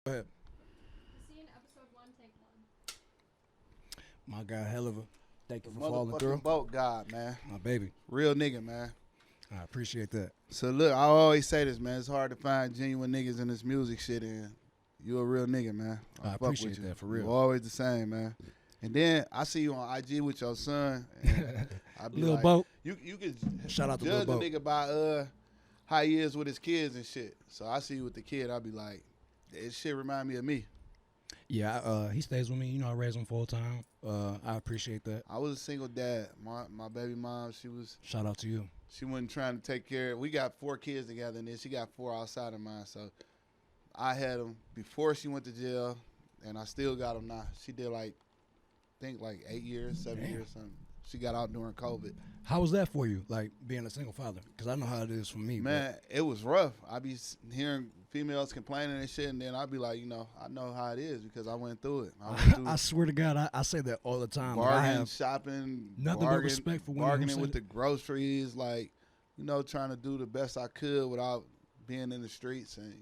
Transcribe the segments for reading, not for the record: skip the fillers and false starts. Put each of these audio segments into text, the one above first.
Go ahead. Scene episode 1, take 1. My guy, Helluva. Thank you The for following through. motherfucking boat god, man. My baby. Real nigga, man. I appreciate that. So look, I always say this, man. It's hard to find genuine niggas in this music shit, and you a real nigga, man. I fuck appreciate with you. that, for real. You always the same, man. And then I see you on IG with your son. And I be Lil like, Boat. You could Shout out to judge Lil the Boat. nigga by how he is with his kids and shit. So I see you with the kid, I be like, this shit remind me of me. Yeah, he stays with me. You know, I raise him full time. I appreciate that. I was a single dad. My baby mom, Shout out to you. she wasn't trying to take care. We got 4 kids together, and then she got 4 outside of mine. So I had them before she went to jail, and I still got them now. She did like 8 years, 7 Damn. years, something. She got out during COVID. How was that for you, like being a single father? Because I know how it is for me. Man, it was rough. I be hearing females complaining and shit, and then I be like, I know how it is because I went through it. I went through I swear to God, I say that all the time. Like, I bargaining, have shopping, nothing but respect for women who bargaining say with that. the groceries, like, trying to do the best I could without being in the streets, and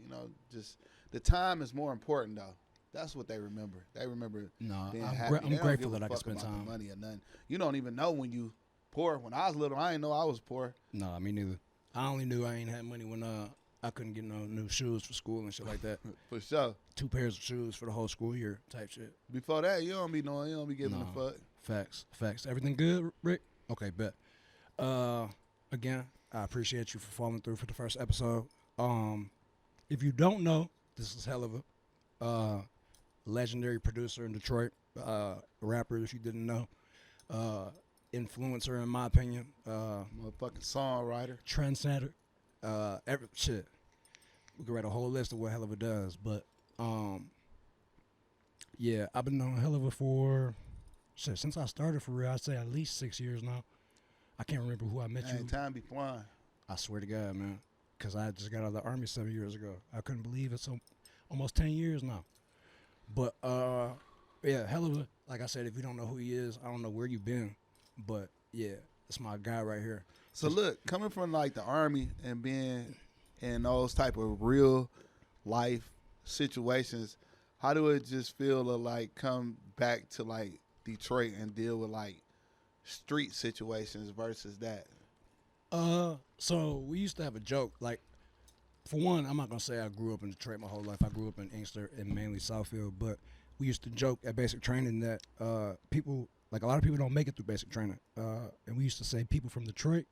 just the time is more important though. That's what they remember. They remember No, being I'm, happy. gra- They I'm don't grateful give a that I can fuck spend about the time. money or nothing. You don't even know when you poor. When I was little, I didn't know I was poor. No, me neither. I only knew I ain't had money when I couldn't get no new shoes for school and shit like that. For sure. 2 pairs of shoes for the whole school year type shit. Before that, you don't be knowing. You don't be giving No. a fuck. Facts. Everything good, Rick? Okay, bet. Again, I appreciate you for following through for the first episode. If you don't know, this is Helluva, legendary producer in Detroit, rapper if you didn't know, influencer in my opinion, Motherfucking songwriter. trendsetter, every shit. We could write a whole list of what Helluva does, but yeah, I've been on Helluva for shit since I started for real. I'd say at least 6 years now. I can't remember who I met Man, you. time be flying. I swear to God, man, because I just got out of the Army 7 years ago. I couldn't believe it. So almost 10 years now. But yeah, Helluva. Like I said, if you don't know who he is, I don't know where you've been, but yeah, it's my guy right here. So look, coming from like the Army and being in those type of real life situations, how do it just feel to like come back to like Detroit and deal with like street situations versus that? So we used to have a joke. Like, for one, I'm not gonna say I grew up in Detroit my whole life. I grew up in Inkster and mainly Southfield, but we used to joke at basic training that people, like a lot of people don't make it through basic training, and we used to say people from Detroit.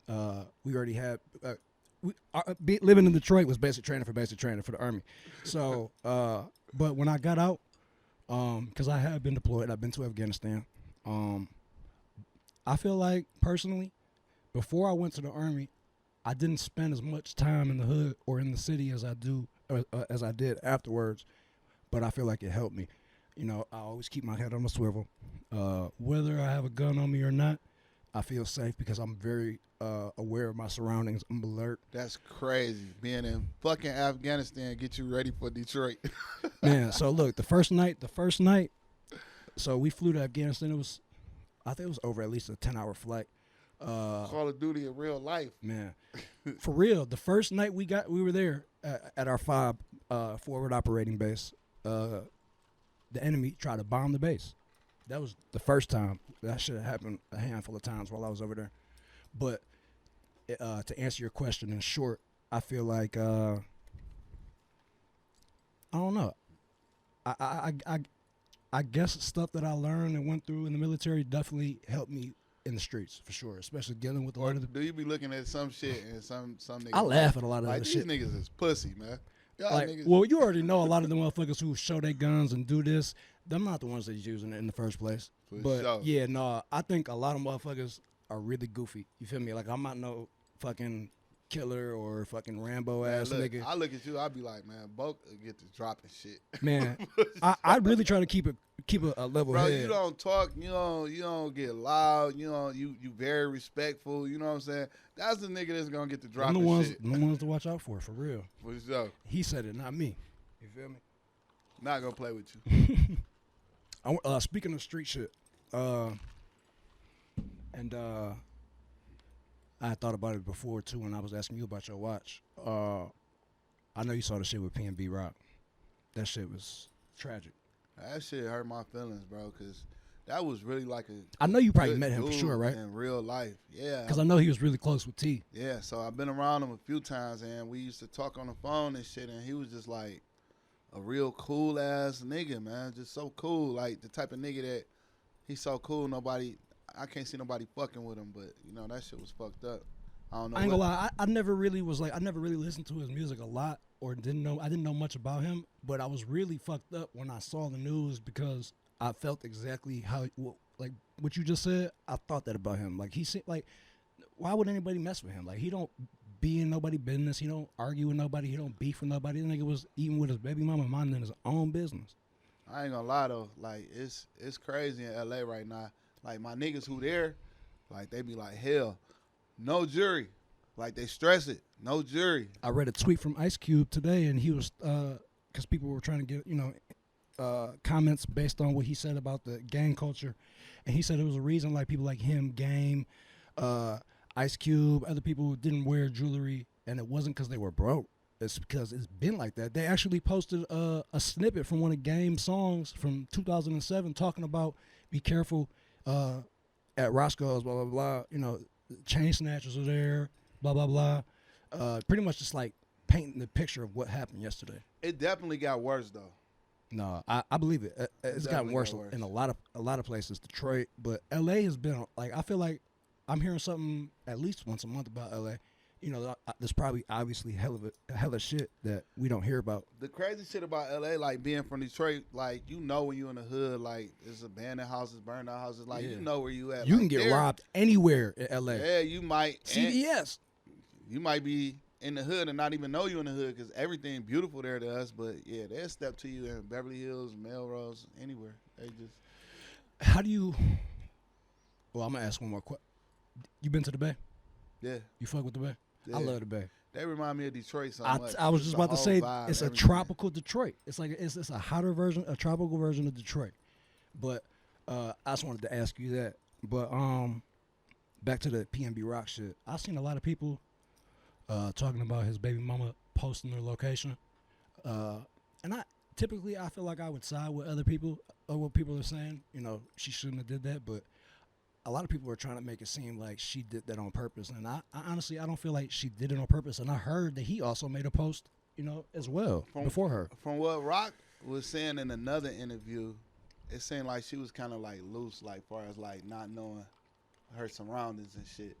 We already had living in Detroit was basic training for the Army. So, but when I got out, because I have been deployed, I've been to Afghanistan. I feel like personally, before I went to the Army, I didn't spend as much time in the hood or in the city as I did afterwards. But I feel like it helped me. I always keep my head on the swivel. Whether I have a gun on me or not, I feel safe because I'm very aware of my surroundings. I'm alert. That's crazy. Being in fucking Afghanistan get you ready for Detroit. Man, so look, the first night, so we flew to Afghanistan. I think it was over at least a 10-hour flight. Call of Duty in real life. Man, for real, the first night we were there at our FOB forward operating base. The enemy tried to bomb the base. That was the first time. That should have happened a handful of times while I was over there. But to answer your question in short, I feel like I don't know. I guess stuff that I learned and went through in the military definitely helped me in the streets for sure, especially dealing with a lot of the. Do you be looking at some shit and some niggas? I laugh at a lot of like the these shit. niggas is pussy, man. Y'all Like, niggas, well, you already know a lot of the motherfuckers who show their guns and do this. Them not the ones that's using it in the first place. For But sure. yeah, no, I think a lot of motherfuckers are really goofy. You feel me? Like I'm not no fucking killer or fucking Rambo Man, ass look, nigga. I look at you, I be like, man, Bokeh get to dropping shit. Man, I really try to keep a level Bro, head. you don't talk, you don't get loud, you very respectful, you know what I'm saying? That's the nigga that's gonna get to Them dropping the ones, shit. them the ones to watch out for real. For sure. He said it, not me. You feel me? Not gonna play with you. Speaking of street shit, and I had thought about it before too when I was asking you about your watch. I know you saw the shit with P&B Rock. that shit was tragic. That shit hurt my feelings, bro, because that was really like a. I know you probably good met him for dude sure, right? In real life, yeah. Because I know he was really close with T. Yeah, so I've been around him a few times, and we used to talk on the phone and shit, and he was just like a real cool ass nigga, man. Just so cool, like the type of nigga that he's so cool. I can't see nobody fucking with him, but you know that shit was fucked up. I don't know. I ain't gonna lie, I never really listened to his music a lot, or I didn't know much about him. But I was really fucked up when I saw the news because I felt exactly like what you just said. I thought that about him. Like he seemed like, why would anybody mess with him? Like he don't be in nobody's business. He don't argue with nobody. He don't beef with nobody. The nigga was eating with his baby mama, minding his own business. I ain't gonna lie though, like it's crazy in LA right now. Like my niggas who there, like they be like, hell, no jury. Like they stress it, no jury. I read a tweet from Ice Cube today, and he was because people were trying to get comments based on what he said about the gang culture, and he said it was a reason like people like him, Game, Ice Cube, other people didn't wear jewelry, and it wasn't because they were broke. It's because it's been like that. They actually posted a snippet from one of Game's songs from 2007 talking about be careful at Roscoe's, blah, blah, blah. You know, chain snatchers are there, blah, blah, blah. Pretty much just like painting the picture of what happened yesterday. It definitely got worse though. No, I believe it. It's gotten worse in a lot of places. Detroit, but LA has been like, I feel like I'm hearing something at least once a month about LA. You know, there's probably obviously hella shit that we don't hear about. The crazy shit about LA, like being from Detroit, like you know when you in the hood, like there's abandoned houses, burned out houses, like you know where you at. You like, can get robbed anywhere in LA. Yeah, you might. CVS. You might be in the hood and not even know you in the hood because everything beautiful there to us. But yeah, they'll step to you in Beverly Hills, Melrose, anywhere. They just. How do you? Well, I'm gonna ask one more question. You been to the Bay? Yeah. You fuck with the Bay? Yeah. I love the Bay. They remind me of Detroit so much. I was just about to say vibe, it's everything. a tropical Detroit. It's like it's a hotter version, a tropical version of Detroit. But I just wanted to ask you that. But back to the PNB Rock shit. I've seen a lot of people talking about his baby mama posting their location, and I feel like I would side with other people or what people are saying. You know, she shouldn't have did that, but a lot of people are trying to make it seem like she did that on purpose, and I honestly I don't feel like she did it on purpose. And I heard that he also made a post, you know, as well before her. From what Rock was saying in another interview, it seemed like she was kind of like loose, like far as like not knowing her surroundings and shit.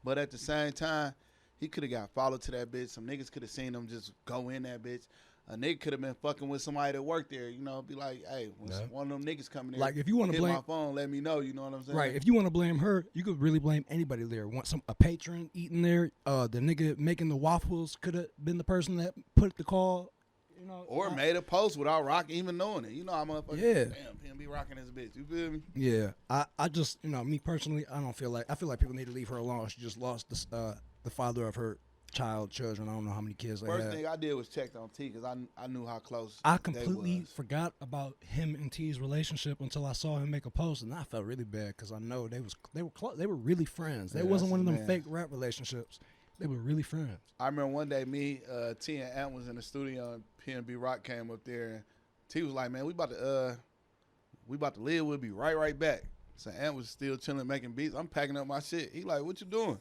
But at the same time, he could have got followed to that bitch. Some niggas could have seen him just go in that bitch. A nigga could have been fucking with somebody that worked there, you know, be like, hey, when one of them niggas coming in, like if you want to hit blame my phone, let me know, you know what I'm saying? Right. If you want to blame her, you could really blame anybody there. Want a patron eating there, the nigga making the waffles could have been the person that put the call, you know. Or made a post without Rock even knowing it. You know how motherfuckers, yeah. Damn, PNB rocking this bitch. You feel me? Yeah. I just, you know, me personally, I feel like people need to leave her alone. She just lost the father of her children. I don't know how many kids they had. First thing I did was check on T because I knew how close I they completely was. forgot about him and T's relationship until I saw him make a post, and I felt really bad because I know they were really friends. They wasn't one of them fake rap relationships. They were really friends. I remember one day me, T and Ant was in the studio and PNB Rock came up there and T was like, man, we about to live. We'll be right back. So Ant was still chilling making beats. I'm packing up my shit. He like, what you doing?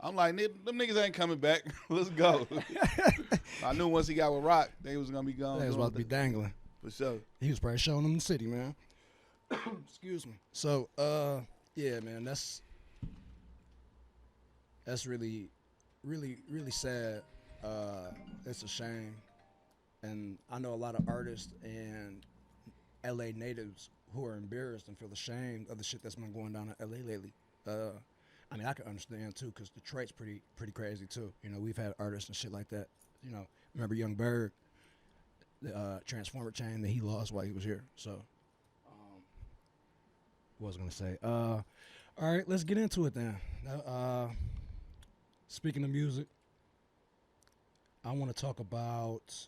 I'm like, them niggas ain't coming back. Let's go. I knew once he got with Rock, they was gonna be gone. They was about to be dangling. For sure. He was probably showing them the city, man. Excuse me. So, yeah, man, that's really, really, really sad. It's a shame, and I know a lot of artists and LA natives who are embarrassed and feel ashamed of the shit that's been going down in LA lately. I mean, I can understand too, because Detroit's pretty crazy too. You know, we've had artists and shit like that. You know, remember Young Bird, the Transformer chain that he lost while he was here. So, what was I gonna say? All right, let's get into it then. Speaking of music, I want to talk about.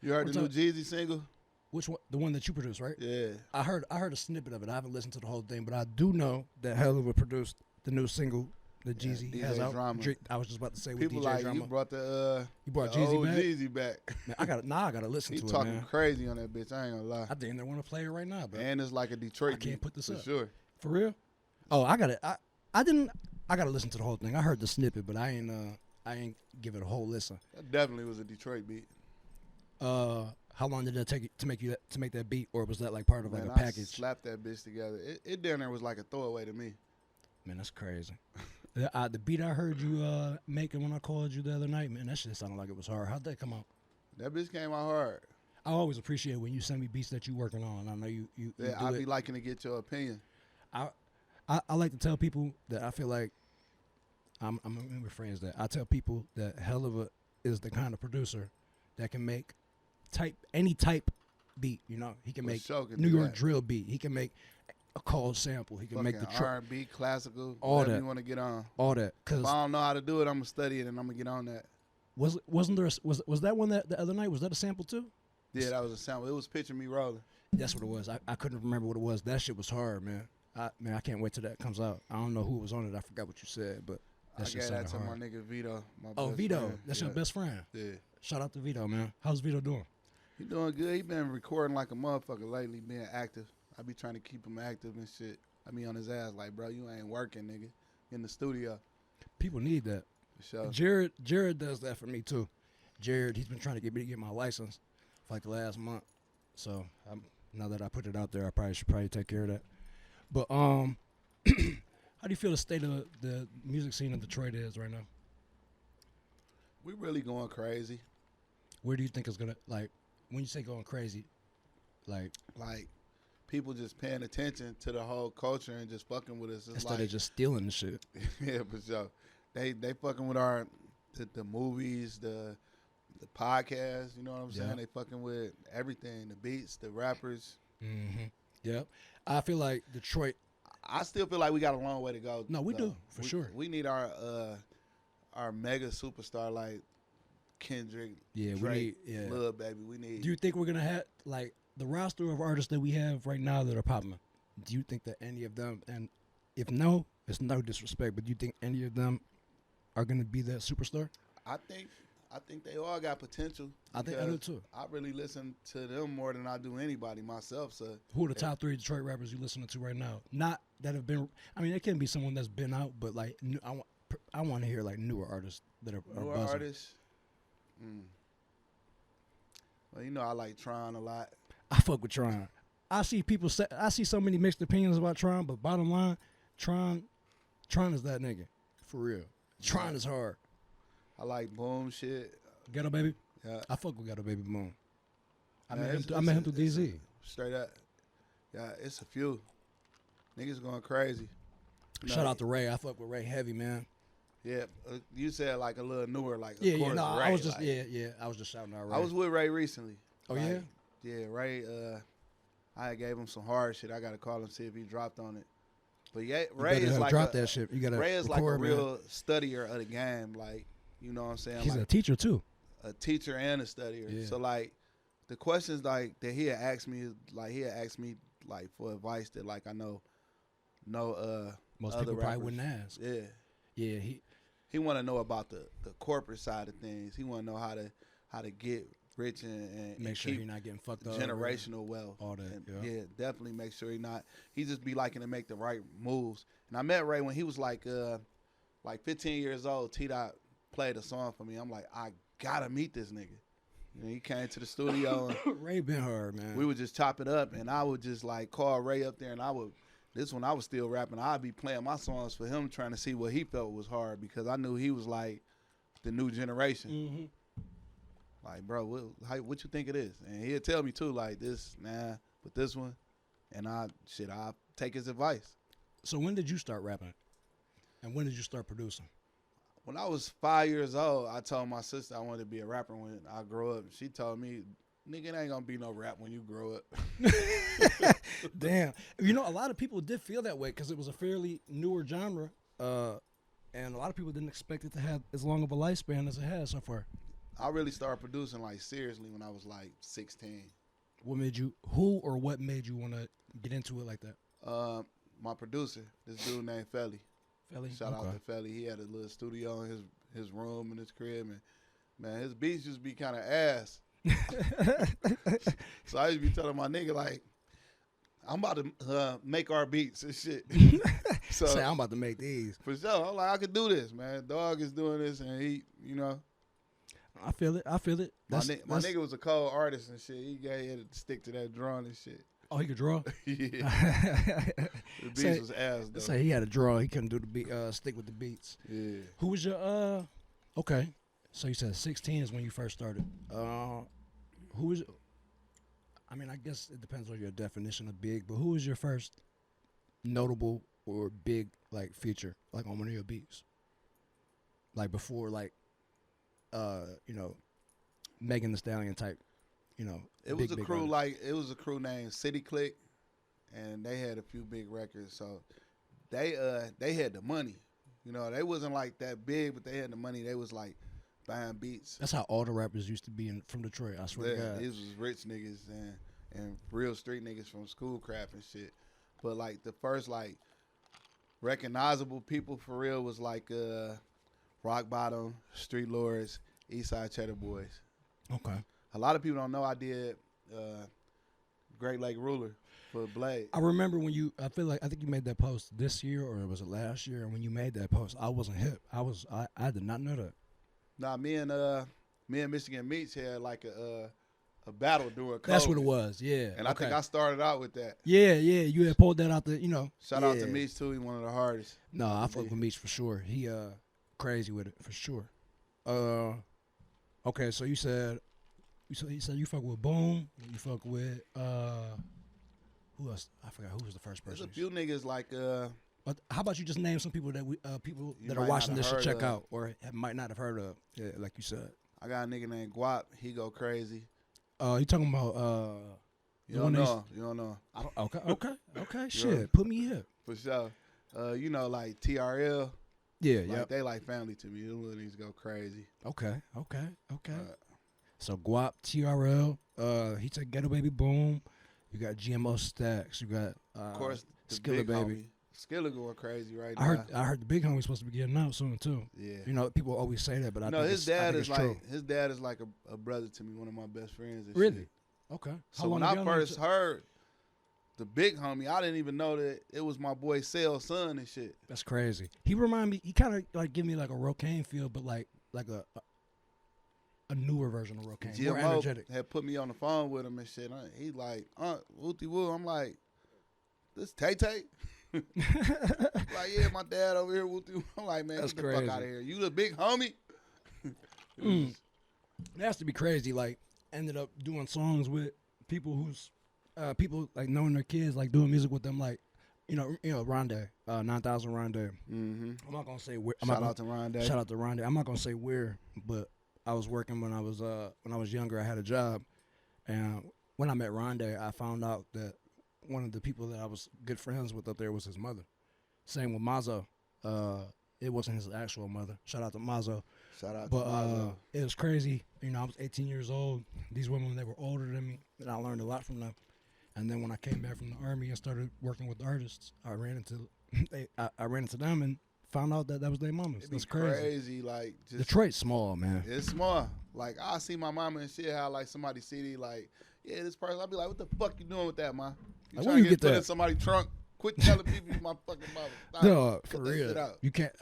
You heard the new Jeezy single? Which one? The one that you produced, right? Yeah. I heard a snippet of it. I haven't listened to the whole thing, but I do know that Helluva produced the new single The Jeezy DJ has out. Drama. I was just about to say with People DJ like Drama. you brought the brought the Jeezy old back. Jeezy back. Man, I gotta listen He to it, talking man. crazy on that bitch. I ain't gonna lie. I think they want to play it right now, bro. And it's like a Detroit I can't beat, put this for up. sure. For real? Oh, I gotta listen to the whole thing. I heard the snippet, but I ain't give it a whole listen. That definitely was a Detroit beat. How long did that take to make that beat, or was that like part of like Man, a I package? slapped that bitch together. It down there was like a throwaway to me. Man, that's crazy. The beat I heard you making when I called you the other night, man, that shit sounded like it was hard. How'd that come out? That bitch came out hard. I always appreciate when you send me beats that you working on. I know you Yeah, do I'd it. be liking to get your opinion. I like to tell people that I feel like I'm gonna rephrase that. I tell people that Helluva is the kind of producer that can make any type beat. You know, he can For make sure can New do York that. drill beat. He can make a call sample. He can make the Fucking R&B, classical, All whatever that. you want to get on. all that. Cause If I don't know how to do it, I'm gonna study it and I'm gonna get on that. wasn't there was that one that the other night, was that a sample too? Yeah, that was a sample. It was Picture Me Rolling. That's what it was. I couldn't remember what it was. That shit was hard, man. I can't wait till that comes out. I don't know who was on it. I forgot what you said, but I that shit gave that sounded to hard. my nigga Vito. My Oh, best Vito, friend. that's Yeah. your best friend. Yeah. Shout out to Vito, man. How's Vito doing? He doing good. He been recording like a motherfucker lately, being active. I be trying to keep him active and shit. I be on his ass like, bro, you ain't working, nigga. In the studio. People need that. For sure. Jared does that for me too. Jared, he's been trying to get me to get my license for like the last month. So now that I put it out there, I should take care of that. But how do you feel the state of the music scene in Detroit is right now? We really going crazy. Where do you think it's gonna, like, when you say going crazy, like People just paying attention to the whole culture and just fucking with us. It's instead like, of just stealing the shit? yeah, for sure. They fucking with the movies, the podcast. You know what I'm saying? Yeah. They fucking with everything, the beats, the rappers. Mm-hmm. Yep. I feel like Detroit. I still feel like we got a long way to go. No, we though. do, for sure. We need our mega superstar like Kendrick, Yeah, Drake, we need. Yeah. Lil Baby. We need. Do you think we're gonna have like the roster of artists that we have right now that are popping? Do you think that any of them, and if no, it's no disrespect, but do you think any of them are gonna be that superstar? I think they all got potential. I think I do because too. I really listen to them more than I do anybody myself. So Who are the top 3 Detroit rappers you listening to right now? Not that have been. I mean, it can be someone that's been out, but like I want to hear like newer artists that are newer buzzing. artists. Well, you know I like Tron a lot. I fuck with Tron. I see people say, I see so many mixed opinions about Tron, but bottom line, Tron is that nigga for real. Tron is hard. I like Boom shit. Ghetto Baby. Yeah, I fuck with Ghetto Baby Boom. I Yeah, met him. it's- I met him through it's- DZ. straight up. Yeah, it's a few. Niggas going crazy. You know, Shout out to Ray. I fuck with Ray heavy, man. Yeah, you said like a little newer, like Yeah, of yeah. course, No, Ray, I was just like, yeah. I was just shouting out Ray. I was with Ray recently. Oh, Like, yeah? Yeah, Ray. I gave him some hard shit. I gotta call him see if he dropped on it. But yeah, You Ray better is like drop that shit. You gotta Ray is like a record, man. real studier of the game. Like, you know what I'm saying? He's like a teacher too. a teacher and a studier. Yeah. So like the questions like that he had asked me is like he had asked me like for advice that like I know Most other people probably rappers. wouldn't ask. Yeah. Yeah, He want to know about the corporate side of things. He want to know how to get rich and make sure keep you're not getting fucked up. generational wealth. All that, And yeah. definitely make sure he just be liking to make the right moves. And I met Ray when he was like 15 years old. T-Dot played a song for me. I'm like, I gotta meet this nigga. And he came to the studio and Ray been hard, man. we would just chop it up, and I would just like call Ray up there, and this one I was still rapping. I'd be playing my songs for him, trying to see what he felt was hard because I knew he was like the new generation. Mm-hmm. Like, bro, what you think it is? And he'd tell me too, like this, nah, but this one, and I take his advice. So when did you start rapping? And when did you start producing? When I was 5 years old, I told my sister I wanted to be a rapper when I grow up. She told me, nigga, it ain't gonna be no rap when you grow up. Damn. You know, a lot of people did feel that way because it was a fairly newer genre. And a lot of people didn't expect it to have as long of a lifespan as it has so far. I really started producing like seriously when I was like 16. What made you want to get into it like that? My producer, this dude named Felly. Felly? Shout out to Felly. He had a little studio in his room in his crib, and man, his beats used to be kind of ass. So I used to be telling my nigga like, I'm about to make our beats and shit. So Say I'm about to make these. for sure, I'm like, I could do this, man. Dog is doing this, and he, you know, I feel it. my nigga was a cold artist and shit. He had to stick to that drawing and shit. Oh, he could draw. Yeah, the beats was ass though. Say he had to draw. He couldn't do the beat. Stick with the beats. Yeah. Who was your Okay, so you said 16 is when you first started. Who was? I mean, I guess it depends on your definition of big, but who was your first notable or big like feature like on one of your beats? Like before, like you know, Megan Thee Stallion type. You know, It was a big crew artist. it was a crew named City Click, and they had a few big records. So they had the money. You know, they wasn't like that big, but they had the money. They was like buying beats. That's how all the rappers used to be from Detroit. I swear to God. These was rich niggas and real street niggas from Schoolcraft and shit. But like the first like recognizable people for real was like Rock Bottom, Street Lords, Eastside Cheddar Boys. Okay. A lot of people don't know I did Great Lake Ruler for Blade. I remember when I think you made that post this year or was it last year? And when you made that post, I wasn't hip. I did not know that. Nah, me and Michigan Meats had like a battle during COVID. That's what it was. Yeah. And I think I started out with that. Yeah. You had pulled that out the, Shout out to Meats too. He one of the hardest. No, I fuck with Meats for sure. He crazy with it for sure. Okay, so you said you fuck with Boom. You fuck with who else? I forgot who was the first person. There's a few niggas like But how about you just name some people that people You that are might watching not this have should heard check of. out or might not have heard of? Yeah, like you said. I got a nigga named Guap. He go crazy. You talking about You don't know. You don't know. I don't, okay. Shit, Yeah. put me here. For sure. You know, like TRL. Yeah, Like they like family to me. Them little niggas go crazy. Okay. Uh, So Guap, TRL, he said Ghetto Baby Boom. You got GMO Stacks. You got of course, the Skillet big Baby. homie. Skillet going crazy right I now. heard the big homie's supposed to be getting out soon too. Yeah. You know, people always say that, but I No, think his I dad think is it's true. his dad is like a brother to me, one of my best friends. And Really? shit. Okay. So when I first heard the big homie, I didn't even know that it was my boy Cell's son and shit. That's crazy. He remind me. He kind of like give me like a Rocaine feel, but like a newer version of Rocaine, more energetic. GMO had put me on the phone with him and shit. He like, Wooty Woo. I'm like, this Tay Tay? Like, yeah, my dad over here, Wooty Woo. I'm like, man, That's get the crazy. fuck out of here. You the big homie? It has to be crazy. Like, ended up doing songs with people who's people like knowing their kids, like doing music with them, like you know, Rondé, 9,000 Rondé. Mm-hmm. I'm not gonna say where. Shout out to Rondé. Shout out to Rondé. I'm not gonna say where, but I was working when I was younger. I had a job, and when I met Rondé, I found out that one of the people that I was good friends with up there was his mother. Same with Mazzo. It wasn't his actual mother. Shout out to Mazzo. Shout out But to Mazzo. it was crazy. You know, I was 18 years old. These women, they were older than me, and I learned a lot from them. And then when I came back from the Army and started working with artists, I ran into them and found out that was their mamas. It'd be That's crazy. Like, just Detroit's small, man. it's small. Like, I see my mama and shit, how like somebody CD, like, yeah, this person, I'll be like, what the fuck you doing with that, man? You Like, trying where you to get put in that? somebody's trunk? Quit telling people you my fucking mother. Stop. No, for Cut that shit real. out. You can't.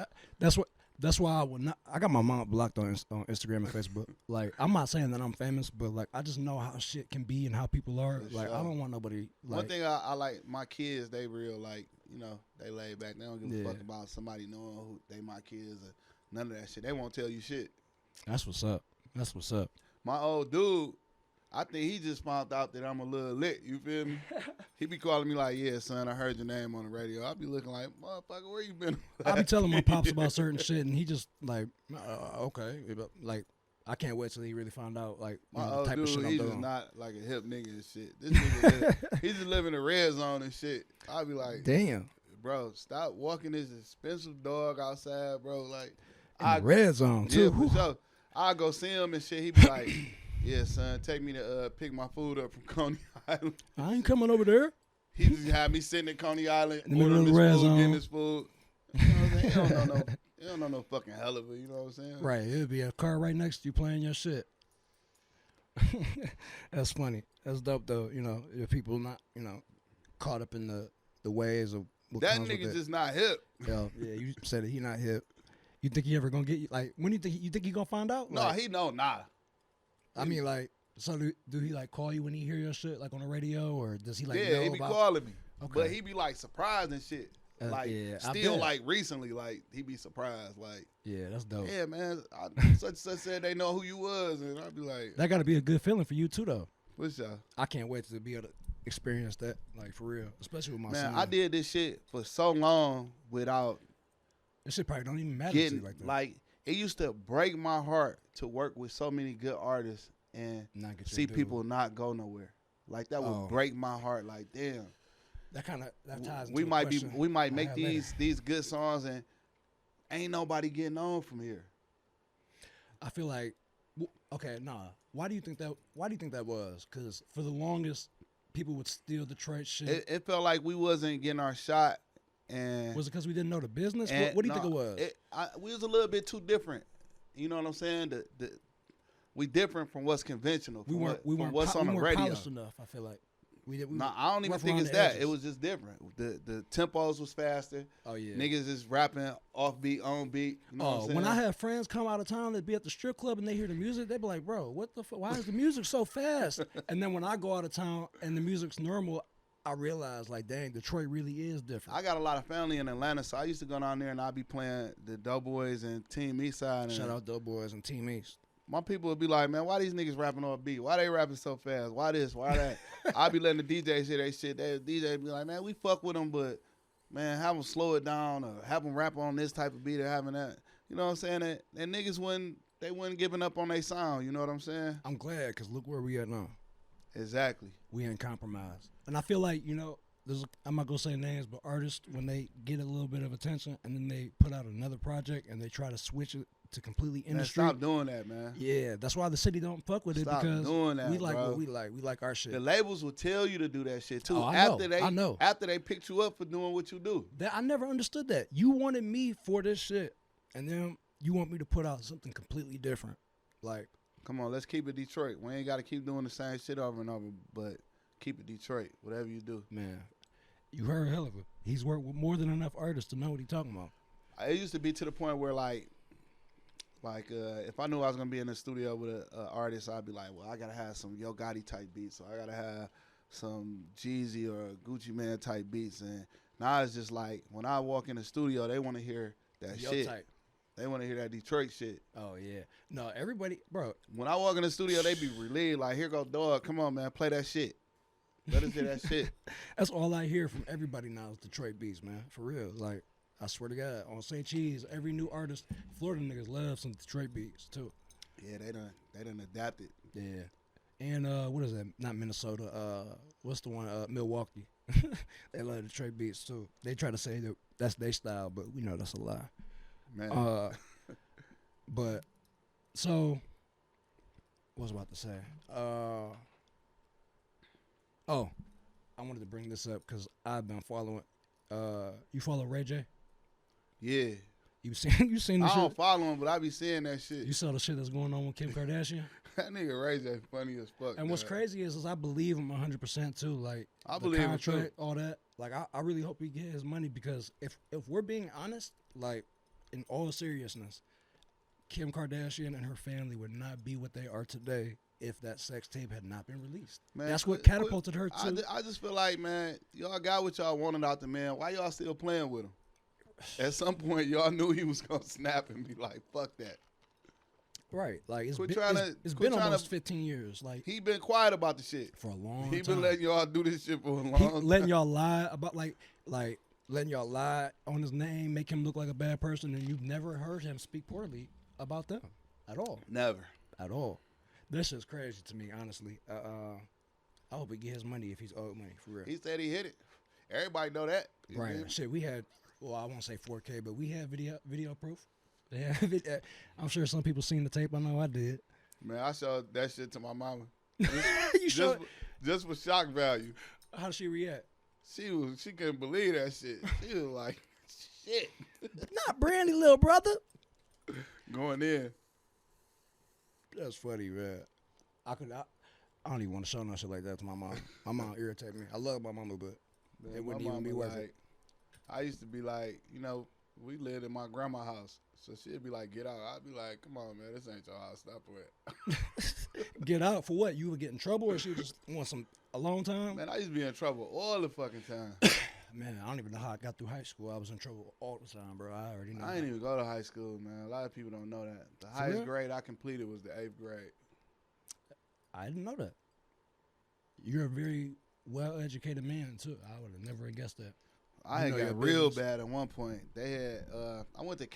That's why I would not. I got my mom blocked on Instagram and Facebook. Like, I'm not saying that I'm famous, but like, I just know how shit can be and how people are. For Like, sure. I don't want nobody. Like, One thing I like, my kids, they real, like, you know, they laid back. They don't give a Yeah. fuck about somebody knowing who they my kids or none of that shit. They won't tell you shit. that's what's up. That's what's up. My old dude, I think he just found out that I'm a little lit. You feel me? He be calling me like, yeah, son, I heard your name on the radio. I be looking like, motherfucker, where you been? I be telling my pops about certain shit, and he just like, okay, like, I can't wait till he really found out like you My know, the old type dude, of shit I'm he's just doing. not like a hip nigga and shit. This nigga, he just live in the red zone and shit. I be like, Damn, bro, stop walking this expensive dog outside, bro. Like, in the red zone too. yeah, for sure. I go see him and shit. He be like, yeah, son, take me to pick my food up from Coney Island. I ain't coming over there. He just had me sitting at Coney Island, In the middle ordering of the his red food, zone. getting his food. You know what I'm saying? You don't know no fucking Helluva, you know what I'm saying? Right. It would be a car right next to you playing your shit. That's funny. That's dope though. You know, if people not caught up in the ways of what That comes with nigga it. just not hip. Yeah, you said it. He not hip. You think he ever gonna get you? Like, when you think he gonna find out? No, Like, he know nah. I mean, like, so do he like call you when he hear your shit like on the radio, or does he like Yeah, know he be about? calling me. Okay. But he be like surprised and shit. Like yeah, I still bet. like recently, like he be surprised. Like, Yeah, that's dope. yeah, man, such said they know who you was, and I'd be like, That got to be a good feeling for you too, though. what's y'all? I can't wait to be able to experience that, like for real, especially with my Man, son. I did this shit for so long without This shit probably don't even matter to getting you like that. like it used to break my heart to work with so many good artists and Not get your see due. people not go nowhere. Like that would Oh. break my heart. Like damn, That ties. we into a might be question we might I make had later. these good songs and ain't nobody getting on from here. I feel like, okay, nah. Why do you think that was? Because for the longest, people would steal Detroit shit. It felt like we wasn't getting our shot, and Was it because we didn't know the business? and What do you no, think it was? We was a little bit too different. You know what I'm saying? We different from what's conventional. we from weren't what's on we the weren't radio. polished enough. I feel like we No, I don't even rough think around it's the that. edges. It was just different. The tempos was faster. Oh yeah. Niggas is rapping off beat, on beat. You know what I'm saying? When I have friends come out of town that be at the strip club and they hear the music, they be like, "Bro, what the fuck? Why is the music so fast?" And then when I go out of town and the music's normal, I realize like, dang, Detroit really is different. I got a lot of family in Atlanta, so I used to go down there and I'd be playing the Doughboys and Team Eastside. And Shout out Doughboys and Team East. my people would be like, man, why these niggas rapping off beat? Why they rapping so fast? Why this? Why that? I be letting the DJs hear that shit. The DJ be like, man, we fuck with them, but man, have them slow it down or have them rap on this type of beat or having that. You know what I'm saying? And niggas wouldn't giving up on their sound. You know what I'm saying? I'm glad because look where we at now. Exactly. We ain't compromised. And I feel like, I'm not going to say names, but artists, when they get a little bit of attention and then they put out another project and they try to switch it to completely Man, industry. stop doing that, man. Yeah, that's why the city don't fuck with it Stop because doing that, we like bro. what we like. We like our shit. The labels will tell you to do that shit too. Oh, I know. After they picked you up for doing what you do. That I never understood that. You wanted me for this shit, and then you want me to put out something completely different. Like, Come on, let's keep it Detroit. We ain't got to keep doing the same shit over and over, but keep it Detroit, whatever you do. man, you heard Helluva. He's worked with more than enough artists to know what he's talking about. It used to be to the point where like if I knew I was gonna be in the studio with an artist, I'd be like, well, I gotta have some Yo Gotti type beats, or I gotta have some Jeezy or Gucci Man type beats. And now it's just like when I walk in the studio, they want to hear that Yo shit. type. They want to hear that Detroit shit. Oh yeah. No, everybody, bro. When I walk in the studio, they be relieved. Like, here go dog. Come on, man, play that shit. Let us hear that shit. That's all I hear from everybody now is Detroit beats, man. For real. Like, I swear to God, on St. Cheese, every new artist, Florida niggas love some Detroit beats too. Yeah, they done adapted. Yeah. And what is that? Not Minnesota. What's the one? Milwaukee. They love Detroit beats too. They try to say that that's their style, but we know that's a lie. Man. But so what was I about to say? Oh, I wanted to bring this up because I've been following. You follow Ray J? Yeah. You seen the I shit? don't follow him, but I be seeing that shit. You saw the shit that's going on with Kim Kardashian? That nigga Ray J funny as fuck. And what's dog. crazy is I believe him 100% too. Like, I the believe him, contract, too. all that. Like, I really hope he get his money because if we're being honest, like, in all seriousness, Kim Kardashian and her family would not be what they are today if that sex tape had not been released. Man, That's what quit- catapulted her to. I just feel like, man, y'all got what y'all wanted out the man. Why y'all still playing with him? At some point, y'all knew he was gonna snap and be like, "Fuck that." Right. Like, Quit been, trying to- it's quit been trying to- almost 15 years. Like, He been quiet about the shit. for a long He time. been letting y'all do this shit for a long He time. letting y'all lie about, like letting y'all lie on his name, make him look like a bad person, and you've never heard him speak poorly about them at all. Never. At all. That's just crazy to me, honestly. I hope he get his money if he's owed money, for real. He said he hit it. Everybody know that. You Right. feel me? Shit, we had, well, I won't say 4K, but we had video proof. Yeah, I'm sure some people seen the tape. I know I did. Man, I showed that shit to my mama. You showed, Just for shock value. how did she react? She couldn't believe that shit. She was like, shit. Not Brandy, little brother. Going in. That's funny, man. I don't even want to show no shit like that to my mom. My mom irritate me. I love my mama, but Man, it wouldn't my even be mama, worth it. I used to be like, we lived in my grandma's house. So she'd be like, get out. I'd be like, come on, man, this ain't your house. Stop it. Get out for what? You would get in trouble, or she just want some alone time? Man, I used to be in trouble all the fucking time. Man, I don't even know how I got through high school. I was in trouble all the time, bro. I already know. I didn't even go to high school, man. A lot of people don't know that. The highest real? grade I completed was the 8th grade. I didn't know that. You're a very well-educated man, too. I would have never guessed that. I had know your got real business. bad at one point. They had I went to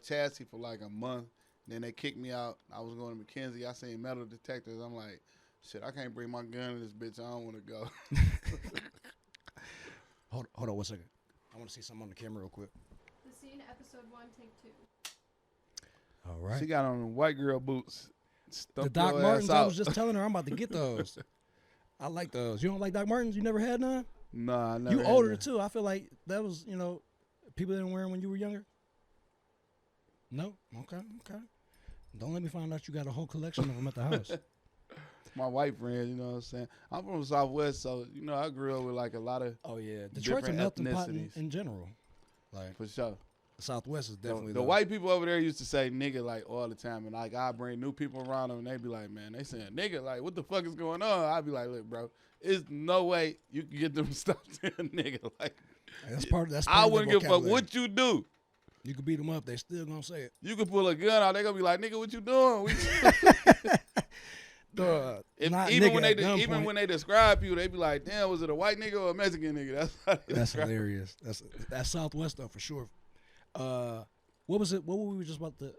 Chassis for like a month. Then they kicked me out. I was going to McKenzie. I seen metal detectors. I'm like, shit, I can't bring my gun to this bitch. I don't want to go. Hold on 1 second. I want to see something on the camera real quick. The scene, episode 1, take 2. All right. She got on them white girl boots. The Stumped Doc your ass Martens, I out. was just telling her I'm about to get those. I like those. You don't like Doc Martens? You never had none? Nah, I never You had older that. too. I feel like that was, people didn't wear them when you were younger. No? Okay. Don't let me find out you got a whole collection of them at the house. My white friends, you know what I'm saying? I'm from the Southwest, so, I grew up with like a lot of, Oh, yeah. Detroit's a Different melting pot ethnicities. in general. Like, for sure. Southwest is definitely The white people over there used to say nigga like all the time, and like I bring new people around them, and they be like, man, they saying nigga, like what the fuck is going on? I'd be like, look, bro, there's no way you can get them to stop saying nigga. Like That's part of I their wouldn't give a fuck vocabulary. what you do. You could beat them up. They still going to say it. You can pull a gun out, they gonna be like, nigga, what you doing? Not even nigga when at they gunpoint. even when they describe you, they be like, damn, was it a white nigga or a Mexican nigga? That's how they That's describe. hilarious. That's Southwest though for sure. What was it? What were we just about to?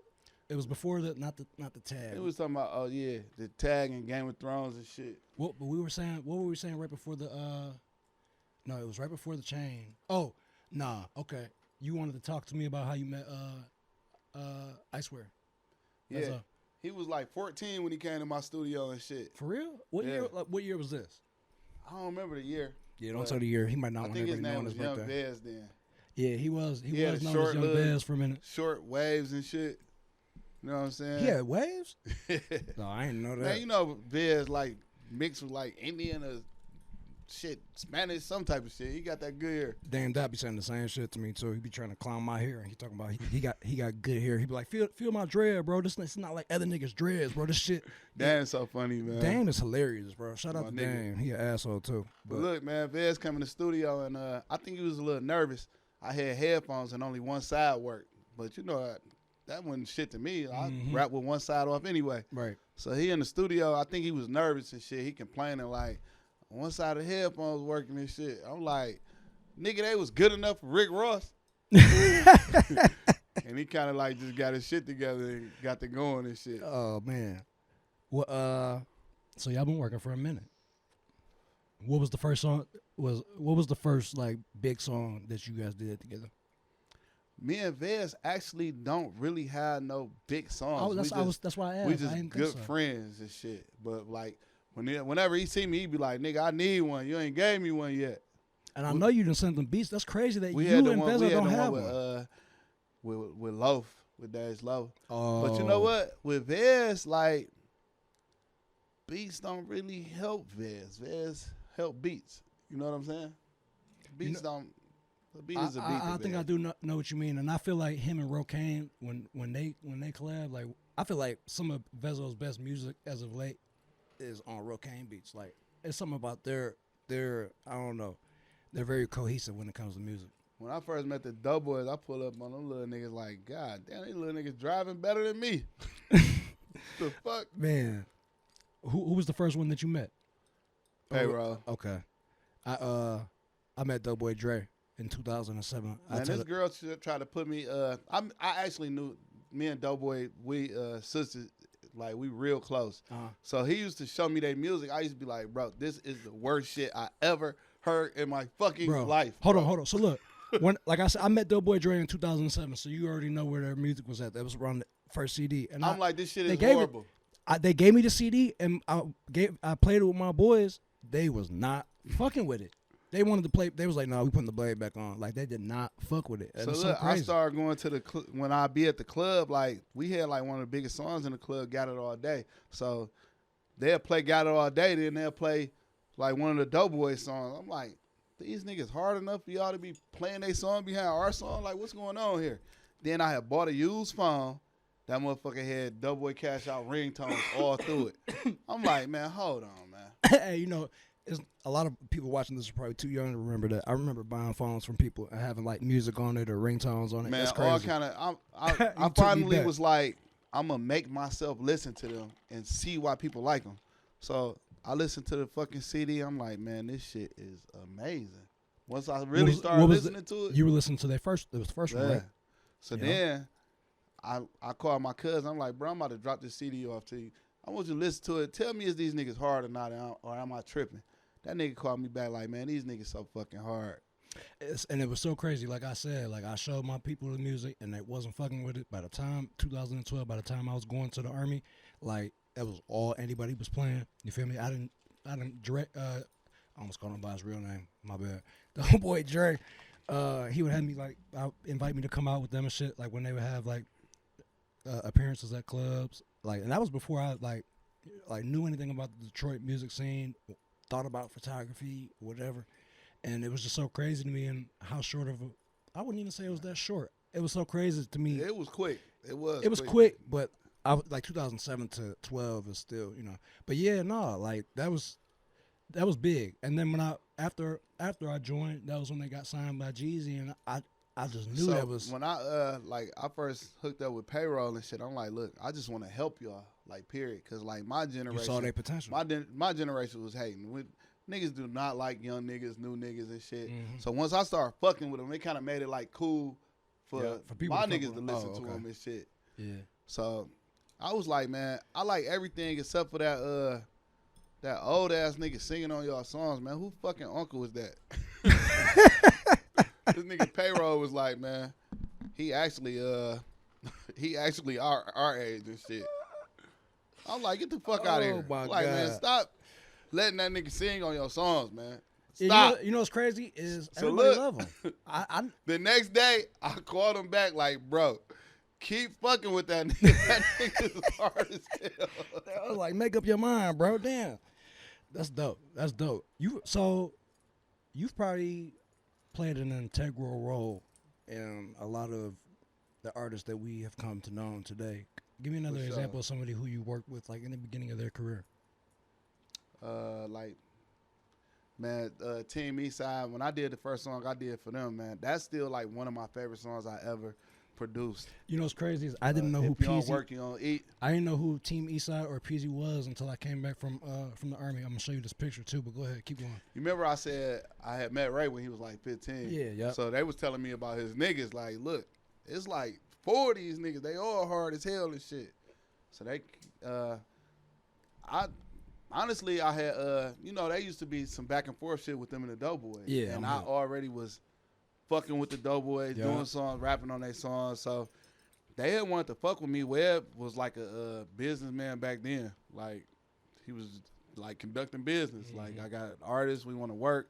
It was before the not the tag. It was talking about the tag and Game of Thrones and shit. What we were saying? What were we saying right before the? No, it was right before the chain. Oh, nah. Okay, you wanted to talk to me about how you met Icewear. That's Yeah, he was like 14 when he came to my studio and shit. for real? What Yeah. year? Like, what year was this? I don't remember the year. Yeah, don't But tell the year. He might not I want think his everybody name knowing was his Young birthday. Vez then. Yeah, he was. He had was a known short as Young little- Vez for a minute. Short waves and shit. You know what I'm saying? He had waves. No, I didn't know that. Man, you know Vez like mixed with like Indian or shit, Spanish, some type of shit. He got that good hair. Dan Dot be saying the same shit to me too. He be trying to clown my hair, and he talking about he got good hair. He be like, feel my dread, bro. This is not like other niggas' dreads, bro. This shit. Damn, so funny, man. Dame is hilarious, bro. Shout out My to nigga. Dame. He an asshole too. But look, man, Vez come in the studio and I think he was a little nervous. I had headphones and only one side worked. But you know, that wasn't shit to me. I rap with one side off anyway. Right. So he in the studio, I think he was nervous and shit. He complaining like, one side of the headphones working and shit. I'm like, nigga, they was good enough for Rick Ross. And he kind of like just got his shit together and got to going and shit. Oh man. Well, so y'all been working for a minute. What was the first song? What was the first like big song that you guys did together? Me and Vez actually don't really have no big songs. Oh, that's why I asked. We I just didn't good think so. friends and shit. But like whenever he see me, he be like, "Nigga, I need one. You ain't gave me one yet." And I know you done sent them beats. That's crazy that We you had the and one. Bezo We had don't the have one one. with Loaf, with Dash Loaf. Oh, But you know what? With Vez, like beats don't really help Vez. Vez help beats. You know what I'm saying? Beats don't. The beat is a beat. I to think Vez. I do know what you mean, and I feel like him and Rokane when they collab, like I feel like some of Vezo's best music as of late is on Rokane beats. Like it's something about their I don't know, they're very cohesive when it comes to music. When I first met the Doughboys, I pull up on them little niggas like, God damn, these little niggas driving better than me. The fuck? Man, who was the first one that you met? Payroll. Okay, I met Doughboy Dre in 2007. Man, this girl tried to put me. I actually knew me and Doughboy. We sisters, like we real close. So he used to show me their music. I used to be like, bro, this is the worst shit I ever heard in my fucking life. Hold on. So look, when like I said, I met Doughboy Dre in 2007. So you already know where their music was at. That was around the first CD. And I'm like, this shit they is gave horrible. they gave me the CD and I played it with my boys. They was not fucking with it. They wanted to play. They was like, no, we putting the blade back on. Like they did not fuck with it. And So it's look, so I crazy. started going to when I be at the club. Like we had like one of the biggest songs in the club, "Got It All Day." So they'll play "Got It All Day," then they'll play like one of the Doughboy songs. I'm like, these niggas hard enough for y'all to be playing their song behind our song? Like, what's going on here? Then I had bought a used phone. That motherfucker had Doughboy Cash Out ringtones all through it. I'm like, man, hold on, man. Hey, you know, it's a lot of people watching this are probably too young to remember that. I remember buying phones from people and having like music on it or ringtones on it. Man, That's crazy. all kind of. I You took me finally back. was like, I'm gonna make myself listen to them and see why people like them. So I listened to the fucking CD. I'm like, man, this shit is amazing. Once I really started listening to it, You were listening to their first. It was the first one, right? So Yeah. then I called my cousin. I'm like, bro, I'm about to drop this CD off to you. I want you to listen to it. Tell me, is these niggas hard or not, or am I tripping? That nigga called me back like, man, these niggas so fucking hard. And it was so crazy. Like I said, like I showed my people the music, and they wasn't fucking with it. By the time 2012, by the time I was going to the army, like that was all anybody was playing. You feel me? I didn't direct. I almost called him by his real name. My bad. The homeboy Dre. He would have me like invite me to come out with them and shit. Like when they would have like appearances at clubs. Like, and that was before I like knew anything about the Detroit music scene, thought about photography, whatever. And it was just so crazy to me, and how short of I wouldn't even say it was that short. It was so crazy to me. It was quick. It was quick, but like 2007 to 12 is still, you know. But yeah, no, like that was big. And then when after I joined, that was when they got signed by Jeezy, and I just knew that was when I first hooked up with payroll and shit. I'm like, look, I just want to help y'all, like, period, because like my generation, you saw their potential. My generation was hating. Niggas do not like young niggas, new niggas and shit. Mm-hmm. So once I started fucking with them, they kind of made it like cool for people my to fuck niggas with to them. listen Oh, to okay. them and shit. Yeah. So I was like, man, I like everything except for that old ass nigga singing on y'all songs, man. Who fucking uncle was that? This nigga payroll was like, man, he actually our age and shit. I'm like, get the fuck out of here. my Like, man, God. stop letting that nigga sing on your songs, man. Yeah, Stop. you know what's crazy is So everybody look. love him. I The next day, I called him back like, bro, keep fucking with that nigga. That nigga's hard as hell. I was like, make up your mind, bro. Damn, that's dope. You've probably played an integral role in a lot of the artists that we have come to know today. Give me another For sure. example of somebody who you worked with, like in the beginning of their career. Team Eastside, when I did the first song I did for them, man, that's still like one of my favorite songs I ever produced. You know what's crazy is I didn't know who If you don't PZ. work, you don't eat. I didn't know who Team Eastside or PZ was until I came back from the army. I'm gonna show you this picture too, but go ahead, keep going. You remember I said I had met Ray when he was like 15? Yeah, yep. So they was telling me about his niggas. Like, look, it's like 4 of these niggas. They all hard as hell and shit. So they, I honestly, I had, they used to be some back and forth shit with them and the Doughboys. Yeah, and I'm I with it. already was fucking with the Doughboys, Yeah. doing songs, rapping on their songs. So they had wanted to fuck with me. Webb was like a businessman back then. Like, he was like conducting business. Mm-hmm. Like, I got artists, we want to work.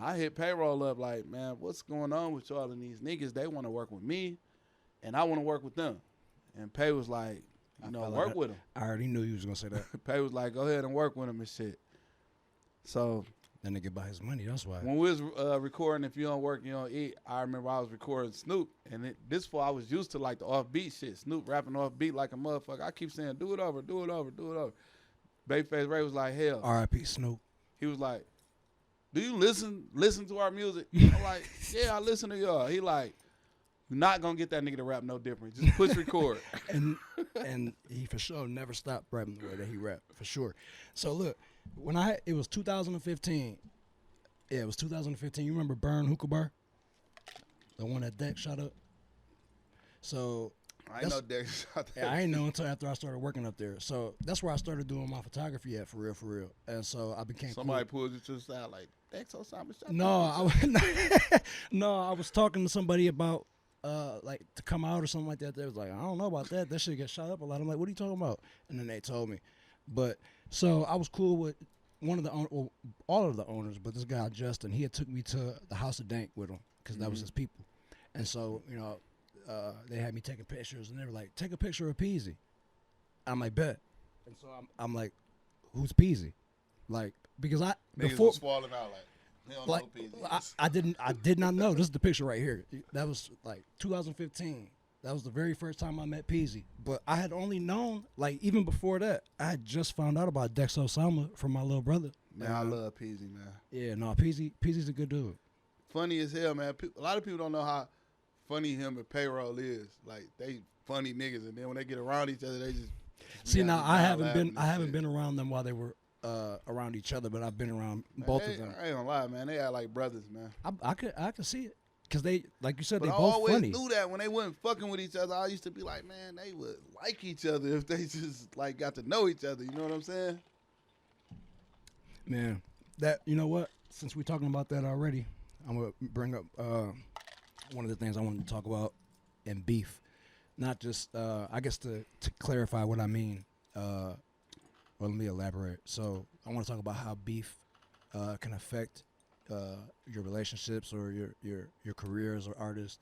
I hit payroll up like, man, what's going on with y'all and these niggas? They want to work with me, and I want to work with them. And Pay was like, work with them. I already knew you was gonna say that. Pay was like, go ahead and work with them and shit. So That nigga buy his money. That's why. when we was recording If You Don't Work, You Don't Eat, I remember I was recording Snoop, and this for I was used to like the offbeat shit. Snoop rapping offbeat like a motherfucker. I keep saying, do it over, do it over, do it over. Babyface Ray was like, hell. R.I.P. Snoop. He was like, do you listen to our music? I'm like, yeah, I listen to y'all. He like, you're not gonna get that nigga to rap no different. Just push record. and he for sure never stopped rapping the way that he rapped, for sure. So look, it was 2015. Yeah, it was 2015. You remember Burn Hookah Bar? The one that Deck shot up? So I ain't know Derek shot that. I ain't know until after I started working up there. So that's where I started doing my photography at, for real. And so I became Somebody cool. pulled you to the side like, Dex Osama shot No, that. I was talking to somebody about like to come out or something like that. They was like, I don't know about that. That shit get shot up a lot. I'm like, what are you talking about? And then they told me. But so I was cool with one of the well, all of the owners, but this guy Justin, he had took me to the House of Dank with him because that was his people, and so they had me taking pictures, and they were like, "Take a picture of Peasy." I'm like, "Bet," and so I'm like, "Who's Peasy?" Like because I Niggas before was falling out like. They don't like know Peasy. I did not know. This is the picture right here. That was like 2015. That was the very first time I met Peasy. But I had only known, like, even before that, I had just found out about Dex Osama from my little brother. Man, I love Peasy, man. Yeah, no, Peasy's a good dude. Funny as hell, man. A lot of people don't know how funny him and Payroll is. Like, they funny niggas, and then when they get around each other, they just see. Now I haven't been around them while they were around each other, but I've been around both of them. I ain't gonna lie, man. They act like brothers, man. I could see it because they, like you said, But they I both always funny. knew that when they wasn't fucking with each other, I used to be like, man, they would like each other if they just like got to know each other. You know what I'm saying? Man, that you know what? Since we're talking about that already, I'm gonna bring up one of the things I wanted to talk about in beef. Not just, I guess to clarify what I mean. Well, let me elaborate. So I want to talk about how beef can affect your relationships or your career as an artist.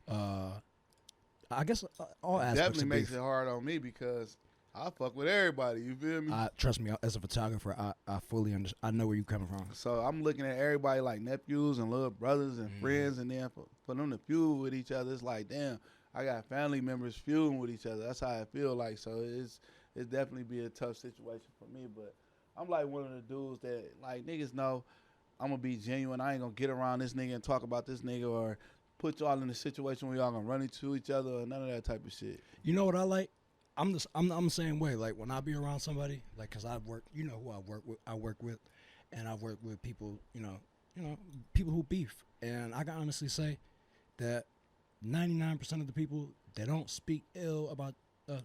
I guess all aspects Definitely of makes beef. it hard on me because I fuck with everybody. You feel me? Trust me, as a photographer, I fully understand. I know where you're coming from. So I'm looking at everybody like nephews and little brothers and friends, and then for them to feud with each other, it's like, damn, I got family members feuding with each other. That's how I feel like. So it's definitely be a tough situation for me. But I'm like one of the dudes that like niggas know I'm gonna be genuine. I ain't gonna get around this nigga and talk about this nigga or put y'all in a situation where y'all gonna run into each other or none of that type of shit. You know what I like? I'm the same way. Like when I be around somebody, like, cause I've worked, you know who I work with, and I've worked with people, you know, people who beef, and I can honestly say that 99% of the people, they don't speak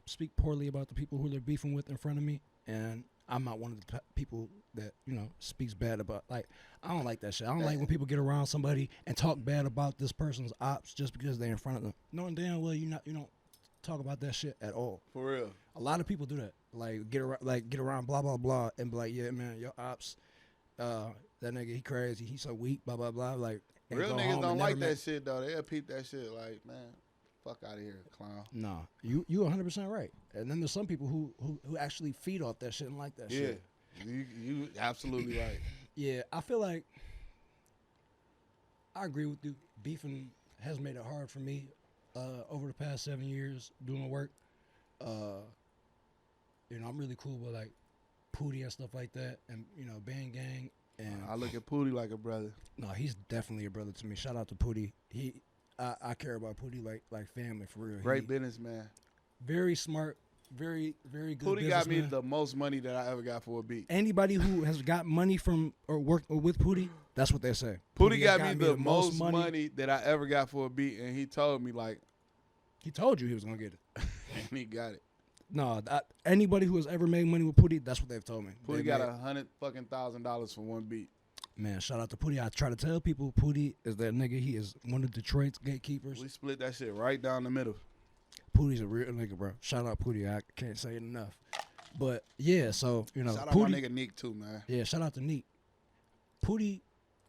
speak poorly about the people who they're beefing with in front of me, and I'm not one of the people that, you know, speaks bad about, like, I don't like that shit. I don't like when people get around somebody and talk bad about this person's ops just because they're in front of them, knowing damn well you don't talk about that shit at all. For real. A lot of people do that. Like get around blah blah blah and be like, yeah man, your ops, that nigga he crazy, he so weak, blah blah blah. Like Real niggas don't like that shit though. They'll peep that shit like, man, fuck out of here, clown. Nah, you 100% right. And then there's some people who actually feed off that shit and like that shit. Yeah, you absolutely right. Yeah, I feel like I agree with you. Beefing has made it hard for me over the past 7 years doing work. You know, I'm really cool with like Pootie and stuff like that, and you know, Bang Gang. And I look at Pootie like a brother. no, he's definitely a brother to me. Shout out to Pootie. I care about Pootie like family for real. Great businessman. Very smart, very good. Pootie got me businessman. the most money that I ever got for a beat. Anybody who has got money from or worked with Pootie, that's what they say. Pootie has got me the most money that I ever got for a beat, and he told me like, He told you he was gonna get it. and he got it. No, anybody who has ever made money with Pootie, that's what they've told me. Pootie got $100,000 for one beat. Man, shout out to Pootie. I try to tell people Pootie is that nigga. He is one of Detroit's gatekeepers. We split that shit right down the middle. Pootie's a real nigga, bro. Shout out Pootie. I can't say it enough. But yeah, so you know, Shout out Pootie, my nigga Nick too, man. yeah, shout out to Neek. Pootie,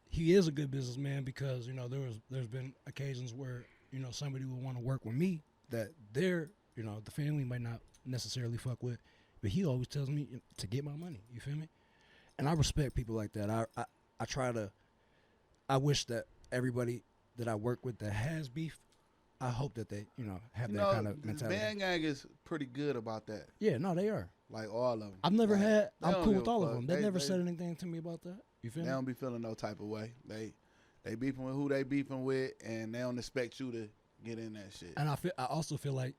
he is a good businessman because you know there's been occasions where you know somebody would want to work with me that they're you know the family might not necessarily fuck with, but he always tells me to get my money. You feel me? And I respect people like that. I try to. I wish that everybody that I work with that has beef, I hope that they you know have You that know, kind of the mentality. Band Gang is pretty good about that. Yeah, no, they are. Like all of them. I've never Like, had. they I'm don't cool give with a all of fuck. them. They never said anything to me about that. You feel They me? don't be feeling no type of way. They beefing with who they beefing with, and they don't expect you to get in that shit. And I also feel like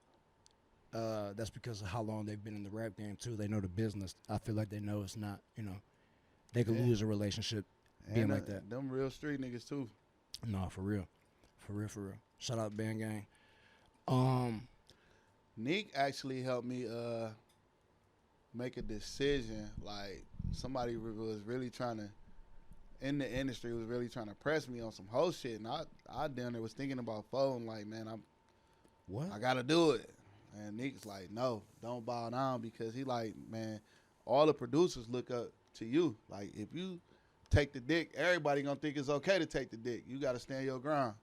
that's because of how long they've been in the rap game too. They know the business. I feel like they know it's not. You know, they could Yeah. lose a relationship being like that. Them real street niggas too. No, for real. Shout out Band Gang. Nick actually helped me make a decision. Like somebody was really trying to in the industry was really trying to press me on some whole shit, and I down there was thinking about phone like, man, I gotta do it. And Nick's like, no, don't bow down because he like, man, all the producers look up to you. Like, if you take the dick, everybody gonna think it's okay to take the dick. You gotta stand your ground.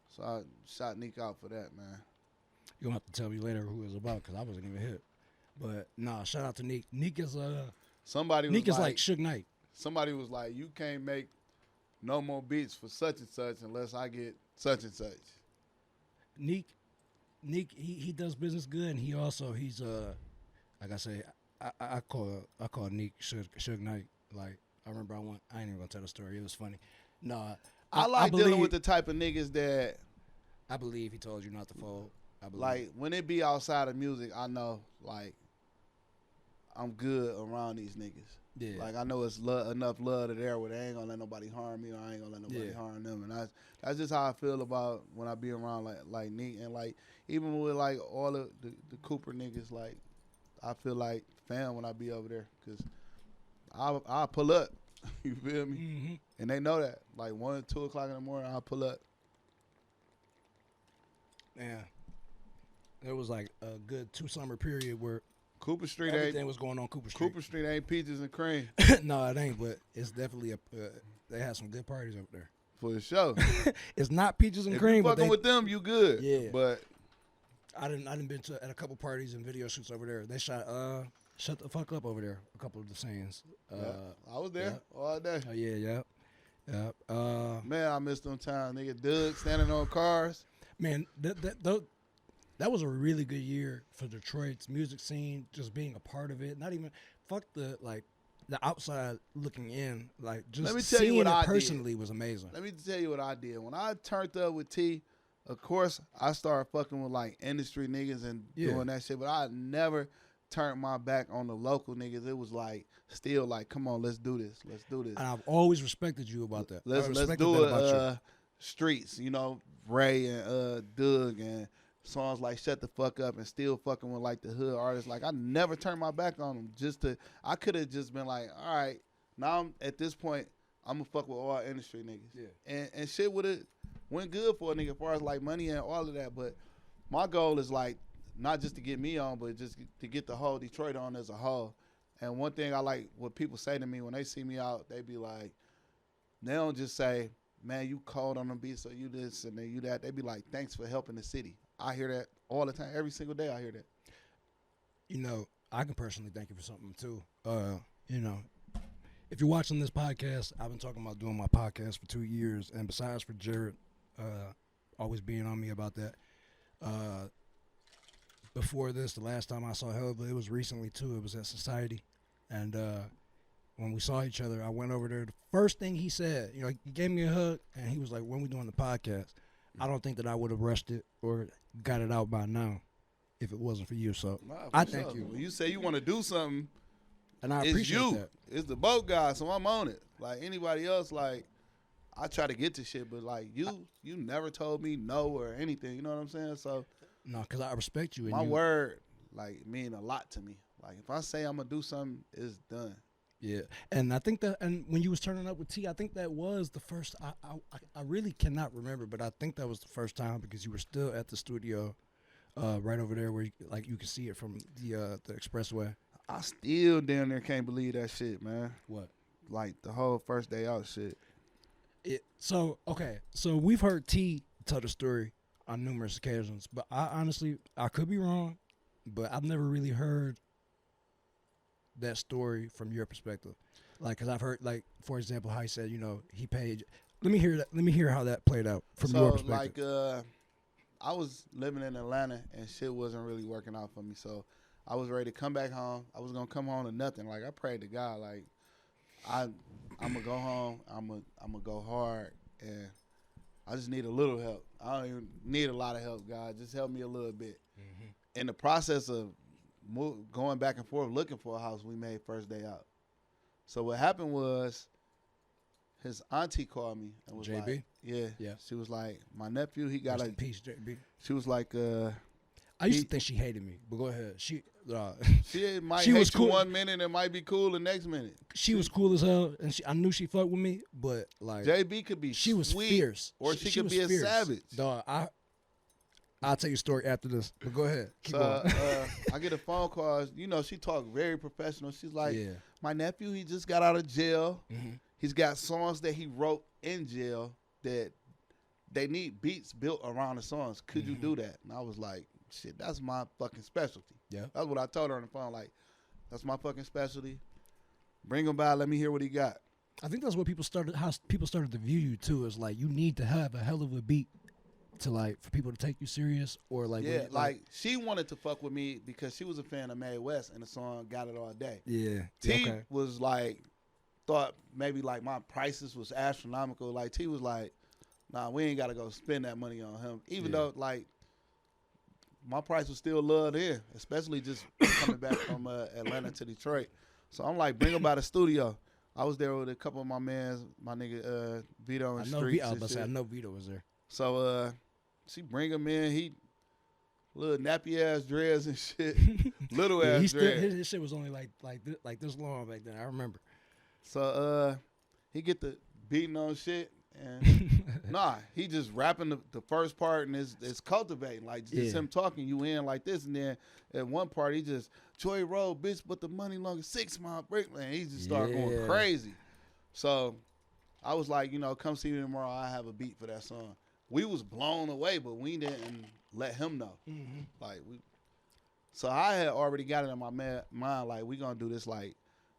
So I shot Neek out for that, man. You'll have to tell me later who it was about because I wasn't even hit. But nah, shout out to Neek. Neek is like Suge Knight. Somebody was like, you can't make no more beats for such and such unless I get such and such. Neek, he does business good, and he's like I say, I call Neek Suge Knight. Like I remember I ain't even gonna tell the story. It was funny. Nah, I like dealing with the type of niggas that I believe he told you not to fold. Like when it be outside of music, I know like I'm good around these niggas. Yeah. Like I know it's enough love there where they ain't gonna let nobody harm me, or I ain't gonna let nobody harm them, and that's just how I feel about when I be around like Neek, and like even with like all of the Cooper niggas, like I feel like fam when I be over there, cause I'll pull up. You feel me? Mm-hmm. And they know that. Like 1 or 2 o'clock in the morning, I'll pull up. Yeah. There was like a good 2 summer period where Cooper Street everything was going on Cooper Street. Cooper Street ain't peaches and cream. No, it ain't, but it's definitely they had some good parties over there. For sure. It's not peaches and if cream, you but fucking with them, you good. Yeah. But I didn't been to at a couple parties and video shoots over there. They shot Shut the Fuck Up over there. A couple of the scenes. I was there all day. Oh yeah. Man, I missed them times. Nigga Doug standing on cars. Man, that was a really good year for Detroit's music scene. Just being a part of it. Not even fuck the outside looking in. Like just Let me tell seeing you what it I personally did. was amazing. Let me tell you what I did. When I turned up with T, of course, I started fucking with like industry niggas and doing that shit. But I never turned my back on the local niggas. It was like still like, come on, let's do this. Let's do this. And I've always respected you about that. Let's do it. Streets, you know, Ray and Doug and songs like Shut the Fuck Up and still fucking with like the hood artists. Like I never turned my back on them. I could have just been like, all right, now I'm at this point, I'm gonna fuck with all industry niggas. Yeah. And shit would have went good for a nigga as far as like money and all of that. But my goal is like not just to get me on, but just to get the whole Detroit on as a whole. And one thing I like what people say to me when they see me out, they be like, they don't just say, man, you cold on them beats, so you this and then you that. They be like, thanks for helping the city. I hear that all the time. Every single day I hear that. You know, I can personally thank you for something too. You know, if you're watching this podcast, I've been talking about doing my podcast for 2 years, and besides for Jared always being on me about that, before this, the last time I saw Helluva, it was recently too. It was at Society, and when we saw each other, I went over there. The first thing he said, you know, he gave me a hug, and he was like, when we doing the podcast, I don't think that I would have rushed it or got it out by now if it wasn't for you. So I thank you. When you say you want to do something, and I it's appreciate you. that. It's the boat guy, so I'm on it. Like anybody else, like I try to get to shit, but like you never told me no or anything. You know what I'm saying? So no, because I respect you. And my word, like, mean a lot to me. Like if I say I'm gonna do something, it's done. Yeah, and I think that, and when you was turning up with T, I think that was the first. I really cannot remember, but I think that was the first time because you were still at the studio, right over there where you could see it from the expressway. I still damn near can't believe that shit, man. What? Like the whole first day out shit. So we've heard T tell the story on numerous occasions, but I honestly could be wrong, but I've never really heard that story from your perspective. Like, because I've heard, like, for example, how he said, you know, he paid. Let me hear that. Let me hear how that played out from your perspective. So, like, I was living in Atlanta and shit wasn't really working out for me. So I was ready to come back home. I was gonna come home to nothing. Like I prayed to God, like I'm gonna go home. I'm gonna go hard, and I just need a little help. I don't even need a lot of help, God. Just help me a little bit. Mm-hmm. In the process of going back and forth looking for a house, we made first day out. So what happened was his auntie called me and was JB? like, yeah. She was like, my nephew, he got Rest in peace, JB. She was like, I used to think she hated me, but go ahead. She might she hate was you cool. 1 minute and might be cool the next minute. She was cool as hell, and I knew she fucked with me, but like JB could be she was sweet, fierce, or she could was be a fierce. savage. Dog, I'll tell you a story after this. But go ahead. Keep going. I get a phone call. You know, she talked very professional. She's like, Yeah. my nephew, he just got out of jail. Mm-hmm. He's got songs that he wrote in jail that they need beats built around the songs. Could you do that? And I was like, shit, that's my fucking specialty. Yeah. That's what I told her on the phone. Like, that's my fucking specialty. Bring him by. Let me hear what he got. I think that's what how people started to view you too. Is like you need to have a hell of a beat to like for people to take you serious or like Yeah, like she wanted to fuck with me because she was a fan of Mae West and the song Got It All Day. yeah. T Okay. was like, thought maybe like my prices was astronomical. Like T was like, nah, we ain't got to go spend that money on him. Even though like my price was still love there, especially just coming back from Atlanta to Detroit. So I'm like, bring him by the studio. I was there with a couple of my mans, my nigga Vito and Streets. I was about to say, I know Vito was there. So she bring him in. He little nappy ass dreads and shit, little Yeah, ass dreads. his shit was only like this long back then. I remember. So he get the beating on shit and nah, he just rapping the first part and it's cultivating like just him talking you in like this, and then at one part he just Joy Road bitch, but the money longer 6 mile break, man. He just started going crazy. So I was like, you know, come see me tomorrow. I have a beat for that song. We was blown away, but we didn't let him know. Mm-hmm. Like so I had already got it in my mind like we gonna do this like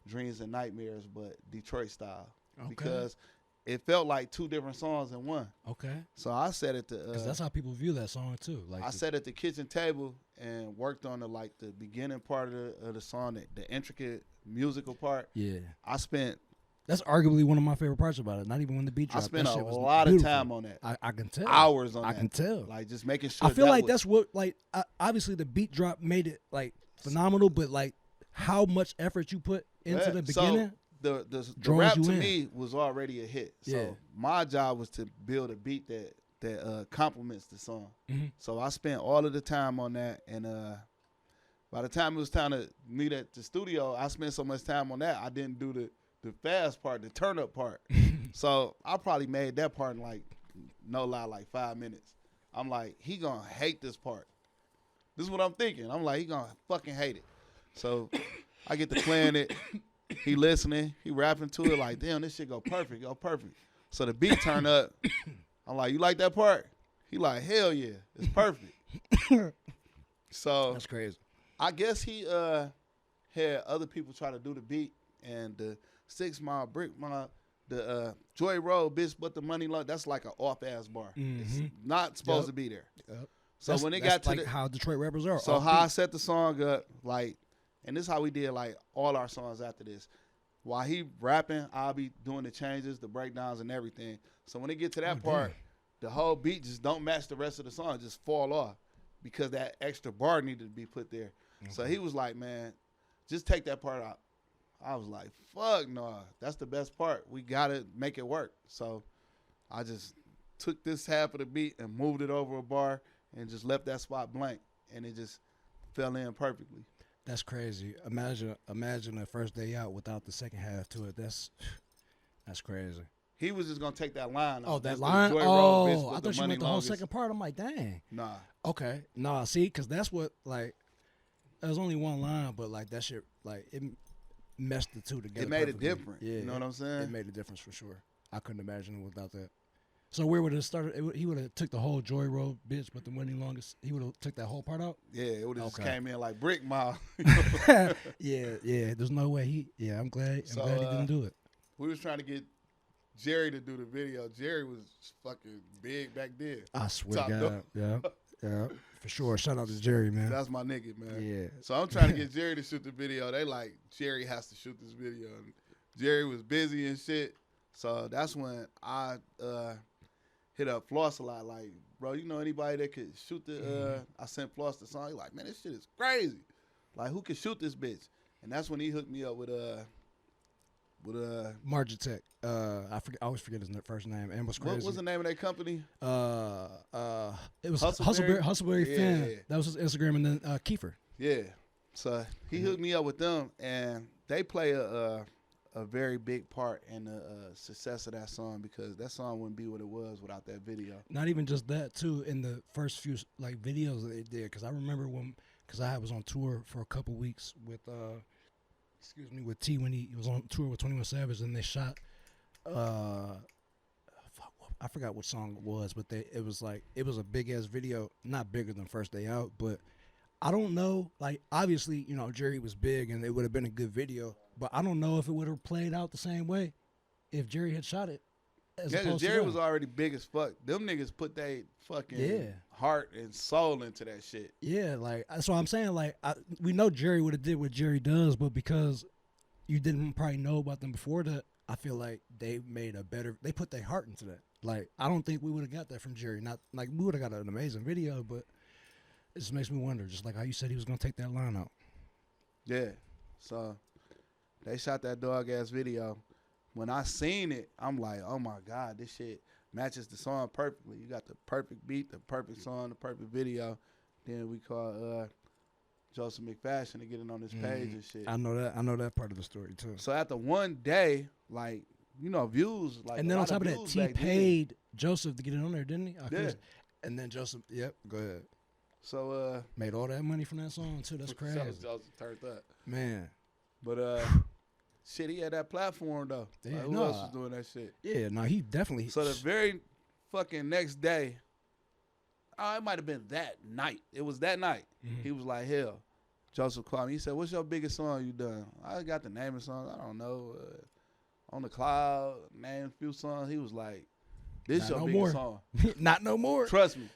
Dreams and Nightmares, but Detroit style, because it felt like 2 different songs in one. Okay. So I said it to because that's how people view that song too. Like I sat at the kitchen table and worked on the beginning part of the song, the intricate musical part. Yeah. I spent. That's arguably one of my favorite parts about it. Not even when the beat I dropped. spent that a shit was lot beautiful. of time on that. I can tell. Hours on that. I can tell. Like just making sure. I feel like that's what like obviously the beat drop made it like phenomenal, but like how much effort you put into the beginning. So the draws rap you to in. me was already a hit. So Yeah. my job was to build a beat that complements the song. Mm-hmm. So I spent all of the time on that, and by the time it was time to meet at the studio, I spent so much time on that I didn't do the fast part, the turn up part. So I probably made that part in like, no lie, like 5 minutes. I'm like, he gonna hate this part. This is what I'm thinking. I'm like, he gonna fucking hate it. So I get to playing it. He listening. He rapping to it like, damn, this shit go perfect. So the beat turn up. I'm like, you like that part? He like, hell yeah, it's perfect. So That's crazy. I guess he had other people try to do the beat, and the 6 mile brick mile, the Joy Road bitch, but the money long. That's like an off ass bar. It's not supposed to be there. Yep. So when it got to like how Detroit rappers are. so how I set the song up, like, and this is how we did like all our songs after this. While he rapping, I'll be doing the changes, the breakdowns, and everything. So when it get to that part, the whole beat just don't match the rest of the song, just fall off because that extra bar needed to be put there. So he was like, man, just take that part out. I was like, fuck no, that's the best part. We gotta make it work. So I just took this half of the beat and moved it over a bar and just left that spot blank, and it just fell in perfectly. That's crazy. Imagine the first day out without the second half to it. That's crazy. He was just gonna take that line. Oh, out. that Just the line. Joy Road, Oh, bitch, I with thought the you money meant the whole longest. second part. I'm like, dang. Nah, Okay. Nah, see, because that's what like. There's only one line, but like that shit, like it meshed the two together. it made it perfectly. different. Yeah, You know what I'm saying? It made a difference for sure. I couldn't imagine it without that. So where would it started? He would have took the whole Joy Road bitch, but the money longest. He would have took that whole part out. Yeah, it would have just Okay. came in like brick mile. Yeah. There's no way he. Yeah, I'm glad he didn't do it. We was trying to get Jerry to do the video. Jerry was fucking big back then. I swear Top to God. Yeah, for sure. Shout out to Jerry, man. That's my nigga, man. Yeah. So I'm trying to get Jerry to shoot the video. They like, Jerry has to shoot this video. And Jerry was busy and shit. So that's when I hit up Floss a lot. Like, bro, you know anybody that could shoot the I sent Floss the song. He like, man, this shit is crazy. Like, who can shoot this bitch? And that's when he hooked me up with Margitech. I always forget his first name. And what's crazy? what was the name of that company? It was Hustleberry? Hustleberry Yeah, Fan. yeah. That was his Instagram, and then Kiefer. Yeah. So he hooked me up with them, and they play a a very big part in the success of that song, because that song wouldn't be what it was without that video. Not even just that too. In the first few like videos that they did, because I remember because I was on tour for a couple weeks with with T when he was on tour with 21 Savage, and they shot I forgot what song it was, but it was a big ass video, not bigger than First Day Out, but I don't know. Like, obviously, Jerry was big, and it would have been a good video, but I don't know if it would have played out the same way if Jerry had shot it. Yeah, because Jerry was already big as fuck. Them niggas put their fucking heart and soul into that shit. Yeah, like, so I'm saying, like, we know Jerry would have did what Jerry does, but because you didn't probably know about them before that, I feel like they put their heart into that. Like, I don't think we would have got that from Jerry. Not like we would have got an amazing video, but it just makes me wonder, just like how you said he was going to take that line out. Yeah. So they shot that dog ass video. When I seen it, I'm like, oh my God, this shit matches the song perfectly. You got the perfect beat, the perfect song, the perfect video. Then we call Joseph McFashion to get it on his page and shit. I know that part of the story too. So after one day, like, views, like, and then on top of that, T paid Joseph to get it on there, didn't he? Yeah. And then Joseph, go ahead. So made all that money from that song too. That's crazy. Joseph turned up, man. But shit, he had that platform though. Yeah, like, who else was doing that shit? Yeah, no, he definitely. So the very fucking next day, it might have been that night. It was that night. Mm-hmm. He was like, hell. Joseph called me. He said, what's your biggest song you done? I got the name of songs. I don't know. On the Cloud, name a few songs. He was like, this your biggest song. Not no more. Trust me.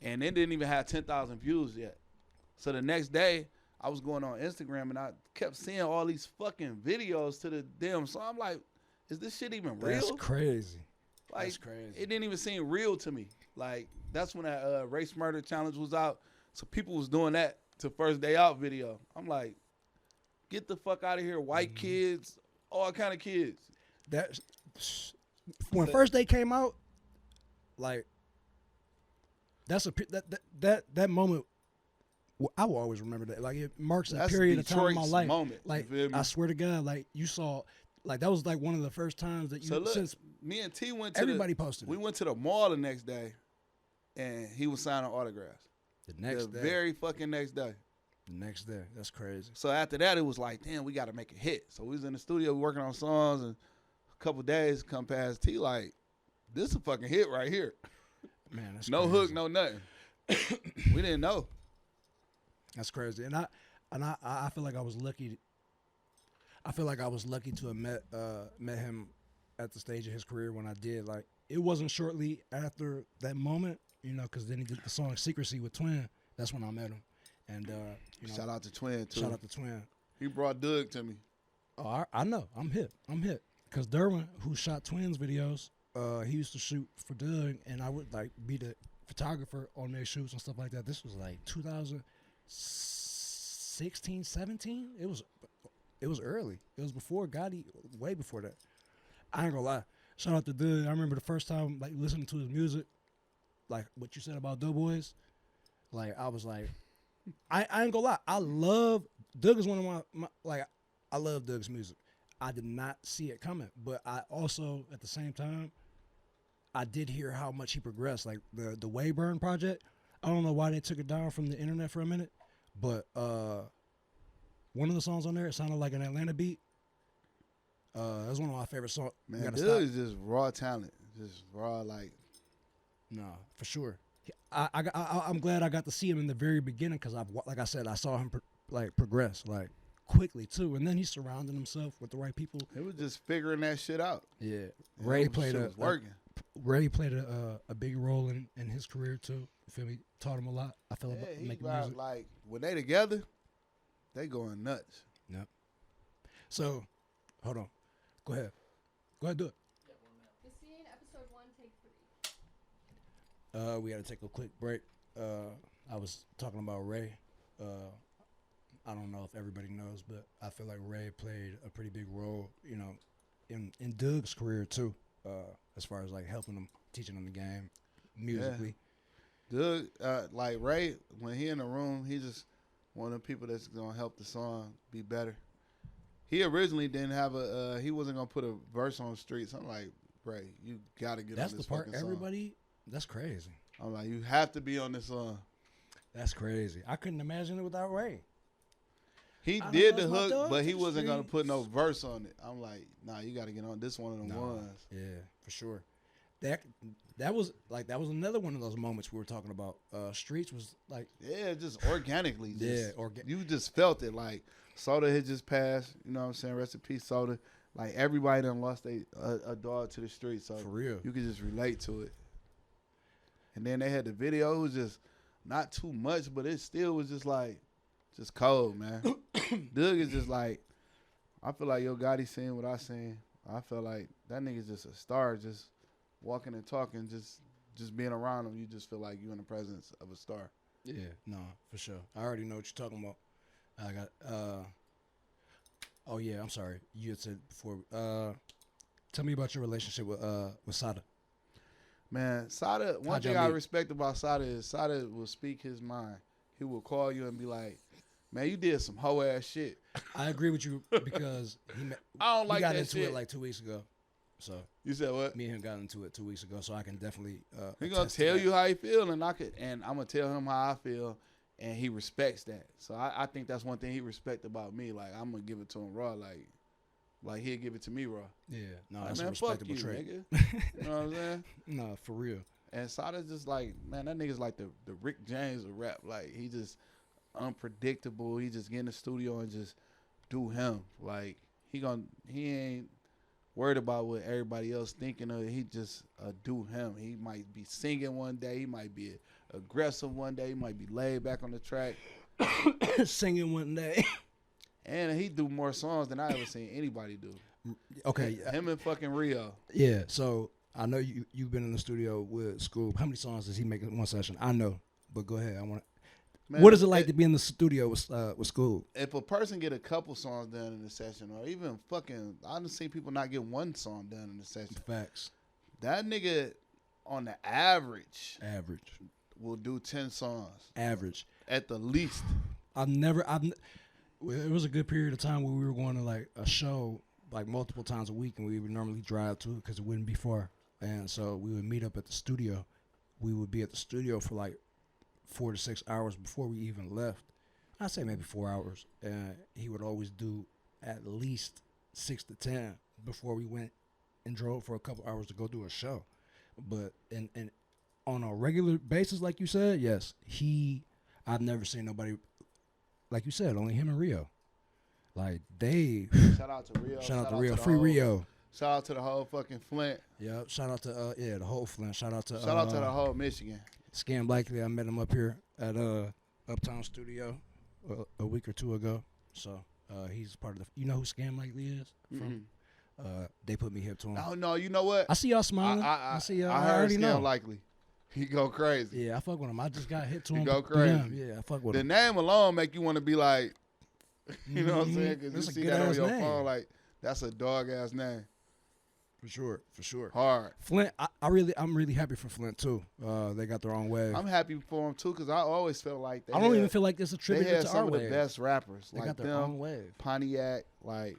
And it didn't even have 10,000 views yet. So the next day, I was going on Instagram, and I kept seeing all these fucking videos to the damn song. I'm like, is this shit even real? That's crazy. Like, that's crazy. It didn't even seem real to me. Like, that's when that Race Murder Challenge was out. So people was doing that to First Day Out video. I'm like, get the fuck out of here. White kids, all kind of kids. When First Day came out, like, that's that moment. I will always remember that. Like, it marks a period of time in my life. Moment, like, I swear to God, like, you saw, like, that was like one of the first times that you. So look, since me and T went to everybody posted. We went to the mall the next day, and he was signing autographs. The very fucking next day. The next day, that's crazy. So after that, it was like, damn, we got to make a hit. So we was in the studio working on songs, and a couple days come past. T like, this is a fucking hit right here. Man, that's no crazy. hook, no nothing. We didn't know. That's crazy, and I feel like I was lucky. I feel like I was lucky to have met him at the stage of his career when I did. Like, it wasn't shortly after that moment, because then he did the song "Secrecy" with Twin. That's when I met him, and shout out to Twin too. Shout out to Twin. He brought Doug to me. Oh, I know. I'm hip. Because Derwin, who shot Twins videos, he used to shoot for Doug, and I would like be the photographer on their shoots and stuff like that. This was like 2016, 17. It was early. It was before Gotti, way before that. I ain't gonna lie. Shout out to Doug. I remember the first time like listening to his music, like what you said about Doughboys. Like, I was like, I ain't gonna lie. I love Doug is one of my like, I love Doug's music. I did not see it coming, but I also at the same time, I did hear how much he progressed. Like the Wayburn project. I don't know why they took it down from the internet for a minute, but one of the songs on there, it sounded like an Atlanta beat. That's one of my favorite songs. Man, Doug is just raw talent, just raw like. No, for sure. I'm glad I got to see him in the very beginning because like I said, I saw him progress like quickly too, and then he surrounded himself with the right people. It was just figuring that shit out. Yeah, and Ray played Ray played a big role in his career too. You feel me? Taught him a lot. I feel about making music. Like when they together, they going nuts. Yep. So, hold on. Go ahead, do it. The Scene, episode 1, take 3. We got to take a quick break. I was talking about Ray. I don't know if everybody knows, but I feel like Ray played a pretty big role, in Doug's career too, as far as like helping him, teaching him the game musically. Yeah. Doug, like Ray, when he in the room, he just one of the people that's gonna help the song be better. He originally didn't have he wasn't gonna put a verse on the streets. I'm like, Bray, you gotta get That's on the this part fucking song. everybody. That's crazy. I'm like, you have to be on this song. That's crazy. I couldn't imagine it without Ray. He I did done the lost my hook, dog but to he the wasn't gonna put no streets. verse on it. I'm like, nah, you gotta get on this one of them ones. Yeah, for sure. That was another one of those moments we were talking about. Streets was like, Yeah, just organically. Just, yeah, you just felt it. Like Soda had just passed. You know what I'm saying? Rest in peace, Soda. Like everybody done lost a dog to the street, so for real. you could just relate to it. And then they had the video. It was just not too much, but it still was just like, just cold, man. Doug is just like, I feel like Yo Gotti seen what I seen. I feel like that nigga's just a star, just walking and talking, just being around him. You just feel like you're in the presence of a star. Yeah, no, for sure. I already know what you're talking about. I got. Oh yeah, I'm sorry. You had said before. Tell me about your relationship with Sada. Man, Sada, one How'd thing y'all I meet? respect about Sada is Sada will speak his mind. He will call you and be like, man, you did some hoe ass shit. I agree with you because I don't we like got that into shit. it like 2 weeks ago. So You said what? me and him got into it 2 weeks ago. So I can definitely. He gonna attest to tell that. you how he feel, and I'm gonna tell him how I feel, and he respects that. So I think that's one thing he respect about me. Like I'm gonna give it to him raw, like he'll give it to me raw. Yeah, no, Like, that's a man, fuck respectable you, trait. nigga. You know what I'm saying? No, for real. And Sada's just like, man, that nigga's like the Rick James of rap. Like he just unpredictable. He just get in the studio and just do him. Like he ain't worried about what everybody else thinking of. He just do him. He might be singing one day. He might be aggressive one day. He might be laid back on the track. Singing one day. And he do more songs than I ever seen anybody do. Okay. Him and fucking Rio. Yeah. So I know you've been in the studio with Scoob. How many songs does he make in one session? I know, but go ahead. I want. Man, What is it like to be in the studio with Scoob? If a person get a couple songs done in the session, or even fucking, I done seen people not get one song done in the session. Facts. That nigga, on the average, Average. will do 10 songs Average. at the least. It was a good period of time where we were going to like a show like multiple times a week, and we would normally drive to it because it wouldn't be far. And so we would meet up at the studio. We would be at the studio for like 4 to 6 hours before we even left. I'd say maybe 4 hours. And he would always do at least 6 to 10 before we went and drove for a couple hours to go do a show. But and on a regular basis, like you said, yes, I've never seen nobody, like you said, only him and Rio. Like they Shout out to Rio. shout out to Rio, the free whole- Rio. Shout out to the whole fucking Flint. Yep. Shout out to the whole Flint. Shout out to Shout out to the whole Michigan. Scam Blakely. I met him up here at Uptown Studio a week or two ago. So he's part of the. You know who Scam Blakely is? From they put me hip to him. Oh no, you know what? I see y'all smiling. I see y'all. I heard already know. Likely. He go crazy. Yeah, I fuck with him. I just got hit to He him. go through them. crazy. Yeah, I fuck with The him. name alone make you want to be like, you know what I'm Mhm. saying? Because That's a you see good that on ass your name. phone, like that's a dog ass name. For sure. Hard. Flint, I'm really happy for Flint too. They got their own wave. I'm happy for him too because I always felt like I don't even feel like it's a they tribute had to some our of the wave. best rappers They like got their own them, wave. Pontiac, like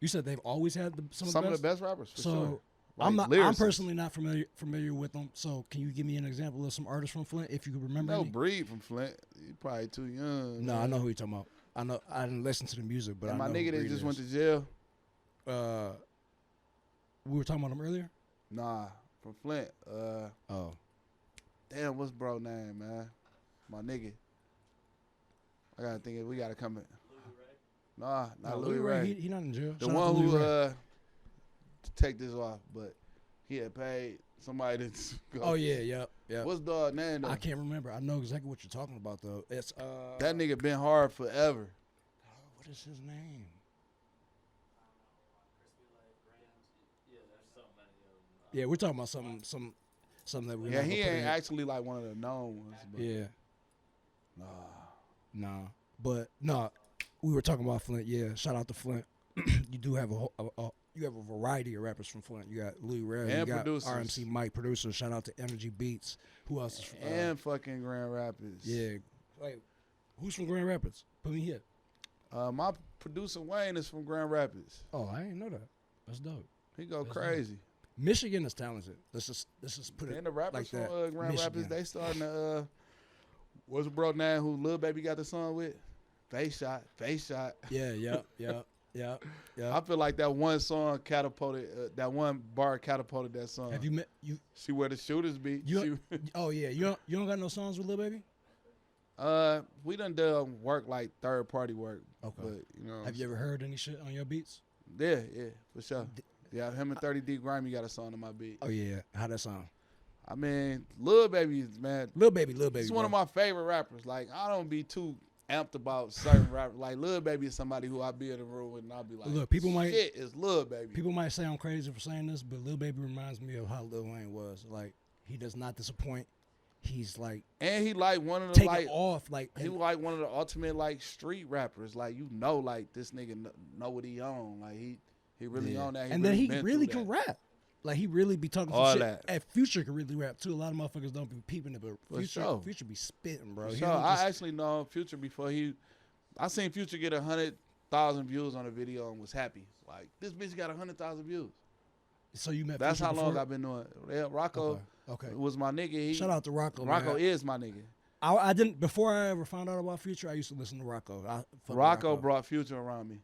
You said they've always had some of the best rappers. For So sure. I'm Like, not. I'm lyricists. personally not familiar with them. So can you give me an example of some artists from Flint if you can remember? No any? Breed from Flint. You probably too young. No, man. I know who you're talking about. I know. I didn't listen to the music, but And I my know nigga who that Breed just is. went to jail. We were talking about him earlier. Nah, from Flint. Oh, Damn, what's bro name, man? My nigga. I gotta think. We gotta come in. Nah, not Louis Ray. He not in jail. The Shout out to one Louis who Ray. take this off, but he had paid somebody to go. Oh yeah. What's dog name though? I can't remember. I know exactly what you're talking about though. It's That nigga been hard forever. What is his name? Yeah, we're talking about something that we're Yeah, not he gonna put ain't in. actually like one of the known ones. But Yeah. Nah. But no, we were talking about Flint. Yeah, shout out to Flint. You do have you have a variety of rappers from Flint. You got Louis Ray, you And got producers. RMC Mike, producer. Shout out to Energy Beats. Who else is from? And fucking Grand Rapids. Yeah, wait, who's from Grand Rapids? Put me here. My producer Wayne is from Grand Rapids. Oh, I didn't know that. That's dope. He go That's crazy. Michigan is talented. Let's just put it And the rappers like from that. Grand Rapids, Michigan. they starting to. What's the bro name who Lil Baby got the song with? Face shot. Yeah. I feel like that one song catapulted. That one bar catapulted that song. Have you met you? See where the shooters be. Oh yeah, you don't got no songs with Lil Baby? We done work like third party work. Okay. But you know. Have you ever heard any shit on your beats? Yeah, for sure. Yeah, him and 30D Grimy got a song on my beat. Oh yeah, how that sound? I mean, Lil Baby, man. Lil Baby. He's one of my favorite rappers. Like, I don't be too amped about certain rappers. Like, Lil Baby is somebody who I be in the room with and I'll be like, Look, people might shit, it's Lil Baby. People might say I'm crazy for saying this, but Lil Baby reminds me of how Lil Wayne was. Like, he does not disappoint. He's like, and he like one of the take like it off. Like, he like one of the ultimate like street rappers. Like, you know, like this nigga know what he on. Like he really on that. And then he been really through can that. rap. Like, he really be talking All some shit. that. And Future can really rap too. A lot of motherfuckers don't be peeping it, but For sure. Future be spitting, bro. For He sure. don't I just- actually know Future before I seen Future get 100,000 views on a video and was happy. Like, this bitch got 100,000 views. So you met That's Future how long before? I've been doing it. Yeah, Rocco Okay. was my nigga. Shout out to Rocco. Rocco man. is my nigga. I didn't before I ever found out about Future. I used to listen to Rocco. I fuck with Rocco brought Future around me.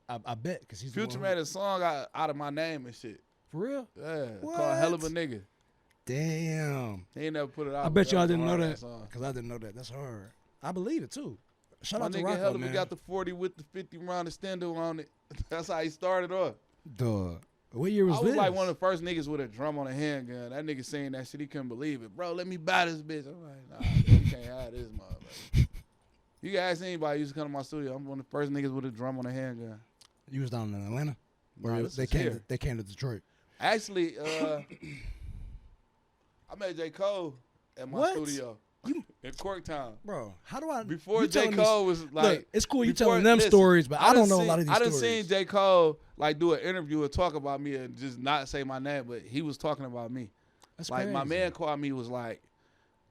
I bet because he's the Future one who- made a song out of my name and shit. for real. Yeah, What? called Helluva Nigga. Damn. He ain't never put it out. I bet but y'all that was didn't know hard that ass song. because I didn't know that. That's hard. I believe it too. Shout My out to nigga Rocco, Helluva man. got the 40 with the 50 round extender on it. That's how he started off. Duh. What year was I was this? like one of the first niggas with a drum on a handgun. That nigga saying that shit, he couldn't believe it. Bro, let me buy this bitch. I'm like, nah, bro, you can't have this motherfucker. You can ask anybody who used to come to my studio. I'm one of the first niggas with a drum on a handgun. You was down in Atlanta? Or Nah, this they is came? here. They came to Detroit. Actually, I met J. Cole at my What? studio You- in Corktown. Bro, how do I? Before you J. telling me- Cole was like, look, it's cool you before- telling them listen, stories, but I don't know a seen- lot of these I done stories. seen J. Cole like do an interview and talk about me and just not say my name, but he was talking about me. That's Like my crazy. man called me, was like,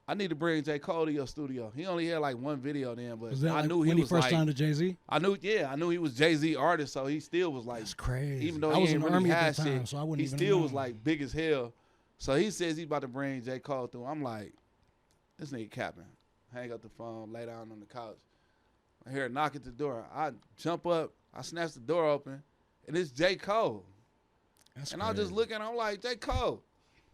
I need to bring J. Cole to your studio. He only had like one video then, but Was that I like knew when he was first like, signed to Jay-Z? I knew he was Jay-Z artist, so he still was like, That's crazy. even though I he was ain't in the really army had at that time, shit, so I wouldn't he even still know. was like big as hell. So he says he's about to bring J. Cole through. I'm like, this nigga capping. Hang up the phone, lay down on the couch. I hear a knock at the door. I jump up, I snatch the door open, and it's J. Cole. That's And I just crazy. look at him, I'm like, J. Cole,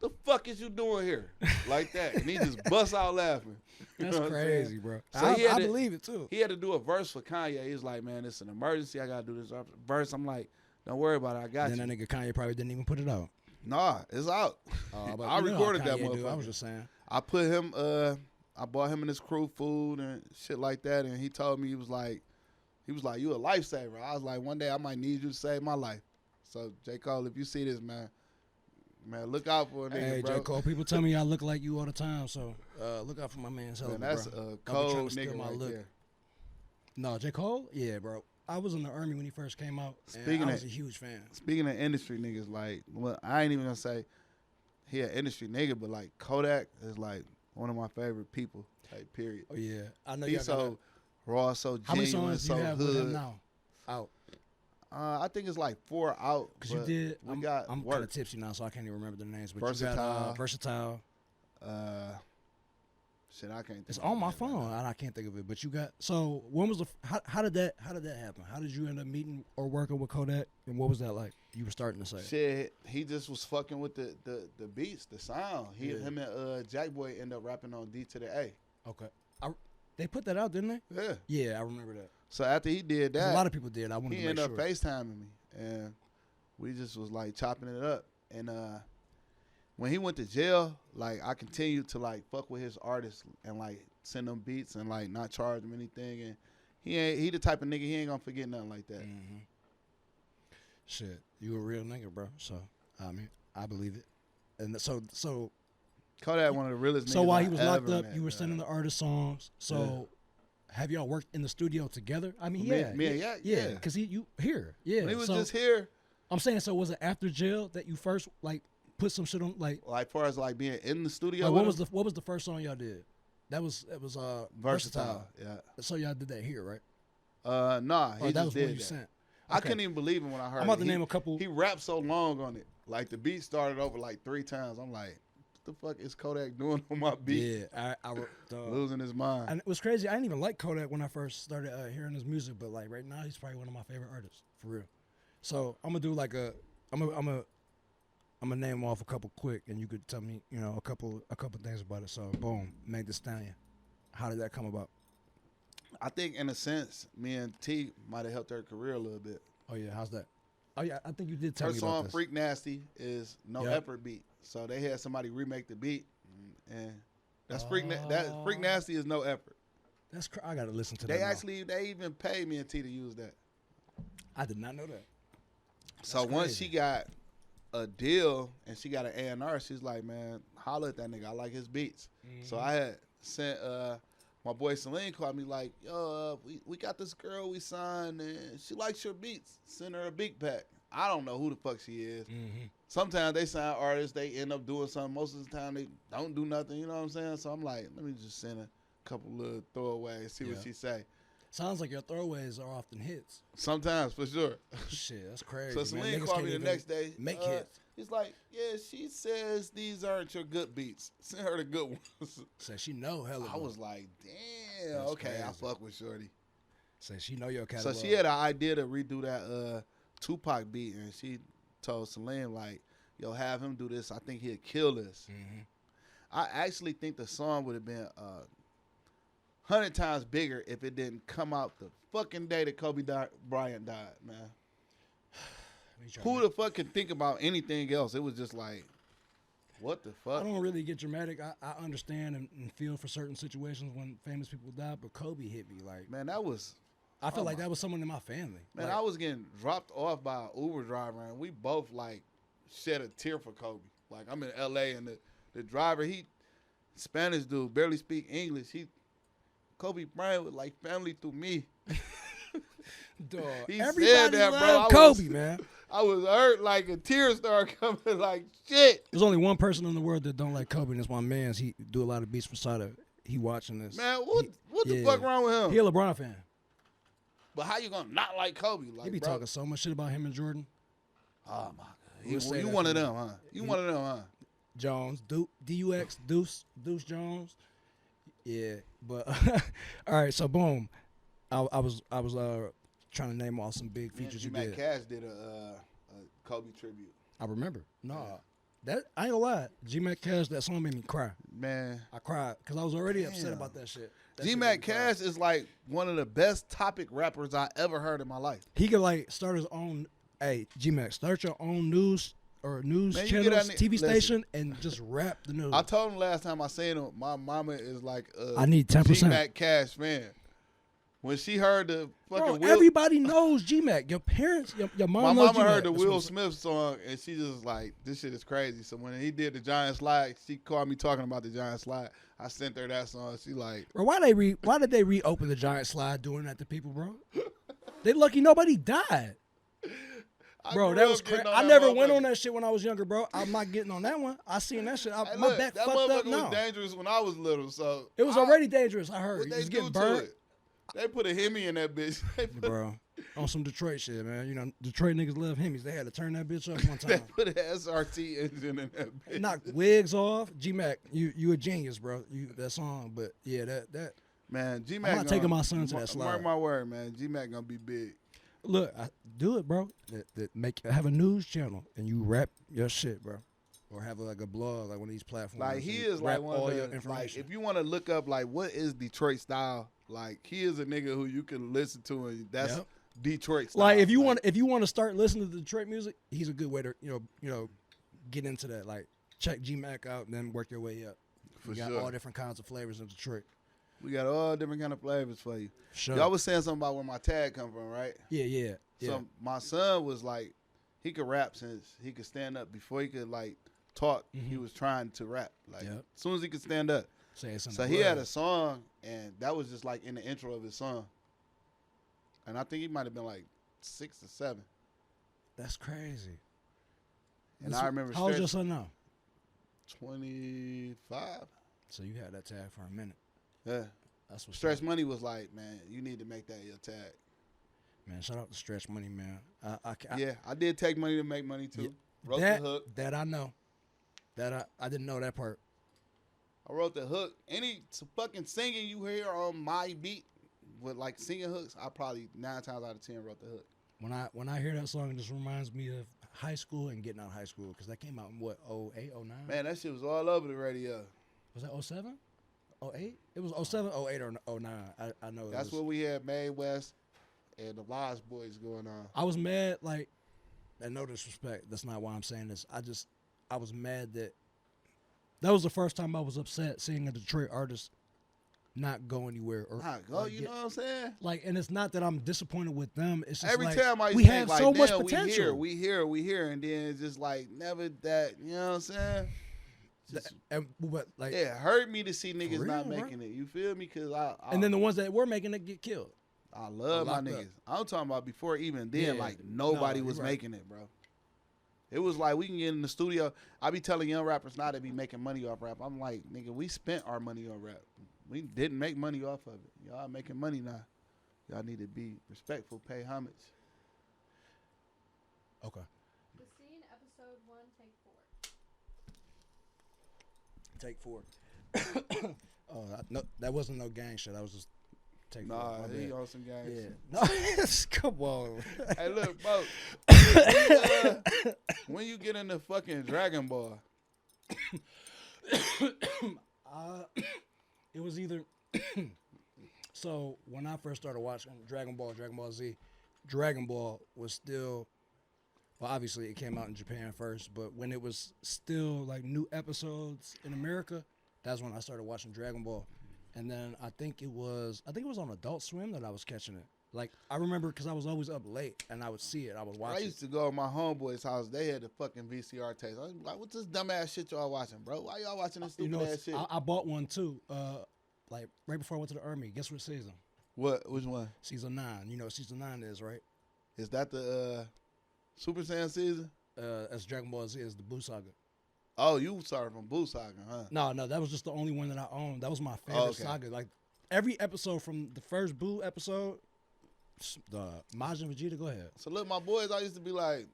the fuck is you doing here? Like that. And he just busts out laughing. You That's know what I'm crazy, saying? bro. So I he had to- believe it too. He had to do a verse for Kanye. He was like, man, it's an emergency. I got to do this verse. I'm like, don't worry about it. I got Then you. that nigga Kanye probably didn't even put it out. Nah, it's out. But I you know how recorded that Kanye do. I motherfucker. was just saying. I put him, I bought him and his crew food and shit like that. And he told me, he was like, you a lifesaver. I was like, one day I might need you to save my life. So, J. Cole, if you see this, man, look out for a nigga, Hey, bro. J. Cole, people tell me I look like you all the time, so look out for my man. Man, that's bro. a Don't be cold trying to steal nigga my right look. there. No, J. Cole? Yeah, bro. I was in the army when he first came out, and Speaking I of- was a huge fan. Speaking of industry niggas, like, well, I ain't even gonna say he an industry nigga, but like Kodak is like one of my favorite people. Like, period. Oh, yeah. I know y'all He's got so raw, so How many genuine, songs do so you have with him hood. now? Out. I think it's like 4 out. Because you but did. We got I'm work. kind of tipsy now, so I can't even remember the names. But you Versatile. got Versatile. Shit, I can't. Think It's of on the my name right phone, now. and I can't think of it. But you got. So when was the? How did that happen? How did you end up meeting or working with Kodak? And what was that like? You were starting to say. Shit, he just was fucking with the beats, the sound. Yeah. Him and Jack Boy end up rapping on D to the A. Okay. They put that out, didn't they? Yeah. Yeah, I remember that. So after he did 'Cause that, a lot of people did. I wanted he to make ended sure. up FaceTiming me, and we just was like chopping it up. And when he went to jail, like I continued to like fuck with his artists and like send them beats and like not charge him anything. And he the type of nigga, he ain't gonna forget nothing like that. Mm-hmm. Shit, you a real nigga, bro. So I mean, I believe it. And so Kodak one of the realest. so niggas while I he was locked ever up, met, you were man. sending the artist songs. So have y'all worked in the studio together? I mean, Me- yeah, me and Yak, yeah, yeah. because you here, yeah. When he was so just here, I'm saying, so was it after jail that you first like put some shit on like? like far as like being in the studio. Like, with what him, was the first song y'all did? That was Versatile. Yeah. So y'all did that here, right? Nah, he Or that just was did one you that. sent. I Okay. couldn't even believe it when I heard I'm about it. to name a couple. He rapped so long on it. Like the beat started over like 3 times. I'm like, what the fuck is Kodak doing on my beat? Yeah, Losing his mind. and it was crazy. I didn't even like Kodak when I first started hearing his music, but like right now, he's probably one of my favorite artists for real. So I'm gonna do like I'm gonna name off a couple quick, and you could tell me, you know, a couple things about it. So boom, Meg Thee Stallion. How did that come about? I think in a sense, me and T might have helped her career a little bit. Oh yeah, how's that? Oh yeah, I think you did tell Her me about song this. Freak Nasty is no Yep. effort beat. So they had somebody remake the beat, and that's Freak Nasty is no effort. I gotta listen to They that. Now. they even paid me and T to use that. I did not know that. So That's once crazy. she got a deal and she got an A&R, she's like, man, holla at that nigga. I like his beats. So I had sent my boy Celine called me like, yo, we got this girl we signed and she likes your beats. Send her a big pack. I don't know who the fuck she is. Mm-hmm. Sometimes they sign artists, they end up doing something. Most of the time they don't do nothing, you know what I'm saying? So I'm like, let me just send a couple little throwaways, see what Yeah. she say. Sounds like your throwaways are often hits. Sometimes, for sure. Shit, that's crazy. So man. Celine Niggas called can't me the even next day. Make hits. He's like, yeah, she says these aren't your good beats. Send her the good ones. Say she know Helluva. I was like, damn, That's okay, I crazy. fuck with Shorty. Say she know your So catalog. she had an idea to redo that Tupac beat, and she told Celine, like, yo, have him do this. I think he'd kill this. Mm-hmm. I actually think the song would have been 100 times bigger if it didn't come out the fucking day that Kobe Bryant died, man. Who the fuck can think about anything else? It was just like, what the I fuck? don't really get dramatic. I understand and feel for certain situations when famous people die, but Kobe hit me like. Man, that was, I feel oh like my- that was someone in my family. man, Like, I was getting dropped off by an Uber driver, and we both, like, shed a tear for Kobe. Like, I'm in L.A., and the driver, Spanish dude, barely speak English. Kobe Bryant was like family through me. dog, He everybody said that, bro. loved I was- Kobe, man. I was hurt, like a tear started coming, like, shit. There's only one person in the world that don't like Kobe, and it's my man's. He do a lot of beats for Sada. He watching this. Man, what the yeah. fuck wrong with him? He a LeBron fan. But how you gonna not like Kobe? Like, He be bro, talking so much shit about him and Jordan. oh my god, We'll say you that one for of you. them, huh? You one of them, huh? Jones, Dux, Deuce Jones. Yeah, but all right. So boom, I was trying to name off some big features you Matt did. Cash did a Kobe tribute. I remember. No, that I ain't gonna lie. G Mac Cash, that song made me cry. Man, I cried because I was already upset Damn. about that shit. That G shit Mac made me cry. Cash is like one of the best topic rappers I ever heard in my life. He could like start his own. Hey, G Mac, start your own news Man, you get channels, that TV listen. station, and just rap the news. I told him last time I seen him, my mama is like I need 10%. G Mac Cash fan. When she heard the fucking Bro, everybody knows G Mac. Your parents, your mom my knows mama G-Mac. heard the That's what Will I'm saying. Smith song and she just like, this shit is crazy. So when he did the Giant Slide, she called me talking about the Giant Slide. I sent her that song. She like, Bro, why did they reopen the Giant Slide doing that to people, bro? They lucky nobody died. I Bro, grew that up was crazy. getting on I that never went motherfucker. on that shit when I was younger, bro. I'm not getting on that one. I seen that shit. Hey, My look, back that fucked up motherfucker now. was dangerous when I was little. So It was already dangerous. I heard. What You they was do getting to burnt, it? They put a Hemi in that bitch. They put, bro. On some Detroit shit, man. You know, Detroit niggas love Hemis. They had to turn that bitch up one they time. put an SRT engine in that bitch. Knock wigs off. G Mac, you a genius, bro. You that song, but yeah, that. Man, G Mac. I'm not taking my son to that slide. Mark my word, man. G Mac gonna be big. Look, do it, bro. Have a news channel and you rap your shit, bro, or have like a blog, like one of these platforms. Like he and is like rap one all of your the, like information. if you want to look up like what is Detroit style, like he is a nigga who you can listen to and that's Yep. Detroit style. Like if you want to start listening to Detroit music, he's a good way to you know get into that. Like check G Mac out and then work your way up. For We got sure. all different kinds of flavors in Detroit. We got all different kind of flavors for you. Sure. Y'all was saying something about where my tag come from, right? Yeah. So my son was like, he could rap since he could stand up. Before he could like talk, he was trying to rap. Like Yep. as soon as he could stand up. Say it's in So the he blood. had a song, and that was just like in the intro of his song. And I think he might have been like 6 or 7. That's crazy. And I remember How old's Stretch- your son now? 25. So you had that tag for a minute. Yeah. That's what's Stretch Money was like, man, you need to make that your tag. Man, shout out to Stretch Money, man. Yeah, I did take money to make money too. Yeah, Wrote that, the hook. That I know. That I didn't know that part. I wrote the hook. Any fucking singing you hear on my beat with like singing hooks, I probably 9 times out of 10 wrote the hook. When I hear that song, it just reminds me of high school and getting out of high school because that came out in what, 08, 09? Man, that shit was all over the radio. Was that 07? 08? It was 07, 08, or 09. I know. That's what we had Mae West and the Lost Boys going on. I was mad, like, and no disrespect, that's not why I'm saying this. I was mad that was the first time I was upset seeing a Detroit artist not go anywhere. Or Not go, you know what I'm saying? Like, and it's not that I'm disappointed with them. It's just Every like, time I we think have like, so much damn, potential. we here, and then it's just like never that, you know what I'm saying? Just, But like, it hurt me to see niggas real, not bro? making it. You feel me? Cause and then the ones that were making it get killed. I love my locked up. niggas. I'm talking about before even then, Yeah. like nobody No, was you're right. making it, bro. It was like we can get in the studio. I be telling young rappers now they be making money off rap. I'm like, nigga, we spent our money on rap. We didn't make money off of it. Y'all making money now. Y'all need to be respectful, pay homage. Okay. The Scene, episode 1, take 4. Take 4. Oh, no, that wasn't no gang shit. I was just take 4. Nah, My he bad. on some gang Yeah. shit. No, come on. Hey, look, bro. When you get into fucking Dragon Ball, It was either so when I first started watching Dragon Ball Z, Dragon Ball was still, well, obviously it came out in Japan first, but when it was still like new episodes in America, that's when I started watching Dragon Ball. And then I think it was on Adult Swim that I was catching it. Like, I remember because I was always up late and I would see it. I would watch I it. used to go to my homeboy's house. They had the fucking VCR tapes. I was like, what's this dumbass shit y'all watching, bro? Why y'all watching this stupid ass shit? I bought one too. Like right before I went to the Army. Guess what season? What? Which one? Season 9. You know what season 9 is, right? Is that the Super Saiyan season? As Dragon Ball Z is the Buu Saga. Oh, you started from Buu Saga, huh? No, that was just the only one that I owned. That was my favorite saga. Like every episode from the first Buu episode, the Majin Vegeta. Go ahead. So look, my boys, I used to be like,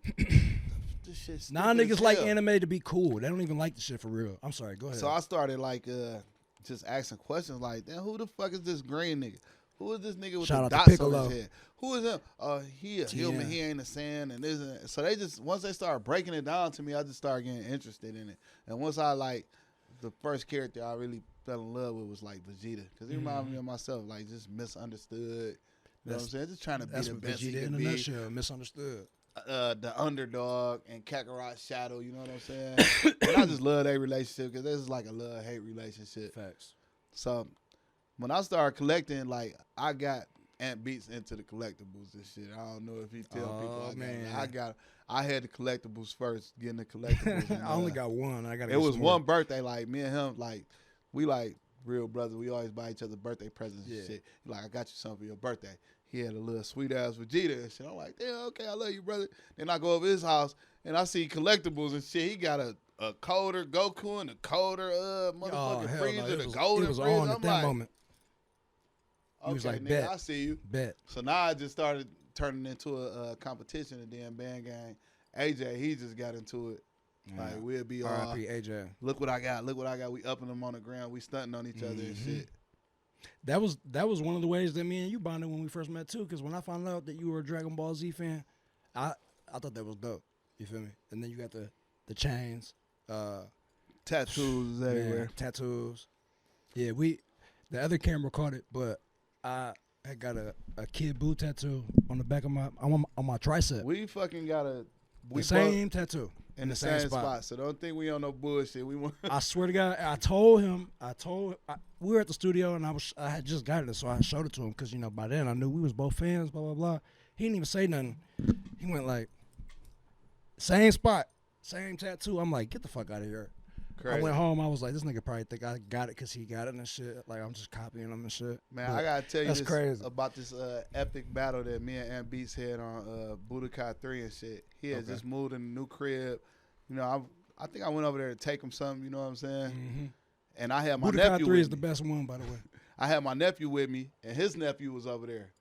this shit. stupid Nah, as niggas like hell. anime to be cool. They don't even like the shit for real. I'm sorry. Go ahead. So I started like just asking questions like, damn, who the fuck is this green nigga? Who is this nigga with Shout the out to dots on Piccolo. his head? Who is him? He a human. He ain't a sand and this. And so they just once they started breaking it down to me, I just started getting interested in it. And once I like the first character I really fell in love with was like Vegeta because he reminded me of myself, like just misunderstood. You know what I'm saying? Just trying to be That's the what best he Vegeta in could a be. nutshell. Misunderstood. The underdog and Kakarot's shadow. You know what I'm saying? And I just love their relationship because this is like a love-hate relationship. Facts. So when I started collecting, like I got Ant Beats into the collectibles and shit. I don't know if he tell people I had the collectibles first, getting the collectibles. And, I only got one. I got. It was one birthday, like me and him, like we like real brothers. We always buy each other birthday presents and shit. Like I got you something for your birthday. He had a little sweet ass Vegeta and shit. I'm like, damn, okay, I love you, brother. Then I go over his house and I see collectibles and shit. He got a colder Goku and a colder motherfucking Freezer, the golden It was Freezer. on I'm at that like, moment. He okay, was like, nigga, bet. I see you. Bet. So now I just started turning into a competition and then Band Gang. AJ, he just got into it. Yeah. Like we'll be all, R.I.P. AJ. look what I got, look what I got. We upping them on the ground. We stunting on each other and shit. That was one of the ways that me and you bonded when we first met too. Because when I found out that you were a Dragon Ball Z fan, I thought that was dope. You feel me? And then you got the chains, Tattoos everywhere. tattoos. Yeah, the other camera caught it, but I got a Kid Buu tattoo on the back of my tricep. We fucking got The same tattoo in the same spot. So don't think we on no bullshit. We want. I swear to God, I told him. We were at the studio and I had just got it, so I showed it to him because by then I knew we was both fans. Blah blah blah. He didn't even say nothing. He went like, same spot, same tattoo. I'm like, get the fuck out of here. Crazy. I went home. I was like, this nigga probably think I got it because he got it and shit. Like I'm just copying him and shit. Man, But I gotta tell you that's this crazy. about this epic battle that me and Ant Beats had on Budokai 3 and shit. He had just moved in a new crib. I think I went over there to take him something. You know what I'm saying? Mm-hmm. And I had my Budokai nephew 3 with is the me. best one, by the way. I had my nephew with me, and his nephew was over there.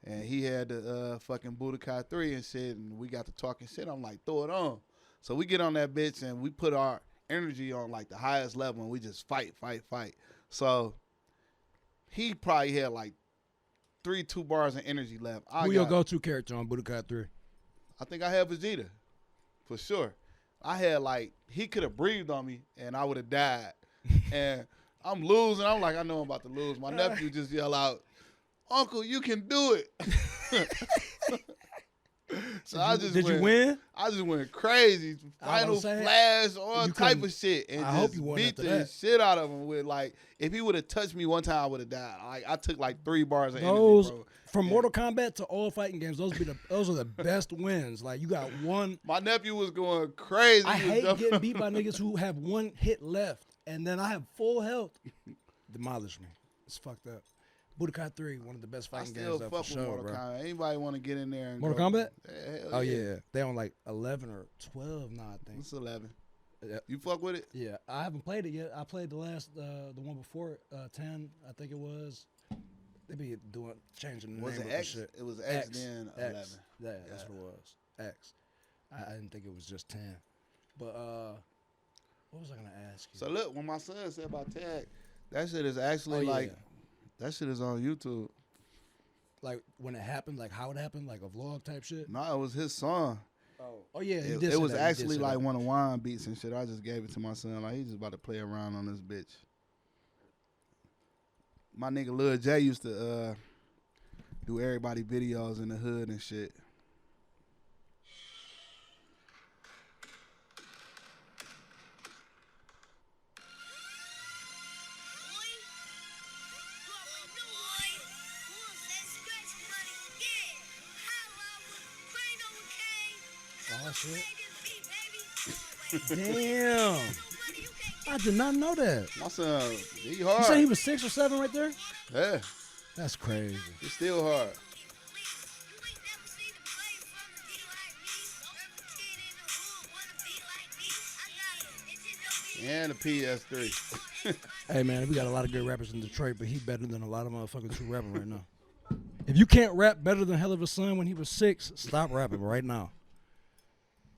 And he had the fucking Bokeh 3 and shit, and we got to talking shit. I'm like, throw it on. So we get on that bitch, and we put our energy on, like, the highest level, and we just fight. So he probably had, like, 2 bars of energy left. Who your go-to character on Bokeh 3? I think I had Vegeta, for sure. I had, like, he could have breathed on me, and I would have died. And I'm losing. I'm like, I know I'm about to lose. My nephew just yell out, Uncle, you can do it. So Did you win? I just went crazy. Final flash, all type of shit. And I just hope you won beat after the that. shit out of him with, like, if he would have touched me one time, I would have died. Like, I took like 3 bars of energy, bro. From Mortal Kombat to all fighting games, those are the best wins. Like, you got one. My nephew was going crazy. I hate getting beat by niggas who have one hit left, and then I have full health. Demolish me. It's fucked up. Bokeh 3, one of the best fighting games fuck for with sure, Mortal bro. Kombat. Anybody want to get in there and Mortal go? Kombat? Hell Oh yeah, they on like 11 or 12 now, I think. It's 11. Yeah. You fuck with it? Yeah, I haven't played it yet. I played the one before it, 10, I think it was. They be changing the Was name it of the X? shit. It was X, then 11. X. Yeah, that's what it was. X. I didn't think it was just 10. But what was I gonna ask you? So look, when my son said about tag, that shit is actually that shit is on YouTube. Like when it happened, like how it happened, like a vlog type shit. No, it was his song. Oh yeah, It was actually like one of Wine beats and shit. I just gave it to my son. Like, he's just about to play around on this bitch. My nigga Lil J used to do everybody videos in the hood and shit. Oh shit! Damn, I did not know that. My son, he You hard. say he was 6 or 7 right there? Yeah, That's crazy. he's still hard. And the PS3. Hey man, we got a lot of good rappers in Detroit, but he better than a lot of motherfuckers who rapping right now. If you can't rap better than Helluva Son when he was 6, stop rapping right now.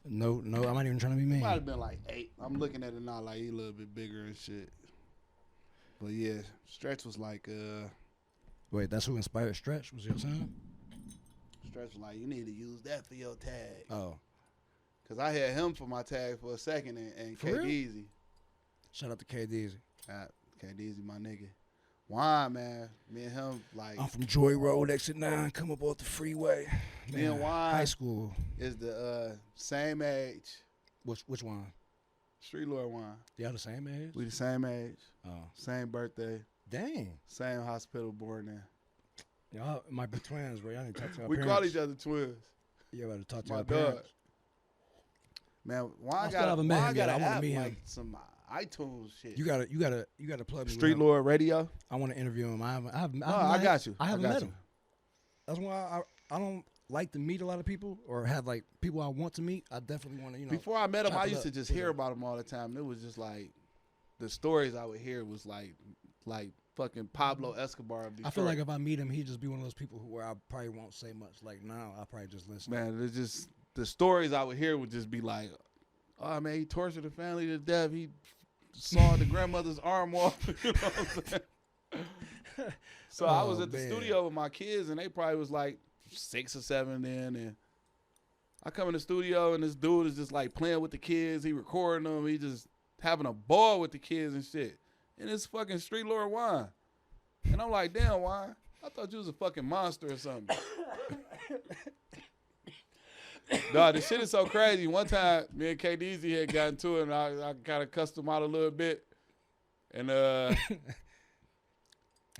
No, I'm not even trying to be mean. Might have been like 8. I'm looking at it now like he a little bit bigger and shit. But yeah, Stretch was like, Wait, that's who inspired Stretch? Was your son? Stretch was like, you need to use that for your tag. Oh, Cause I had him for my tag for a second and For K real? Deezy. shout out to K Deezy. K Deezy, my nigga. Wine, man. Me and him, like, I'm from Joy Road, exit 9, come up off the freeway. me and Wine High school. is the same age. Which one? Street Lord Wine. Y'all the same age? We the same age, Oh, same birthday, dang. same hospital born in. Y'all might be twins, bro. Y'all need to talk to our We parents. call each other twins. You better talk to My our dog. parents. Man, I Wine still got haven't met him Wine yet. got I an wanna app, meet him. like some iTunes shit. You gotta plug me. Street with him. Lord Radio. I want to interview him. I got you. I haven't got met you. him. That's why I don't like to meet a lot of people or have like people I want to meet. I definitely want to, Before I met him, chop I it used to up just with hear him. about him all the time. It was just like the stories I would hear was like fucking Pablo Escobar of Detroit. I feel like if I meet him, he'd just be one of those people where I probably won't say much. Like now, I'll probably just listen. Man, it's just the stories I would hear would just be like, oh man, he tortured the family to death. He sawed the grandmother's arm off. You know what I'm saying? So I was Oh, at the man. studio with my kids, and they probably was like 6 or 7 then. And I come in the studio, and this dude is just like playing with the kids. He recording them. He just having a ball with the kids and shit. And it's fucking Street Lord Wine. And I'm like, damn, Wine, I thought you was a fucking monster or something. Dog, this shit is so crazy. One time, me and KDZ had gotten to it, and I kind of cussed him out a little bit. And,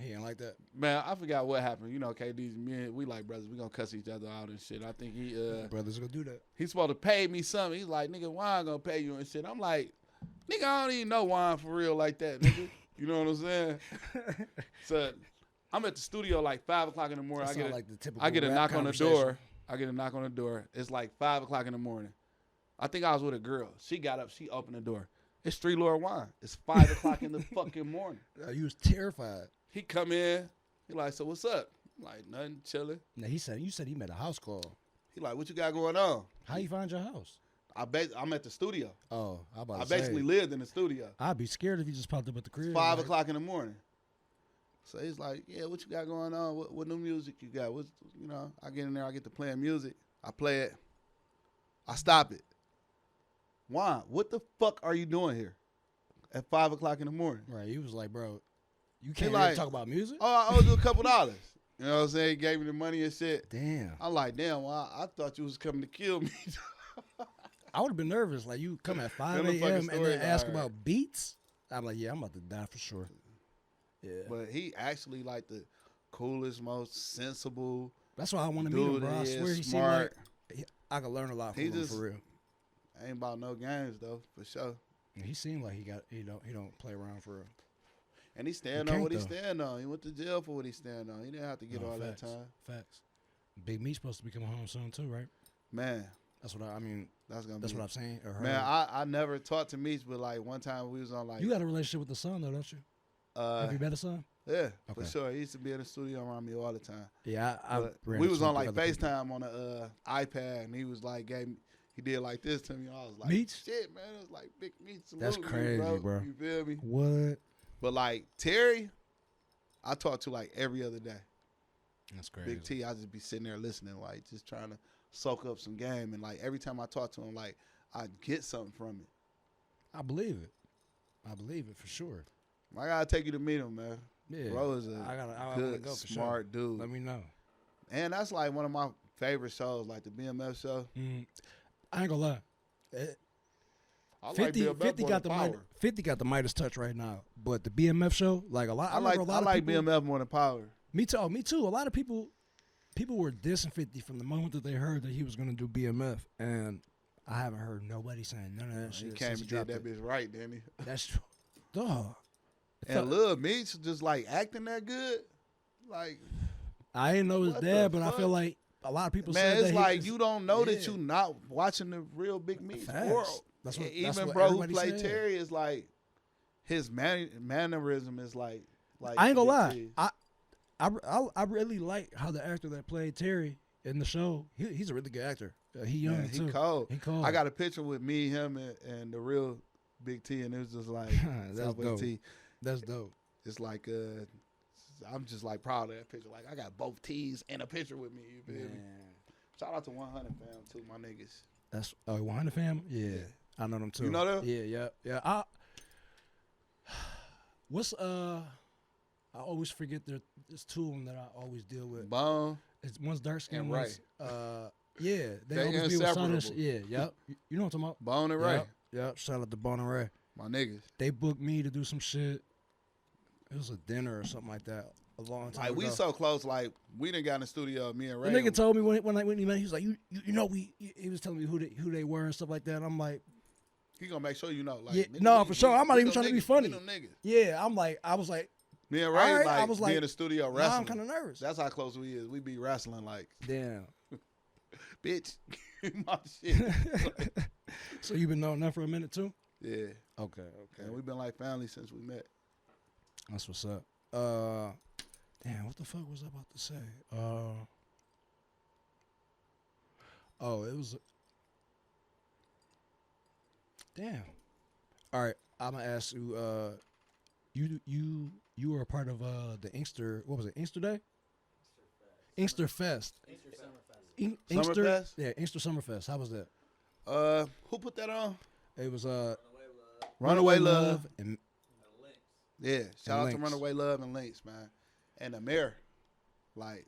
He ain't like that. man, I forgot what happened. You know, KDZ, me and we like brothers. We gonna cuss each other out and shit. I think Brothers gonna do that. he's supposed to pay me something. He's like, nigga, Wine gonna pay you and shit. I'm like, nigga, I don't even know Wine for real like that, nigga. You know what I'm saying? So I'm at the studio like 5 o'clock in the morning. That sound like the typical I get a rap knock on the conversation. door. I get a knock on the door. It's like 5 o'clock in the morning. I think I was with a girl. She got up. She opened the door. It's Street Lord Wine. It's 5 o'clock in the fucking morning. You was terrified. He come in. He like, so what's up? Like, nothing, chilling. Now you said he made a house call. He like, what you got going on? How you find your house? I'm at the studio. Oh, I basically lived in the studio. I'd be scared if you just popped up at the crib. 5 o'clock in the morning. So he's like, yeah, what you got going on? What new music you got? What's, I get in there, I get to playing music. I play it. I stop it. Why? What the fuck are you doing here at 5 o'clock in the morning? Right. He was like, bro, you can't like, really talk about music? Oh, I owed you a couple dollars. You know what I'm saying? He gave me the money and shit. Damn. I'm like, damn, well, I thought you was coming to kill me. I would have been nervous. Like, you come at 5 Them the fucking a.m. and stories then I ask heard. about beats? I'm like, yeah, I'm about to die for sure. Yeah. But he actually like the coolest, most sensible That's why I want to meet him, dude. bro. I He swear is he seemed smart. like I could learn a lot from He him just- for real. Ain't about no games though, for sure. And he seemed like he don't play around for real. And he stand He on what he can't, though. stand on. He went to jail for what he stand on. He didn't have to get No, all facts. that time. Facts. Big Meat's supposed to be coming home soon too, right? Man, That's what I mean. that's gonna That's be. what I've seen or heard. Man, I never talked to Meech, but like one time we was on like you got a relationship with the son though, don't you? Have you met a son? yeah, for Okay. sure. He used to be in the studio around me all the time. Yeah, I But ran we into was him on with like other people. FaceTime on a iPad, and he was like, he did like this to me. I was like, Meech? shit, man. It was like Big Meech. That's salute crazy, you, bro. You feel me? What? But like Terry, I talk to like every other day. That's crazy. Big T, I just be sitting there listening, like just trying to soak up some game. And like every time I talk to him, like I get something from it. I believe it. I believe it for sure. I gotta take you to meet him, man. Yeah. Bro is a I wanna good, go for smart sure. dude. Let me know. And that's like one of my favorite shows, like the BMF show. I ain't gonna lie. I like 50, BMF 50 more got than the Power. 50 got the Midas touch right now, but the BMF show, like a lot. I like remember a lot of people, BMF more than Power. Me too. Oh, me too. A lot of people were dissing 50 from the moment that they heard that he was gonna do BMF, and I haven't heard nobody saying none of that He shit. came since and dropped did that it. bitch right, didn't he? That's true. Dog. And Lil Meech just like acting that good. Like, I didn't know his What the dad, but I fuck? feel like a lot of people man, said it's that like he you don't know that yeah. you not watching the real Big Meech Facts. world. That's And what- even that's what bro who everybody played said. Terry is like his mannerism is like I ain't gonna Big lie. T. I really like how the actor that played Terry in the show. He's a really good actor. He young Man, he too. cold. He cold. I got a picture with me, him, and the real Big T, and it was just like That's Southwest dope. T. That's dope. It's like I'm just like proud of that picture. Like I got both T's in a picture with me. You feel me? Shout out to 100 fam too, my niggas. That's 100 fam. Yeah, Yeah. I know them too. You know them? Yeah. What's I always forget this two of them that I always deal with. Bone. It's one's dark skin, And one's yeah. They They always be with Sonic. inseparable. Yeah, yep. You know what I'm talking about? Bone and Ray. Yep. Shout out to Bone and Ray. My niggas. They booked me to do some shit. It was a dinner or something like that a long time Like ago. we so close, like we done got in the studio, me and The Ray. nigga told me when he met, he was like, you know, he was telling me who they were and stuff like that. I'm like, he gonna make sure you know. Like, Yeah, nigga, no, for sure. I'm not we even them trying to be niggas. funny. We them niggas. yeah. I was like, Me and All Ray right, like I was be like, in the studio nah, wrestling. I'm kind of nervous. That's how close we is. We be wrestling like, Damn. bitch, my shit. So you been knowing that for a minute too? Yeah, Okay. and we've been like family since we met. That's what's up. Damn, what the fuck was I about to say? It was. Damn. All right, I'm gonna ask you. You were a part of the Inkster. What was it? Inkster Day. Inkster Fest. Inkster. Summerfest? Yeah, Inkster Summerfest. How was that? Who put that on? It was Runaway Love. and Yeah, shout out to Lynx. Runaway Love and Links, man, and the mayor. Like,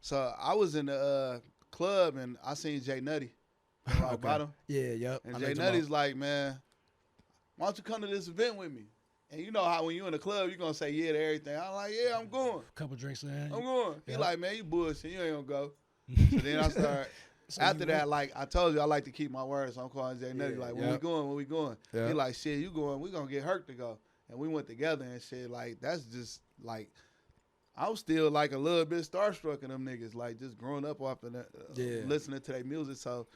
so I was in the club and I seen Jay Nutty from Rock Okay. Bottom, yeah, yep. I and know Jay what you're Nutty's like, man, why don't you come to this event with me? And you know how when you in the club, you gonna say yeah to everything. I'm like, yeah, I'm going. about. Couple drinks in. I'm going. He Yeah. like, man, you bullshit. You ain't gonna go. So then I start. So After you that, went- like I told you, I like to keep my word. So I'm calling Jay Nutty. Yeah, Like, where we yep. going? Where we going? Yeah. He like, shit, you going? We gonna get hurt to go. And we went together and shit. Like, that's just like, I was still like a little bit starstruck in them niggas. Like, just growing up off of that, Yeah. listening to their music. So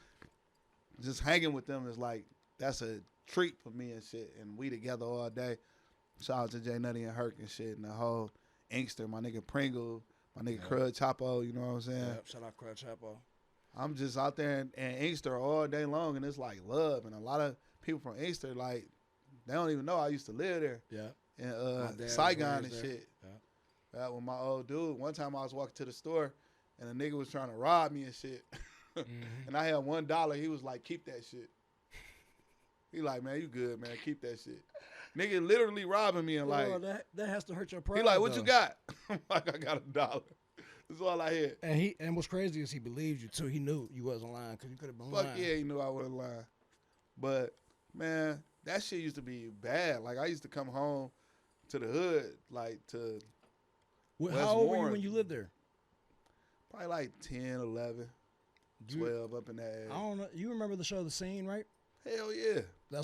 just hanging with them is like, that's a treat for me and shit. And we together all day. Shout out to Jay Nutty and Herc and shit, and the whole Inkster, my nigga Pringle, My nigga Crud Chapo, you know what I'm saying? Yep. Shout out Crud Chapo. I'm just out there in Inkster all day long, and it's like love. And a lot of people from Inkster, like, they don't even know I used to live there. Yeah. In Saigon and there. shit. Yeah. With my old dude, one time I was walking to the store, and a nigga was trying to rob me and shit. And I had $1. He was like, keep that shit. He like, man, you good, man. Keep that shit. Nigga literally robbing me and like. That has to hurt your pride. He like, what though. you got? I'm like, I got $1. That's all I had. And what's crazy is he believed you too. He knew you wasn't lying because you could have been Fuck lying. yeah, he knew I wasn't lying. But, man, that shit used to be bad. Like, I used to come home to the hood, like, to How old were you when you lived there? probably like 10, 11, 12 up in that age. I don't know. You remember the show The Scene, right? Hell yeah. That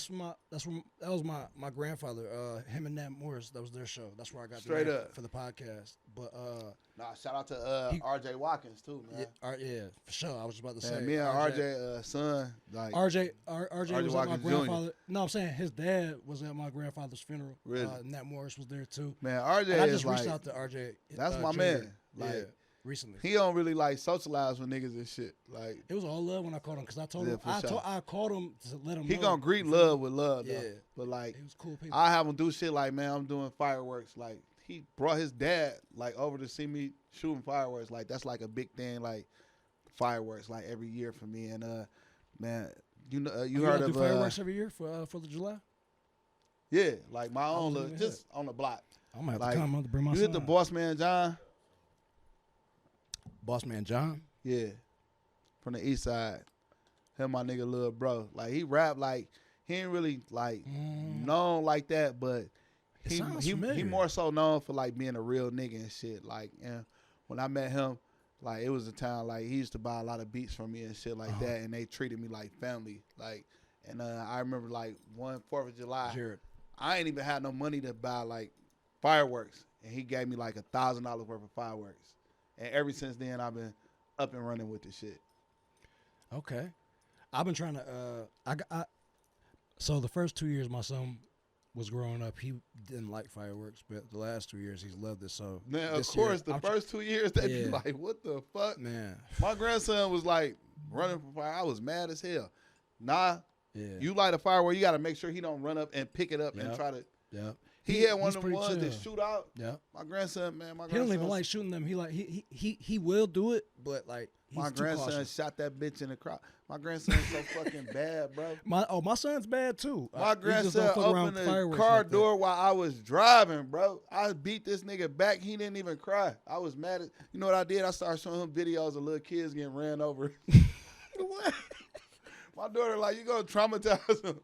was my grandfather. Him and Nat Morris. That was their show. That's where I got Straight the name up. for the podcast. But Nah, shout out to R.J. Watkins, too, man. yeah, for sure. I was about to say. Me and R.J. Son, like. RJ was at my Watkins Jr. grandfather. No, I'm saying his dad was at my grandfather's funeral. Really? Nat Morris was there too. Man, R.J. And I is just reached like, out to RJ. that's my Jr. man. Yeah, Like, recently. he don't really, like, socialize with niggas and shit. Like, It was all love when I called him because I told Yeah, him for sure. I called him to let him he know. gonna greet love with love, though. Yeah. But, like, He was cool people. I have him do shit like, man, I'm doing fireworks. Like, he brought his dad, like, over to see me shooting fireworks. Like, that's, like, a big thing, like, fireworks, like, every year for me. And, man, you heard do of fireworks every year for 4th of July? yeah, like, my own wasn't little, even just on the block. I'm gonna have Like, to come. I'm gonna bring my You son. hit the Boss Man John? Boss Man John. Yeah, from the east side. Him, my nigga, little bro. Like, he rap, like, he ain't really, like, known like that, but It he sounds he familiar. more so known for, like, being a real nigga and shit. Like, and when I met him, like, it was a time, like, he used to buy a lot of beats from me and shit like that, and they treated me like family. Like, and I remember, like, 4th of July, Jared. I ain't even had no money to buy, like, fireworks, and he gave me, like, $1,000 worth of fireworks. And ever since then, I've been up and running with the shit. Okay. I've been trying to so the first 2 years my son was growing up, he didn't like fireworks, but the last 2 years he's loved it. So Man, of this year, course, the first 2 years, they be Yeah. like, what the fuck? man. My grandson was like running for fire. I was mad as hell. Nah, Yeah. you light a firework, you got to make sure he don't run up and pick it up and Yep. try to. Yeah. He had one he's of them pretty ones that chill. shoot out. Yeah. My grandson, man, my He grandson. don't even like shooting them. He like he will do it, but like he's My too grandson cautious. shot that bitch in the crowd. My grandson's so fucking bad, bro. My son's bad too. My He just grandson don't fuck around opened with the fireworks car like that. door while I was driving, bro. I beat this nigga back. He didn't even cry. I was mad at. You know what I did? I started showing him videos of little kids getting ran over. What? My daughter like, you gonna traumatize him.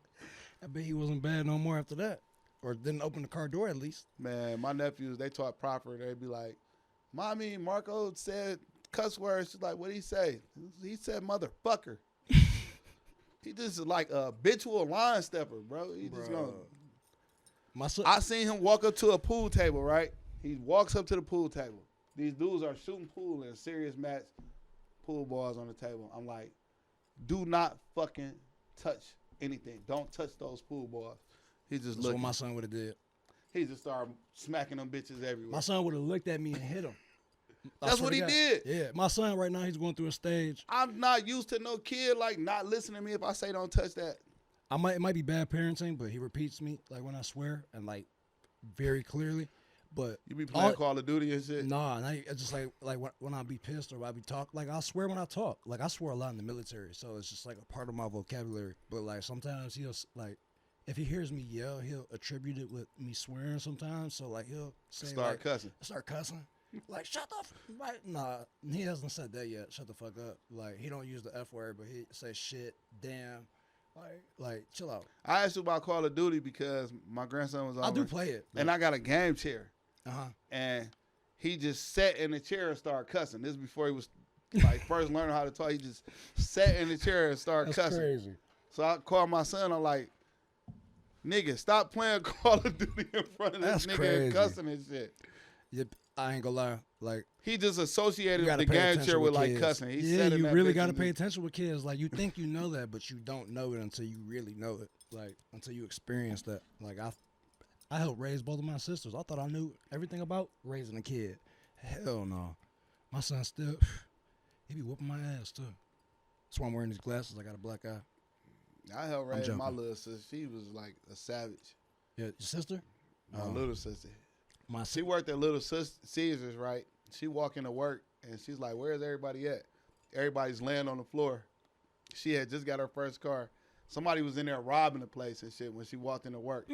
I bet he wasn't bad no more after that, or didn't open the car door at least. Man, my nephews, they taught proper. They'd be like, Mommy, Marco said cuss words. She's like, what'd he say? He said motherfucker. He just is like a habitual line stepper, bro. He just gonna. My son, I seen him walk up to a pool table, right? He walks up to the pool table. These dudes are shooting pool in a serious match, pool balls on the table. I'm like, do not fucking touch anything. Don't touch those pool balls. He just that's what looked. my son would have did. He just started smacking them bitches everywhere. My son would have looked at me and hit him. I That's swear what to he God. did. Yeah, my son right now he's going through a stage. I'm not used to no kid like not listening to me if I say don't touch that. It might be bad parenting, but he repeats me like when I swear and like very clearly. But You be playing Call of Duty and shit. nah, and it's just like when I be pissed or I be talk, like I swear when I talk. Like I swear a lot in the military, so it's just like a part of my vocabulary. But like sometimes he'll like, if he hears me yell, he'll attribute it with me swearing sometimes. So like he'll say Start cussing. start cussing. Like shut the like nah, he hasn't said that yet. Shut the fuck up. Like he don't use the F word, but he say shit, damn. Like chill out. I asked you about Call of Duty because my grandson was over. I do play it. And I got a game chair. Uh-huh. And he just sat in the chair and started cussing. This is before he was like first learning how to talk. He just sat in the chair and started That's cussing. crazy. So I called my son. I'm like, nigga, stop playing Call of Duty in front of this That's nigga crazy. and cussing and shit. Yep, I ain't gonna lie. Like He just associated you gotta the pay game attention chair with like kids. cussing. He Yeah, sat in you that really bitch got to and pay just- attention with kids. Like you think you know that, but you don't know it until you really know it. Like until you experience that. Like I helped raise both of my sisters. I thought I knew everything about raising a kid. Hell no. My son still, he be whooping my ass too. That's why I'm wearing these glasses. I got a black eye. I helped raise my joking. little sister. She was like a savage. Yeah, your sister? My little sister. My She worked at Little Caesars, right? She walk into work and she's like, "Where's everybody at?" Everybody's laying on the floor. She had just got her first car. Somebody was in there robbing the place and shit when she walked into work.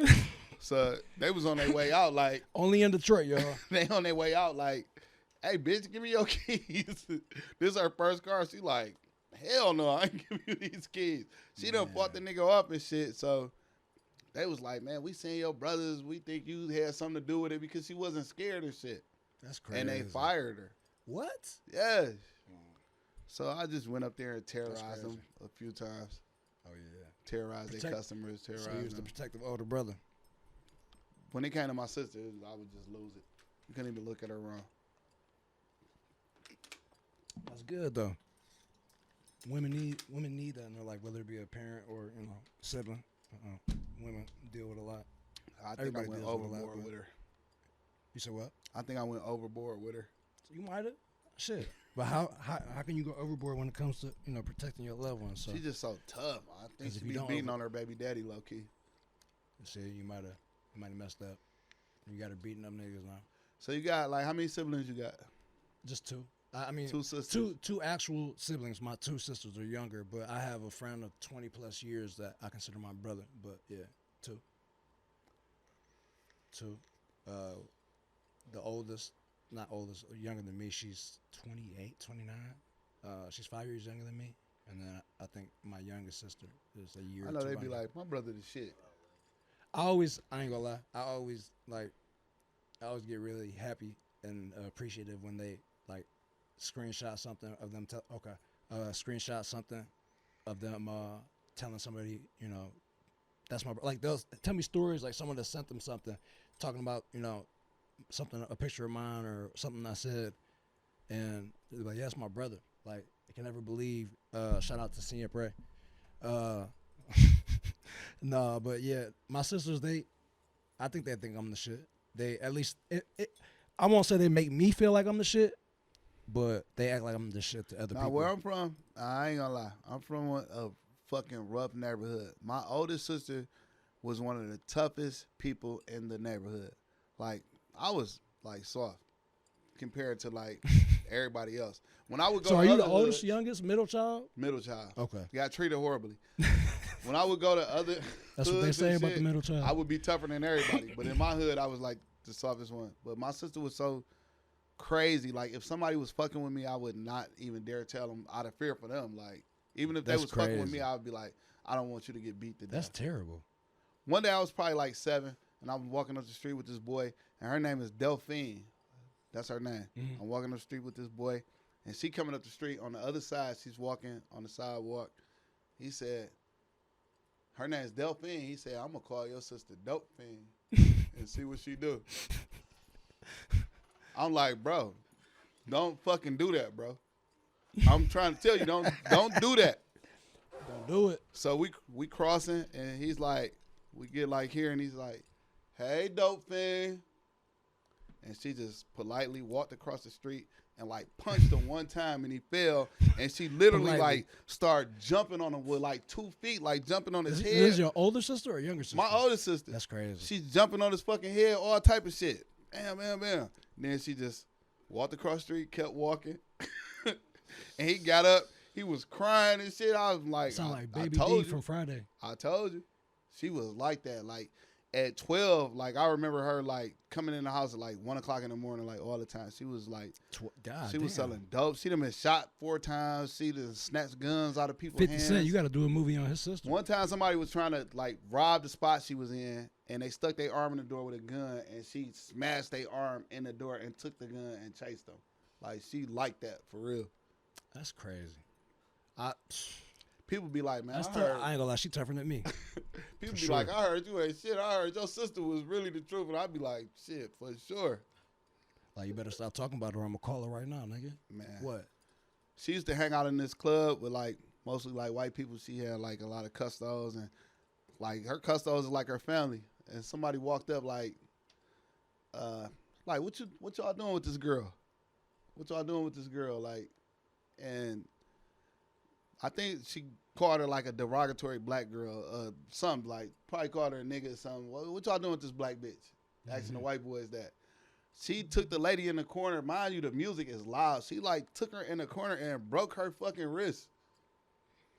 So they was on their way out like only in Detroit, y'all. they on their way out like, "Hey, bitch, give me your keys." This is her first car. She like, "Hell no, I ain't give you these keys." She done fought the nigga up and shit. So they was like, "Man, we seen your brothers. We think you had something to do with it," because she wasn't scared and shit. That's crazy. And they fired her. What? Yes. So I just went up there and terrorized crazy. them a few times. Oh yeah. Terrorized their customers, So he terrorized was the them. protective older brother. When it came to my sister, I would just lose it. You couldn't even look at her wrong. That's good though. Women need that in their life, whether it be a parent or sibling. Women deal with a lot. I think Everybody I went deals with a lot, overboard but- with her. You said what? I think I went overboard with her. You might have. Shit. But how can you go overboard when it comes to protecting your loved ones? So She's just so tough. I think 'Cause she if you be don't beating on her baby daddy low key. see, you might have messed up. You got her beating up niggas now. So you got like how many siblings you got? Just two. I mean, Two sisters. two actual siblings. My two sisters are younger, but I have a friend of 20 plus years that I consider my brother. But yeah, two. The oldest, not oldest, younger than me. She's 28, 29. She's 5 years younger than me. And then I think my youngest sister is a year. I or know two they be younger. like, my brother the shit. I ain't gonna lie. I always get really happy and appreciative when they like screenshot something of them. Screenshot something of them telling somebody, that's my like they'll tell me stories like someone that sent them something talking about something, a picture of mine or something I said, and they're like, yeah, it's my brother. Like I can never believe. Shout out to Siempre. No, but yeah, my sisters, I think they think I'm the shit. They at least, I won't say they make me feel like I'm the shit, but they act like I'm the shit to other Now, people. where I'm from, I ain't gonna lie. I'm from a fucking rough neighborhood. My oldest sister was one of the toughest people in the neighborhood. Like, I was, like, soft compared to, like, everybody else. When I would go So to are you other the oldest, hoods- youngest, middle child? Middle child. Okay. Got treated horribly. When I would go to other That's what they hoods say and about the shit, middle child. I would be tougher than everybody. But in my hood, I was, like, the softest one. But my sister was so crazy. Like, if somebody was fucking with me, I would not even dare tell them out of fear for them. Like, even if they That's was fucking with crazy. me, I would be like, I don't want you to get beat to That's death. terrible. One day I was probably like 7, and I was walking up the street with this boy, and her name is Delphine. That's her name. Mhm. I'm walking up the street with this boy, and she coming up the street. On the other side, she's walking on the sidewalk. He said, her name's Delphine. He said, I'm going to call your sister Delphine and see what she do. I'm like, bro, don't fucking do that, bro. I'm trying to tell you, don't do that. Don't do it. So we crossing, and he's like, we get like here, and he's like, hey, Delphine. And she just politely walked across the street and like punched him one time, and he fell. And she literally Politely. like started jumping on him with like 2 feet, like jumping on his Is head. this your older sister or younger sister? My oldest sister. That's crazy. She's jumping on his fucking head, all type of shit. Bam, bam, bam. Then she just walked across the street, kept walking. And he got up. He was crying and shit. I was like, Sound like I Baby told D you. from Friday. I told you. She was like that. Like at 12, like I remember her like coming in the house at like 1 o'clock in the morning, like all the time. She was like, God she was damn. selling dope. She done been shot 4 times. She done snatched guns out of people's 50 hands. Cent, you got to do a movie on his sister. One time somebody was trying to like rob the spot she was in, and they stuck their arm in the door with a gun, and she smashed their arm in the door and took the gun and chased them. Like she liked that for real. That's crazy. People be like, man, That's I tough. heard. I ain't gonna lie, she tougher than me. People be sure. like, I heard you ain't shit. I heard your sister was really the truth, and I'd be like, shit, for sure. Like, you better stop talking about her. I'm gonna call her right now, nigga. Man, What? she used to hang out in this club with like mostly like white people. She had like a lot of custos, and like her custos is like her family. And somebody walked up like what y'all doing with this girl? what y'all doing with this girl? Like, and I think she called her like a derogatory black girl, something like probably called her a nigga or something. What y'all doing with this black bitch? Asking the white boys that. She took the lady in the corner. Mind you, the music is loud. She like took her in the corner and broke her fucking wrist.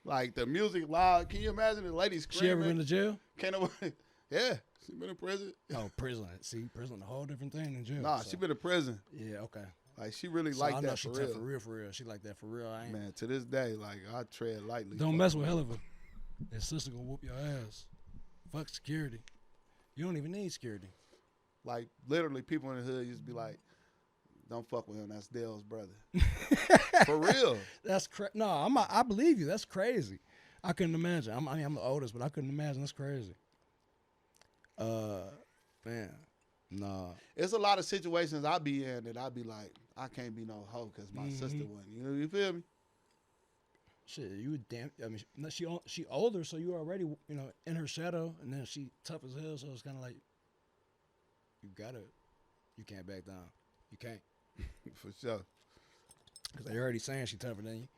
Like the music loud. Can you imagine the lady screaming? She ever been to jail? Can't nobody. Yeah, she been in prison. Oh, prison. See, prison a whole different thing than jail. Nah, so. she been in prison. Yeah, okay. Like she really So like I know that she for tough real. for real. She like that for real. I ain't. Man, to this day, like I tread lightly. Don't mess with Helluva. That sister gonna whoop your ass. Fuck security. You don't even need security. Like literally, people in the hood used to be like, "Don't fuck with him. That's Dale's brother." For real. That's no. I believe you. That's crazy. I couldn't imagine. I'm the oldest, but I couldn't imagine. That's crazy. Man, nah. It's a lot of situations I be in that I be like, I can't be no hoe because my sister wasn't. You know, you feel me? Shit, you damn. I mean, she older, so you already in her shadow, and then she tough as hell. So it's kind of like you can't back down. You can't. For sure. Because they already saying she tougher than you.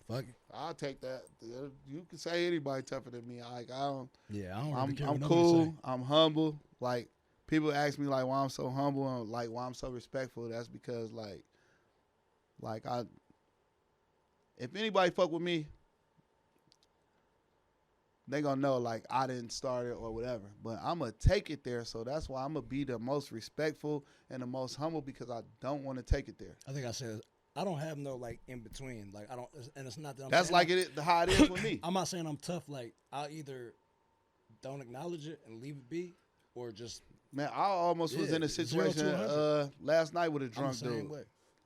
Fuck it. I'll take that. You can say anybody tougher than me. Like I don't. Yeah, I don't really care what I'm nobody cool. say. I'm humble. Like people ask me like why I'm so humble and like why I'm so respectful. That's because like I. If anybody fuck with me, they gonna know like I didn't start it or whatever. But I'm gonna take it there, so that's why I'm gonna be the most respectful and the most humble because I don't want to take it there. I think I said I don't have no like in between. Like I don't, and it's not that I'm That's saying like how it is with me. I'm not saying I'm tough. Like I'll either don't acknowledge it and leave it be, or just Man, I almost was in a 0 to situation 100. last night with a I'm the drunk same dude. way.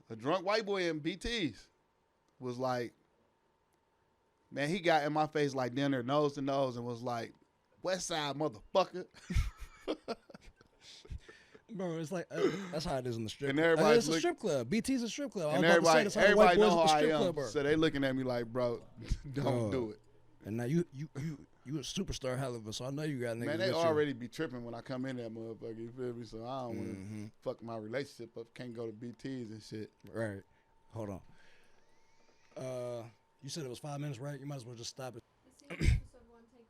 A drunk white boy in BT's was like, man, he got in my face like dinner, nose to nose, and was like, West Side motherfucker. Bro, it's like that's how it is in the strip. And club. everybody's It's a strip club. BT's a strip club. And I was about everybody, to say, that's how the white everybody boys know at the how I strip am. club are. So they looking at me like, bro, don't do it. And now you a superstar Helluva, so I know you got niggas. Man, they with already be tripping when I come in that motherfucker. You feel me? So I don't want to Mhm. fuck my relationship up. Can't go to BT's and shit. you. Right. Hold on. You said it was 5 minutes, right? You might as well just stop it. The scene episode 1, take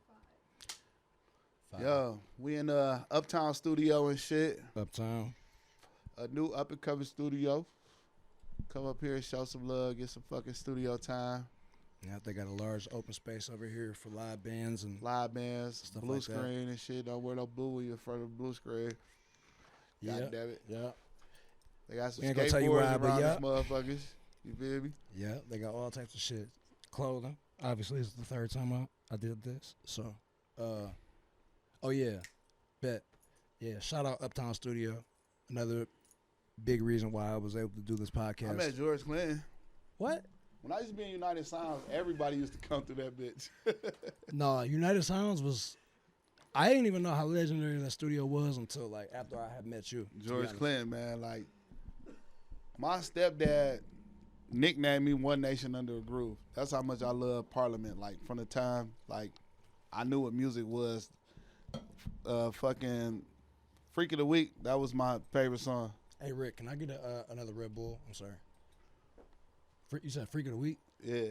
5. Yo, we in the Uptown studio and shit. Uptown. A new up and coming studio. Come up here, show some love, get some fucking studio time. Yeah, they got a large open space over here for live bands and Live bands, Stuff blue like that. screen and shit. Don't wear no blue when you're in front of the blue screen. yeah, God damn it. yeah, They got some We ain't gonna tell you why, skateboards but around yeah. these motherfuckers. You feel me? yeah. They got all types of shit. Clothing. Obviously, it's the third time I did this. So, oh yeah, bet. Yeah, shout out Uptown Studio. Another big reason why I was able to do this podcast. I met George Clinton. What? When I used to be in United Sounds, everybody used to come through that bitch. No, United Sounds was. I didn't even know how legendary that studio was until like after I had met you. to be George honest. Clinton, man. Like, my stepdad nicknamed me One Nation Under a Groove. That's how much I love Parliament. Like, from the time, like, I knew what music was. Fucking Freak of the Week, that was my favorite song. Hey Rick, can I get another Red Bull? I'm sorry. You said Freak of the Week? Yeah.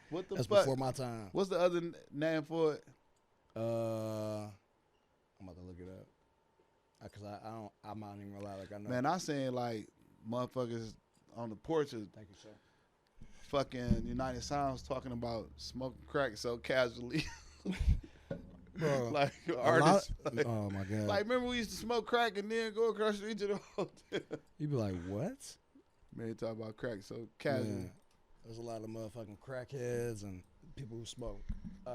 What the That's fuck? before my time. What's the other name for it? I'm about to look it up. Cause I'm not even gonna lie, like I know. Man, I seen, like, motherfuckers on the porch of Thank you, sir. fucking United Sounds talking about smoking crack so casually. Bro, Like, a lot- artists. oh my god. Like, remember we used to smoke crack and then go across the street to the hotel? You'd be like, what? Man, talk about crack so casual. Man, there's a lot of motherfucking crackheads and people who smoke.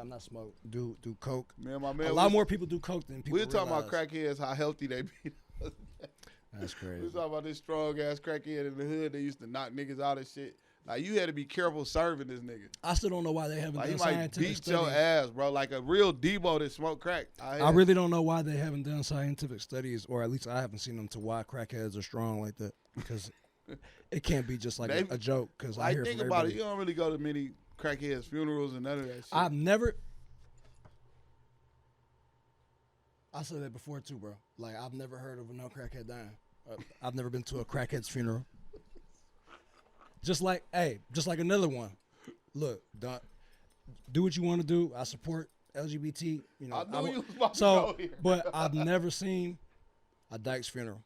Not smoke. Do coke. Man, my man. A lot more people do coke than people. We were talking about realize. crackheads, how healthy they be. That's We crazy. was talking about this strong ass crackhead in the hood. They used to knock niggas out and shit. Like, you had to be careful serving this nigga. I still don't know why they haven't Like, he done might scientific beat studies. your ass, bro. Like a real Debo that smoke crack. I really don't know why they haven't done scientific studies, or at least I haven't seen them to why crackheads are strong like that. Because it can't be just like a joke. Because I Like, hear think from about it. everybody. You don't really go to many crackheads' funerals and none of that shit. I've never. I said that before too, bro. Like I've never heard of no crackhead dying. I've never been to a crackhead's funeral. just like another one. Look, do what you want to do. I support LGBT. You know, I knew you was about to go here. But I've never seen a dyke's funeral.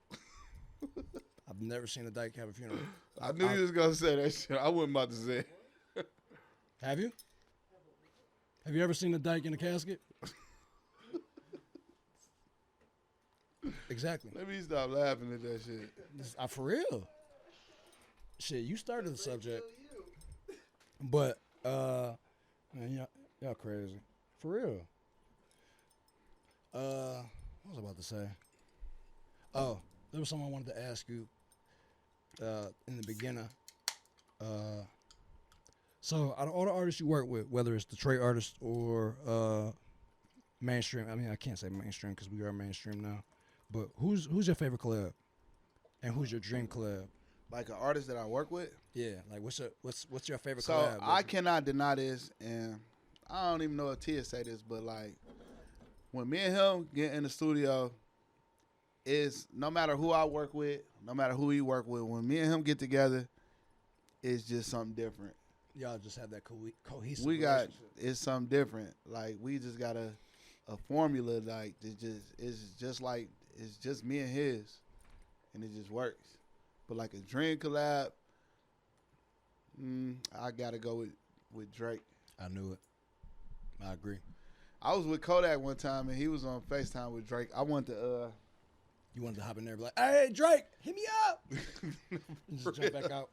I've never seen a dyke have a funeral. I knew you was gonna say that shit. I wasn't about to say it. Have you? Have you ever seen a dyke in a casket? Exactly. Let me stop laughing at that shit. For real. Shit, you started the subject. But man, y'all crazy. For real. What was I about to say? Oh, there was something I wanted to ask you in the beginning. So out of all the artists you work with, whether it's Detroit artists or mainstream, I mean I can't say mainstream because we are mainstream now, but who's your favorite collab, and who's your dream collab? Like an artist that I work with. Yeah, like what's your favorite So collab? I cannot deny this, and I don't even know if Tia say this, but like when me and him get in the studio, is no matter who I work with, no matter who he work with, when me and him get together, it's just something different. Y'all just have that cohesive. We got relationship. it's something different. Like we just got a formula. Like it's just me and his, and it just works. But like a dream collab, I gotta go with Drake. I knew it. I agree. I was with Kodak one time and he was on FaceTime with Drake. I wanted to You wanted to hop in there and be like, "Hey, Drake, hit me up." And just jump back out.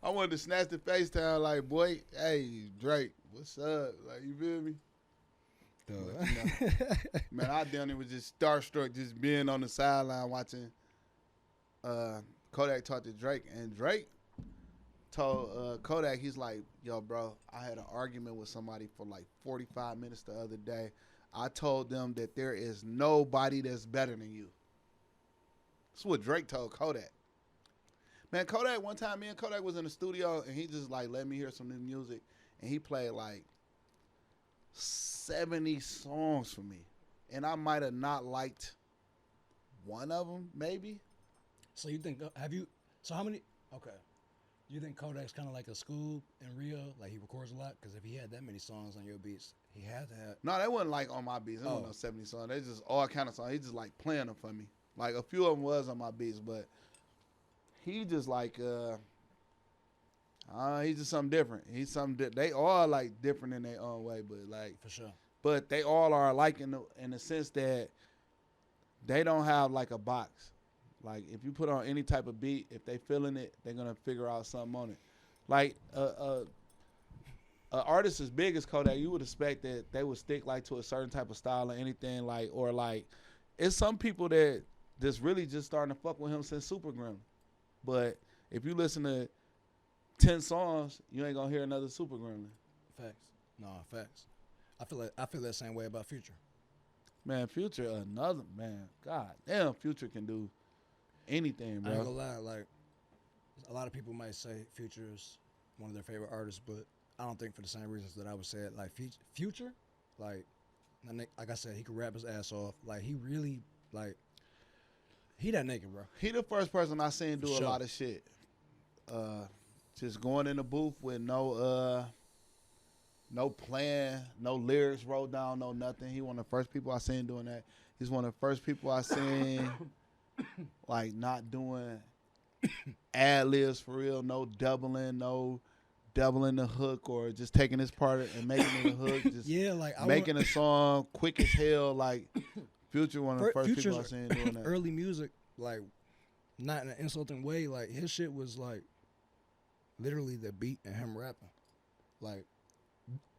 I wanted to snatch the FaceTime like, boy, hey, Drake, what's up? Like, you feel me? Man, I down there was just starstruck just being on the sideline watching Kodak talk to Drake. And Drake told Kodak, he's like, yo, bro, I had an argument with somebody for like 45 minutes the other day. I told them that there is nobody that's better than you. That's what Drake told Kodak. Man, Kodak, one time me and Kodak was in the studio and he just like let me hear some new music and he played like 70 songs for me. And I might have not liked one of them, maybe. So you think, how many, okay. You think Kodak's kind of like a Scoob in Rio? Like he records a lot? Because if he had that many songs on your beats, he had to have. No, that wasn't like on my beats. There wasn't no 70 songs. They just all kind of songs. He just like playing them for me. Like a few of them was on my beats, but he just like, he's just something different. He's something, they all like different in their own way, but like. For sure. But they all are alike in the sense that they don't have like a box. Like if you put on any type of beat, if they feeling it, they're gonna figure out something on it. Like a artist as big as Kodak, you would expect that they would stick like to a certain type of style or anything like, or like, it's some people that just really just starting to fuck with him since Super Gremlin. But if you listen to 10 songs, you ain't gonna hear another Super Gremlin. Facts. No, facts. I feel that same way about Future. Man, Future, another man. God damn, Future can do anything, bro. I ain't gonna lie, like a lot of people might say Future is one of their favorite artists, but I don't think for the same reasons that I would say it. Like Future, like I said, he could rap his ass off. Like he really, like he that nigga, bro. He the first person I seen do For a sure. lot of shit. Just going in the booth with no plan, no lyrics wrote down, no nothing. He one of the first people I seen doing that. He's one of the first people I seen like not doing ad libs for real, no doubling the hook or just taking his part and making it a hook. Just Yeah, like making a song quick as hell. Like Future, one of the first Future's people I seen doing that. early music, like not in an insulting way. Like his shit was like literally the beat and him rapping, like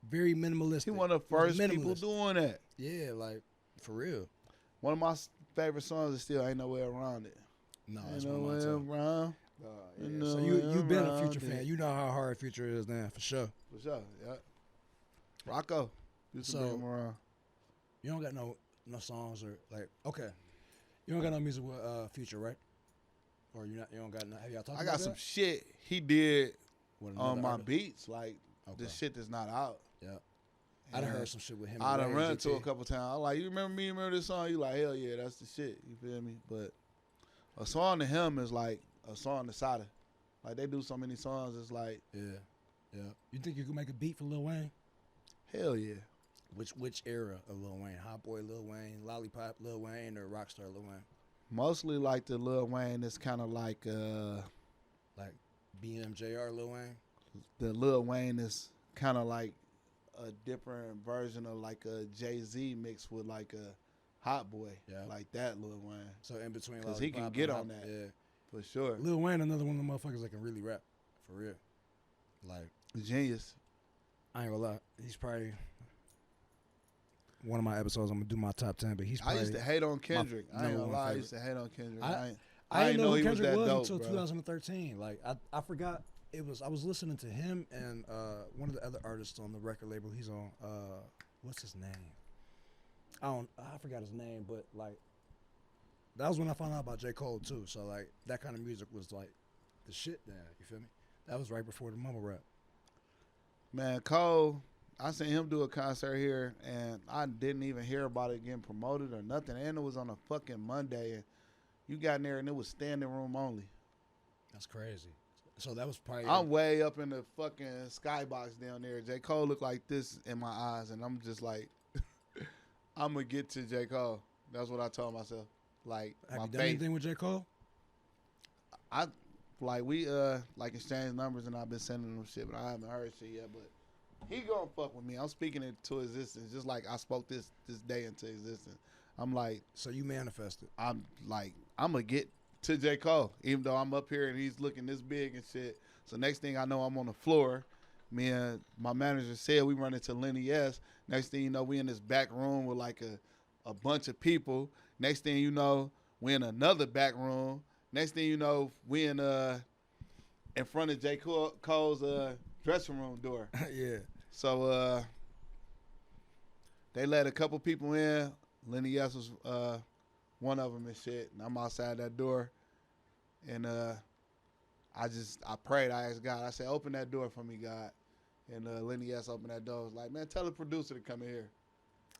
very minimalistic. He one of the first people doing that. Yeah, like for real. One of my favorite songs is still "Ain't No Way Around It." No, Ain't that's no one way of mine too. around. Yeah. So you've been a Future fan. You know how hard Future is now, for sure. For sure, yeah. Rocco used to bring him around. You don't got no songs or like okay. You don't got no music with Future, right? Or you don't got no, have y'all talked I about got some that? shit he did With on another my artist? beats, like Okay. the shit that's not out. Yeah. I done heard some shit with him. I and done Ray run and to GP. a couple times. I like, you remember me? You remember this song? You like, hell yeah, that's the shit. You feel me? But a song to him is like a song to Sada. Like they do so many songs. It's like Yeah. You think you could make a beat for Lil Wayne? hell yeah. Which era of Lil Wayne? Hot Boy Lil Wayne, Lollipop Lil Wayne, or Rockstar Lil Wayne? Mostly like the Lil Wayne is kind of like Like BMJR Lil Wayne? the Lil Wayne is kind of like a different version of like a Jay-Z mixed with like a Hot Boy. Yeah. Like that Lil Wayne. So in between, 'Cause he can Lollipop get and on Hot- that. Yeah. For sure. Lil Wayne, another one of the motherfuckers that can really rap, for real. Like, Genius. I ain't gonna lie, he's probably one of my episodes. I'm gonna do my top 10, but he's I probably. used to hate on Kendrick. I ain't number gonna one lie. I favorite. used to hate on Kendrick. I didn't know who he was Kendrick that was dope, until bro. 2013. Like, I forgot it was. I was listening to him and one of the other artists on the record label he's on. What's his name? I forgot his name, but like, that was when I found out about J. Cole too. So like, that kind of music was like the shit. Then you feel me? That was right before the mumble rap. Man, Cole, I seen him do a concert here, and I didn't even hear about it getting promoted or nothing. And it was on a fucking Monday, and you got in there, and it was standing room only. That's crazy. So that was probably. I'm way up in the fucking skybox down there. J. Cole looked like this in my eyes, and I'm just like, I'm gonna get to J. Cole. That's what I told myself. Like, Have my you done faith. anything with J. Cole? We like exchanged numbers, and I've been sending him shit, but I haven't heard shit yet. But he gonna fuck with me. I'm speaking it to existence, just like I spoke this day into existence. I'm like, So you manifested. I'm gonna get to J. Cole, even though I'm up here and he's looking this big and shit. So next thing I know, I'm on the floor. Me and my manager said we run into Lenny S. Next thing you know, we in this back room with like a bunch of people. Next thing you know, we in another back room. Next thing you know, we in front of J. Cole's dressing room door. Yeah. So they let a couple people in. Lenny S was one of them and shit. And I'm outside that door. And I prayed. I asked God. I said, open that door for me, God. And Lenny S opened that door. I was like, man, tell the producer to come in here.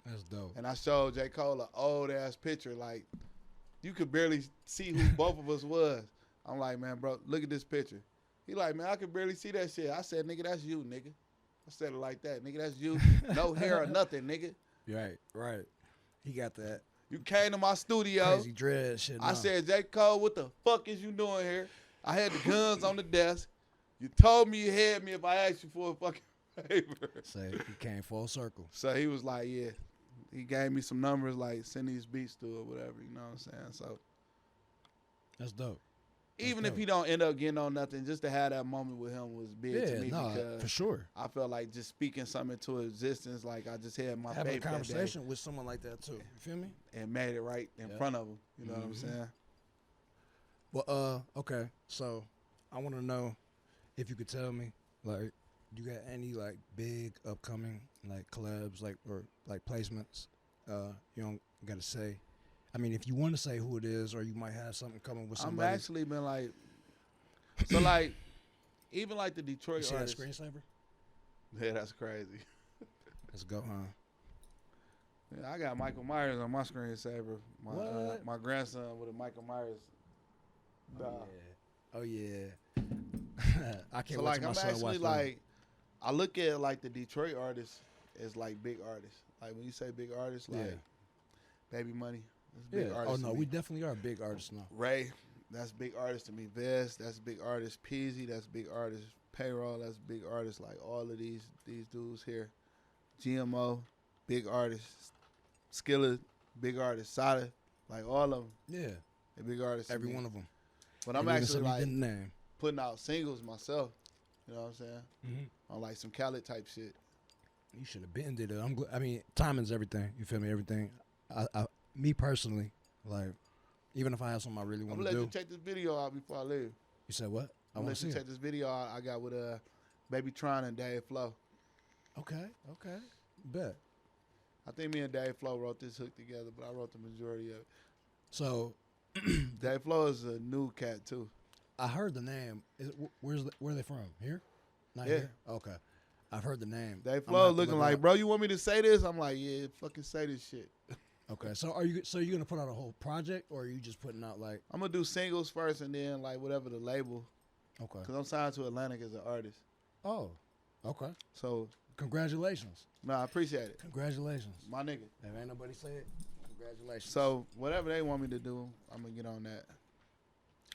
That's dope. And I showed J. Cole an old-ass picture. Like, you could barely see who both of us was. I'm like, man, bro, look at this picture. He like, man, I could barely see that shit. I said, nigga, that's you, nigga. I said it like that. Nigga, that's you. No hair or nothing, nigga. Right. He got that You came to my studio. crazy dread shit. I no. said, J. Cole, what the fuck is you doing here? I had the guns on the desk. You told me you had me if I asked you for a fucking favor. Say he came full circle. So he was like, yeah. He gave me some numbers, like, send these beats to or whatever, you know what I'm saying? So That's dope. even if he don't end up getting on nothing, just to have that moment with him was big to me because for sure. I felt like just speaking something into existence, like I just had my Having a faith that day conversation with someone like that too. You feel me? and made it right in Yeah. front of him. You know what I'm Mhm. saying? Well, okay. So I want to know if you could tell me, like, you got any like big upcoming like collabs, like or like placements? You don't got to say. I mean, if you want to say who it is, or you might have something coming with somebody. I'm actually been like, so like, even like the You Detroit see that artists. screensaver? Yeah, that's crazy. Let's go, huh? Yeah, I got Michael Myers on my screensaver. What? My grandson with a Michael Myers. Oh yeah. I can't So wait like till my I'm son actually watch them. like, I look at like the Detroit artists as like big artists. Like when you say big artists, like Yeah. Baby Money, that's Yeah. big Oh artist. no, to me. we definitely are big artists now. Ray, that's big artist to me. Vest, that's big artist. Peasy, that's big artist. Payroll, that's big artist. Like all of these dudes here. GMO, big artist. Skillet, big artist. Sada, like all of them, Yeah. they big artists. to Every me. one of them. But I'm And even actually some you like didn't name. putting out singles myself. You know what I'm saying? Mm-hmm. On like some Khaled type shit. You should have been did it. I mean, timing's everything. You feel me? Everything. Me personally, like, even if I have something I really I'm want gonna to let do. you check this video out before I leave. You said what? I I'm gonna want let to you see check it. this video out I got with Baby Tron and Dave Flow. Okay. Bet. I think me and Dave Flow wrote this hook together, but I wrote the majority of it. So Dave Flow is a new cat too. I heard the name. Where are they from? Here? Not Yeah. here. Okay. I've heard the name. Dave I'm gonna Flow have to looking look it like, up. bro, you want me to say this? I'm like, yeah, fucking say this shit. Okay. So are you gonna put out a whole project, or are you just putting out like? I'm gonna do singles first and then like whatever the label Okay. Because I'm signed to Atlantic as an artist. Oh, okay. So, Congratulations. no, I appreciate it. Congratulations. My nigga. If ain't nobody say it, congratulations. So, whatever they want me to do, I'm going to get on that.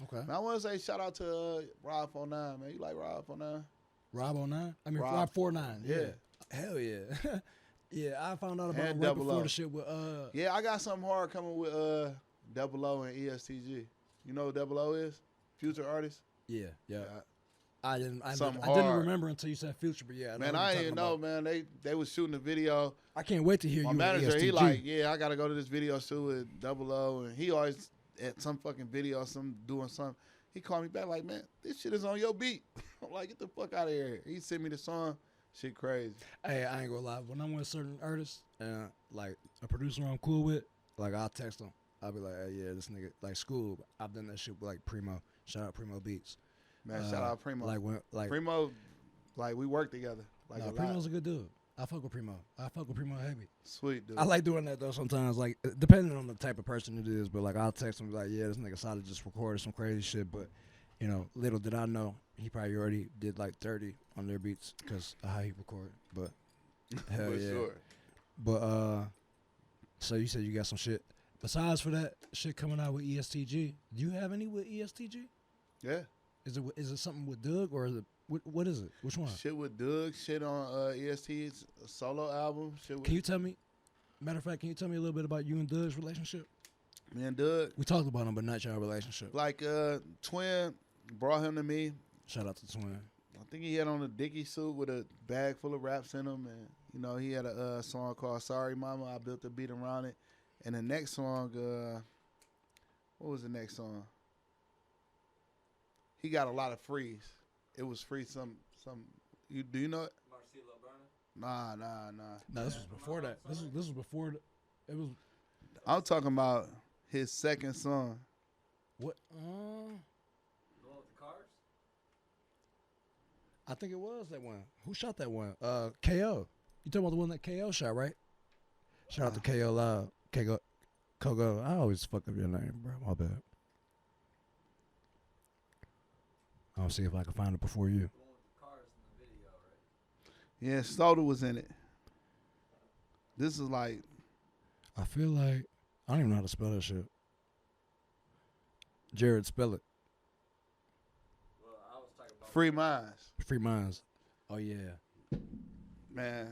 Okay. And I want to say shout out to Rob 49, man. You like Rob 49? Rob 09? I mean, Rob- Rob 49. Yeah. Hell yeah. Yeah, I found out about And him right Double before O. the shit with Yeah, I got something hard coming with Double O and ESTG. You know what Double O is? Future artist? yeah. Yeah. I didn't Something I didn't hard. remember until you said Future, but yeah. Man, what I you're didn't talking know, about. man. They was shooting the video. I can't wait to hear My you. manager, and he ESTG. like, yeah, I gotta go to this video shoot with Double O, and he always at some fucking video, doing something. He called me back like, man, this shit is on your beat. I'm like, get the fuck out of here. He sent me the song. Shit crazy. Hey, I ain't gonna lie. When I'm with certain artists and like a producer I'm cool with, like I'll text them. I'll be like, hey, yeah, this nigga like School. I've done that shit with like Primo. Shout out Primo Beats. Man, shout out Primo. Like Primo, like we work together. Like no, a lot. Primo's a good dude. I fuck with Primo. I fuck with Primo heavy. Sweet dude. I like doing that though sometimes, like depending on the type of person it is. But like I'll text him like, yeah, this nigga solid just recorded some crazy shit. But you know, little did I know he probably already did like 30 on their beats because of how he recorded. But hell For yeah. sure. But so you said you got some shit besides for that shit coming out with ESTG. Do you have any with ESTG? Yeah. Is it something with Doug or is it what is it? Which one? Shit with Doug. Shit on EST's solo album. Shit with Can you tell me? Matter of fact, can you tell me a little bit about you and Doug's relationship? me and Doug. We talked about him, but not your relationship. Like Twin brought him to me. Shout out to Twin. I think he had on a Dickie suit with a bag full of raps in him, and you know he had a song called "Sorry Mama." I built a beat around it, and the next song, what was the next song? He got a lot of frees. It was free. Some. Do you know it? Nah. No, this was before that. This was before. It was I'm talking about his second song. what? The one with the cars? I think it was that one. Who shot that one? KO. You talking about the one that KO shot, right? Shout out to KO Loud. Kogo. I always fuck up your name, bro. My bad. I'll see if I can find it before you. The one with the cars in the video, right? Yeah, Soda was in it. This is like I feel like I don't even know how to spell that shit. Jared, spell it. Well, I was talking about Free Minds. Free Minds. Oh yeah. Man,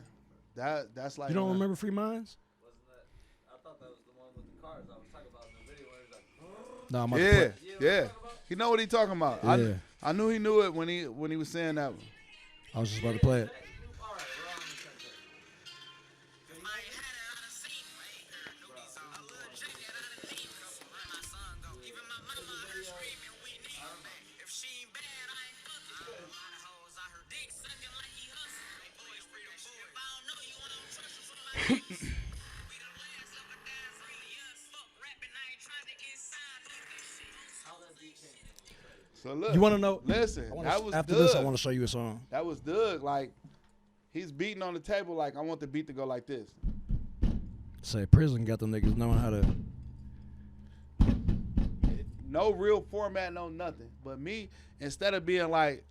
that's like You don't remember Free Minds? Wasn't that? I thought that was the one with the cars. I was talking about in the video where he's like, No, I'm about to Yeah, play. yeah. He know what he talking about. Yeah. I knew he knew it when he was saying that one. I was just about to play it. all right, we're on the same page. So look, You want to know? listen, that was after Doug. this, I want to show you a song. That was Doug. Like he's beating on the table. Like I want the beat to go like this. Say prison got them niggas knowing how to. No real format, no nothing. But me, instead of being like,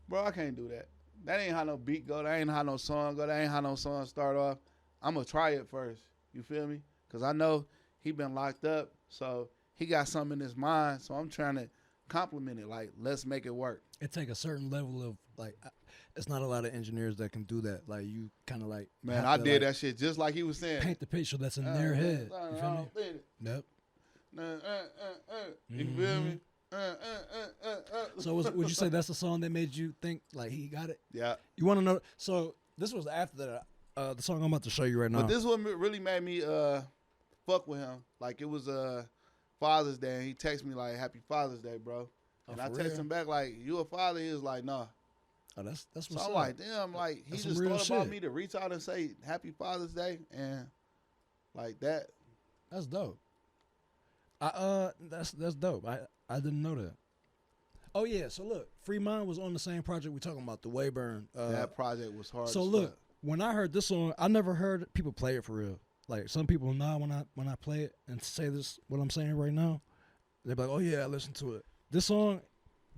bro, I can't do that. That ain't how no beat go. That ain't how no song go. That ain't how no song start off. I'm going to try it first. You feel me? Because I know he been locked up. So he got something in his mind. So I'm trying to compliment it. Like, let's make it work. It take a certain level of like. It's not a lot of engineers that can do that. Like you kind of like. Man, have I to, did like, that shit just like he was saying. Paint the picture that's in their head. You feel me? Yep. You feel me? So would you say that's the song that made you think like he got it? Yeah. You want to know? So this was after that. The song I'm about to show you right now. But this one really made me fuck with him. Like it was Father's Day, and he texted me like, "Happy Father's Day, bro." Oh, And I for texted real? him back like, "You a father?" He was like, "Nah." Oh, that's what's So I'm up. like, damn, like he That's some just real thought about shit. me to reach out and say Happy Father's Day, and like that. That's dope. That's dope. I didn't know that. Oh yeah, so look, Free Mind was on the same project we talking about, the Wayburn. That project was hard. So as look, fuck. when I heard this song, I never heard people play it for real. Like some people know when I play it and say this what I'm saying right now, they're like, oh yeah, I listened to it. This song,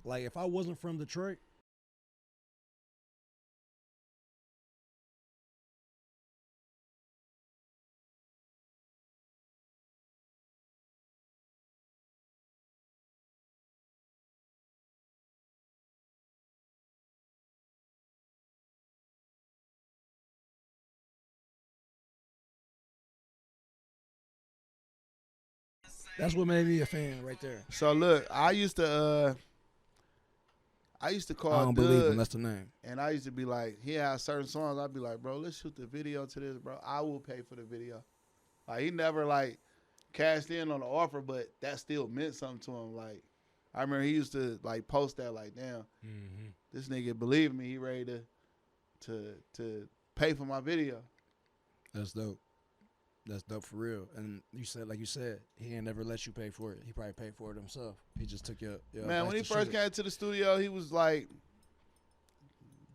Like if I wasn't from Detroit. That's what made me a fan right there. So look, I used to I call don't believe him. Doug, That's the name. and I used to be like, he had certain songs. I'd be like, bro, let's shoot the video to this, bro. I will pay for the video. Like he never like cashed in on the offer, but that still meant something to him. Like I remember he used to like post that, like, damn, this nigga believed me. He ready to pay for my video. That's dope. That's dope for real. And you said, like you said, he ain't never let you pay for it. He probably paid for it himself. He just took your Man, when he advice to first shoot it. came to the studio, he was like,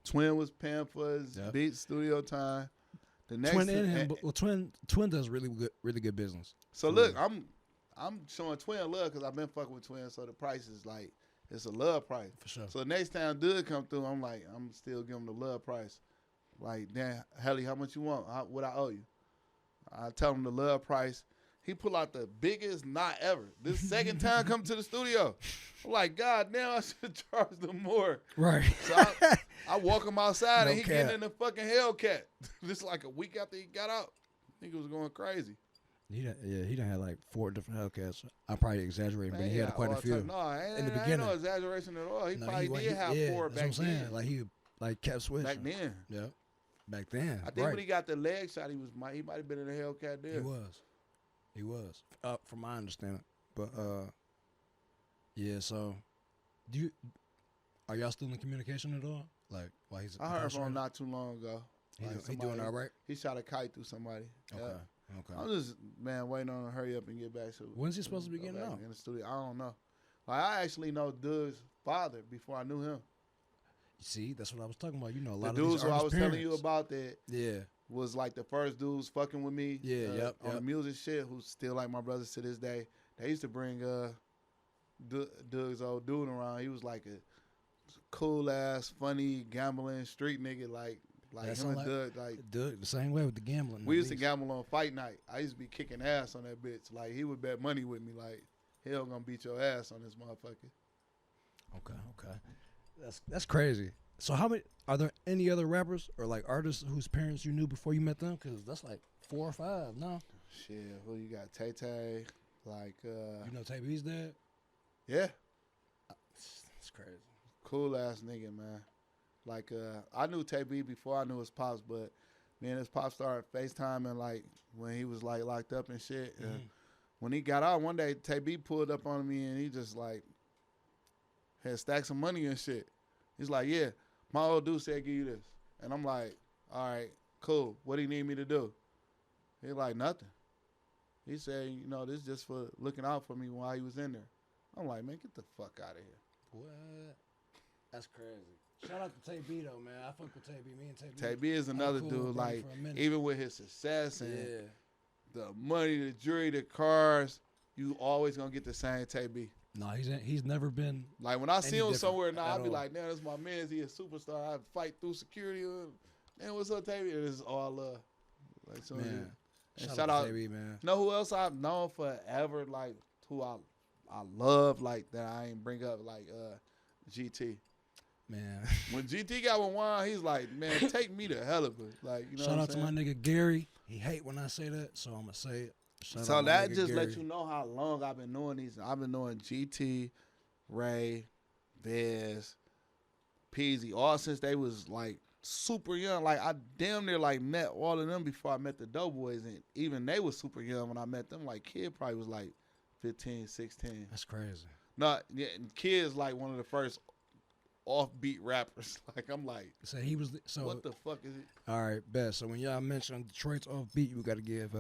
Twin was paying for his Yep. beat studio time. The next Twin and him, well, Twin does really good business. So For look, real. I'm showing Twin love because I've been fucking with Twin, so the price is like it's a love price. For sure. So the next time Doug come through, I'm like, I'm still giving him the love price. Like, damn, Helly, how much you want? What I owe you? I tell him the love price. He pull out the biggest knot ever. This second time come to the studio. I'm like, God damn, I should charge them more. Right. So I walk him outside No and he cap. getting in the fucking Hellcat. This like a week after he got out. Nigga was going crazy. He done had like 4 different Hellcats. I'm probably exaggerating, but he had quite a few. No, ain't in the ain't beginning. no exaggeration at all. He No, probably did have yeah, 4 that's back what I'm saying. then. Like he like kept switching. Back then. Yeah. Back then. I think right. when he got the leg shot, he might have been in the Hellcat there. He was. From my understanding. But yeah, so are y'all still in communication at all? Like while he's I heard from him incarcerated? not too long ago. He, Like, he doing somebody- all right? He shot a kite through somebody. Okay. Yeah. Okay. I'm just, man, waiting on him to hurry up and get back. So When's he supposed to be go getting back out? in the studio? I don't know. Like I actually know Doug's father before I knew him. See, that's what I was talking about. You know, a lot The of these dudes who I artists' was parents. telling you about that Yeah. was like the first dudes fucking with me. Yeah, yep, On the yep. music shit, who's still like my brothers to this day. They used to bring Doug's old dude around. He was like a cool ass, funny, gambling street nigga. Like That him sound and Doug. Like Doug, the same way with the gambling. we at used to least. gamble on fight night. I used to be kicking ass on that bitch. Like he would bet money with me. Like hell gonna beat your ass on this motherfucker. Okay. That's crazy. So are there any other rappers or like artists whose parents you knew before you met them? Because that's like 4 or 5 now. Shit, who you got? Tay Tay. Like You know Tay B's dad? yeah. It's crazy. Cool ass nigga, man. Like I knew Tay B before I knew his pops, but me and his pops started FaceTiming like when he was like locked up and shit. And when he got out one day, Tay B pulled up on me and he just like had stacks of money and shit. He's like, yeah, my old dude said give you this. And I'm like, all right, cool. What do you need me to do? He's like, nothing. He said, you know, this is just for looking out for me while he was in there. I'm like, man, get the fuck out of here. What? That's crazy. Shout out to Tay B though, man. I fuck with Tay B. Me and Tay B. Tay B is another cool dude, with Brody like, for a minute. even with his success and Yeah. the money, the jewelry, the cars, you always gonna get the same Tay B. No, he's never been. Like when I see him different somewhere now, at I'll be all. like, man, that's my man. He a superstar. I fight through security. Man, what's up, Tay B? It is all love. Like, so Man. and Shout out to Tay B, man. You know who else I've known forever? Like who I love, like that I ain't bring up, like GT. Man. When GT got with Juan, he's like, man, take me to Helluva. Like, you know Shout what out I'm to my nigga Gary. He hate when I say that, so I'm gonna say it. Shout So out my that nigga just Gary. let you know how long I've been knowing these. I've been knowing GT, Ray, Bez, Peasy, all since they was like super young. Like I damn near like met all of them before I met the Doughboys, and even they was super young when I met them. Like Kid probably was like 15, 16. That's crazy. No, yeah, and Kid's like one of the first offbeat rappers. Like I'm like, So he was. So what the fuck is it? all right, best. So when y'all mention Detroit's offbeat, we got to give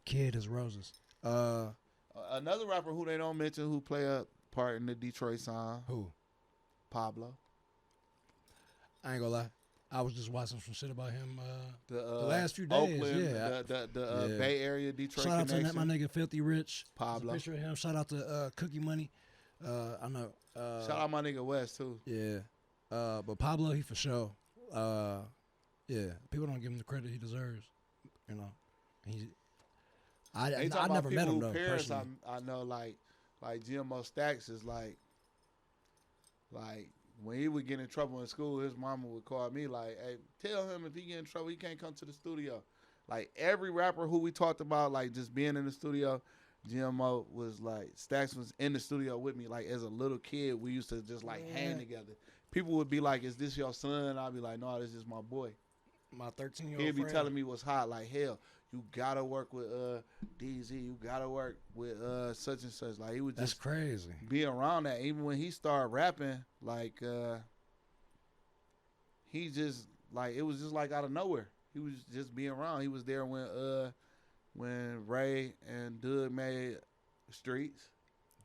Kid his roses. Another rapper who they don't mention who play a part in the Detroit song, Who? Pablo. I ain't gonna lie. I was just watching some shit about him. The last few days, Oakland, yeah. the Yeah. Bay Area, Detroit Shout out to connection. that, my nigga Filthy Rich. There's a Pablo. picture of him. Shout out to Cookie Money. I know. Shout out my nigga West too. Yeah. But Pablo, he for sure. Yeah. People don't give him the credit he deserves. You know. I never met him though. Parents Personally. I know like GMO Stacks is like when he would get in trouble in school, his mama would call me like, "Hey, tell him if he get in trouble, he can't come to the studio." Like every rapper who we talked about, like just being in the studio, GMO was like Stacks was in the studio with me. Like as a little kid, we used to just like hang together. People would be like, "Is this your son?" I'd be like, "No, this is my boy." My 13-year-old He'd be friend. telling me what's hot. Like hell, you gotta work with DZ. You gotta work with such and such. Like he would That's just crazy. be around that. Even when he started rapping, like he just like it was just like out of nowhere. He was just being around. He was there when Ray and Doug made Streets.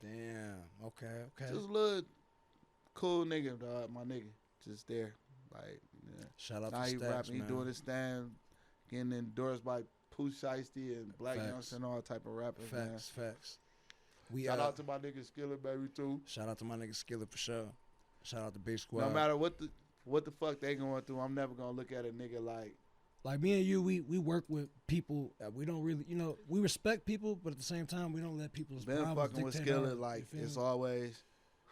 Damn. Okay. Just a little cool nigga, dog. My nigga, just there. Like yeah. Shout out Now to he Stacks, rapping. man. He doing his stand, getting endorsed by Pooh Shiesty and Black Facts. Youngster and all type of rappers. Man. Facts. We Shout out to my nigga Skillet, baby, too. shout out to my nigga Skillet for sure. Shout out to Big Squad. No matter what the fuck they going through, I'm never gonna look at a nigga like me and you, we work with people. We don't really, we respect people, but at the same time, we don't let people's been problems fucking with dictate Skillet. our- Like you feel it's me? always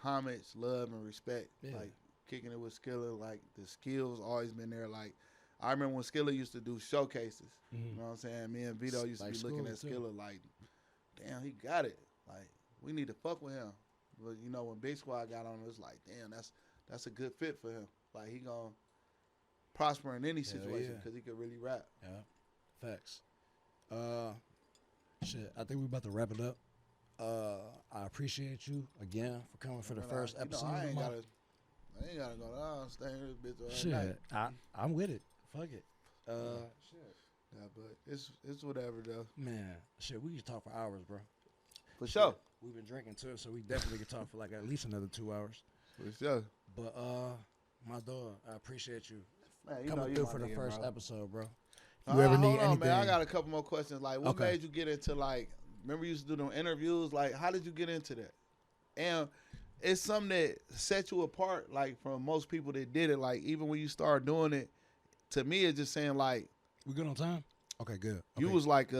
homage, love, and respect. Yeah. Like kicking it with Skillet. Like the skills always been there. Like I remember when Skillet used to do showcases. Mhm. You know what I'm saying? Me and Vito used Like to be looking school, at too. Skillet like, damn, he got it. Like we need to fuck with him. But when Big Squad got on, it was like, damn, that's a good fit for him. Like he gonna prosper in any situation yeah. because he could really rap. Yeah, facts. Shit, I think we're about to wrap it up. I appreciate you again for coming for the Man, first I episode. ain't of my- gotta go down, stay here this bitch all Shit, night. I'm with it. Fuck it. Shit. Yeah, but it's whatever though. Man, shit, we could talk for hours, bro. For sure. We've been drinking too, so we definitely could talk for like at least another 2 hours. For sure. But my dog, I appreciate you Man, coming you through my for the nigga, first bro. episode, bro. Nah, If you ever hold need on, anything, man. I got a couple more questions. Like, what Okay. made you get into like? Remember, you used to do them interviews. Like, how did you get into that? And it's something that set you apart, like from most people that did it. Like, even when you started doing it, to me, it's just saying like we good on time. Okay, good. you Okay. was like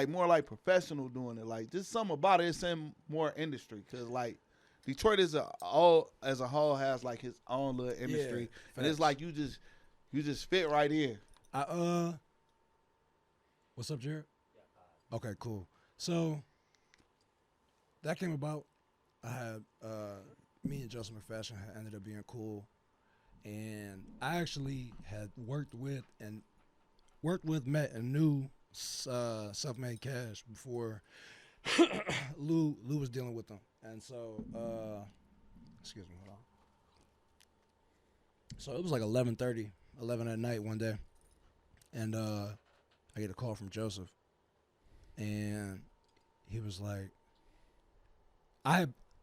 more like professional doing it. Like, just something about it. It's in more industry because like Detroit as a whole has like his own little industry, and it's facts. like you just fit right in. What's up, Jared? Okay, cool. So that came about. I had me and Joseph McFashion had ended up being cool, and I actually had worked with, met, and knew Self-Made Cash before Lou was dealing with them, and so excuse me, hold on. So it was like 11 at night one day, and I get a call from Joseph, and he was like,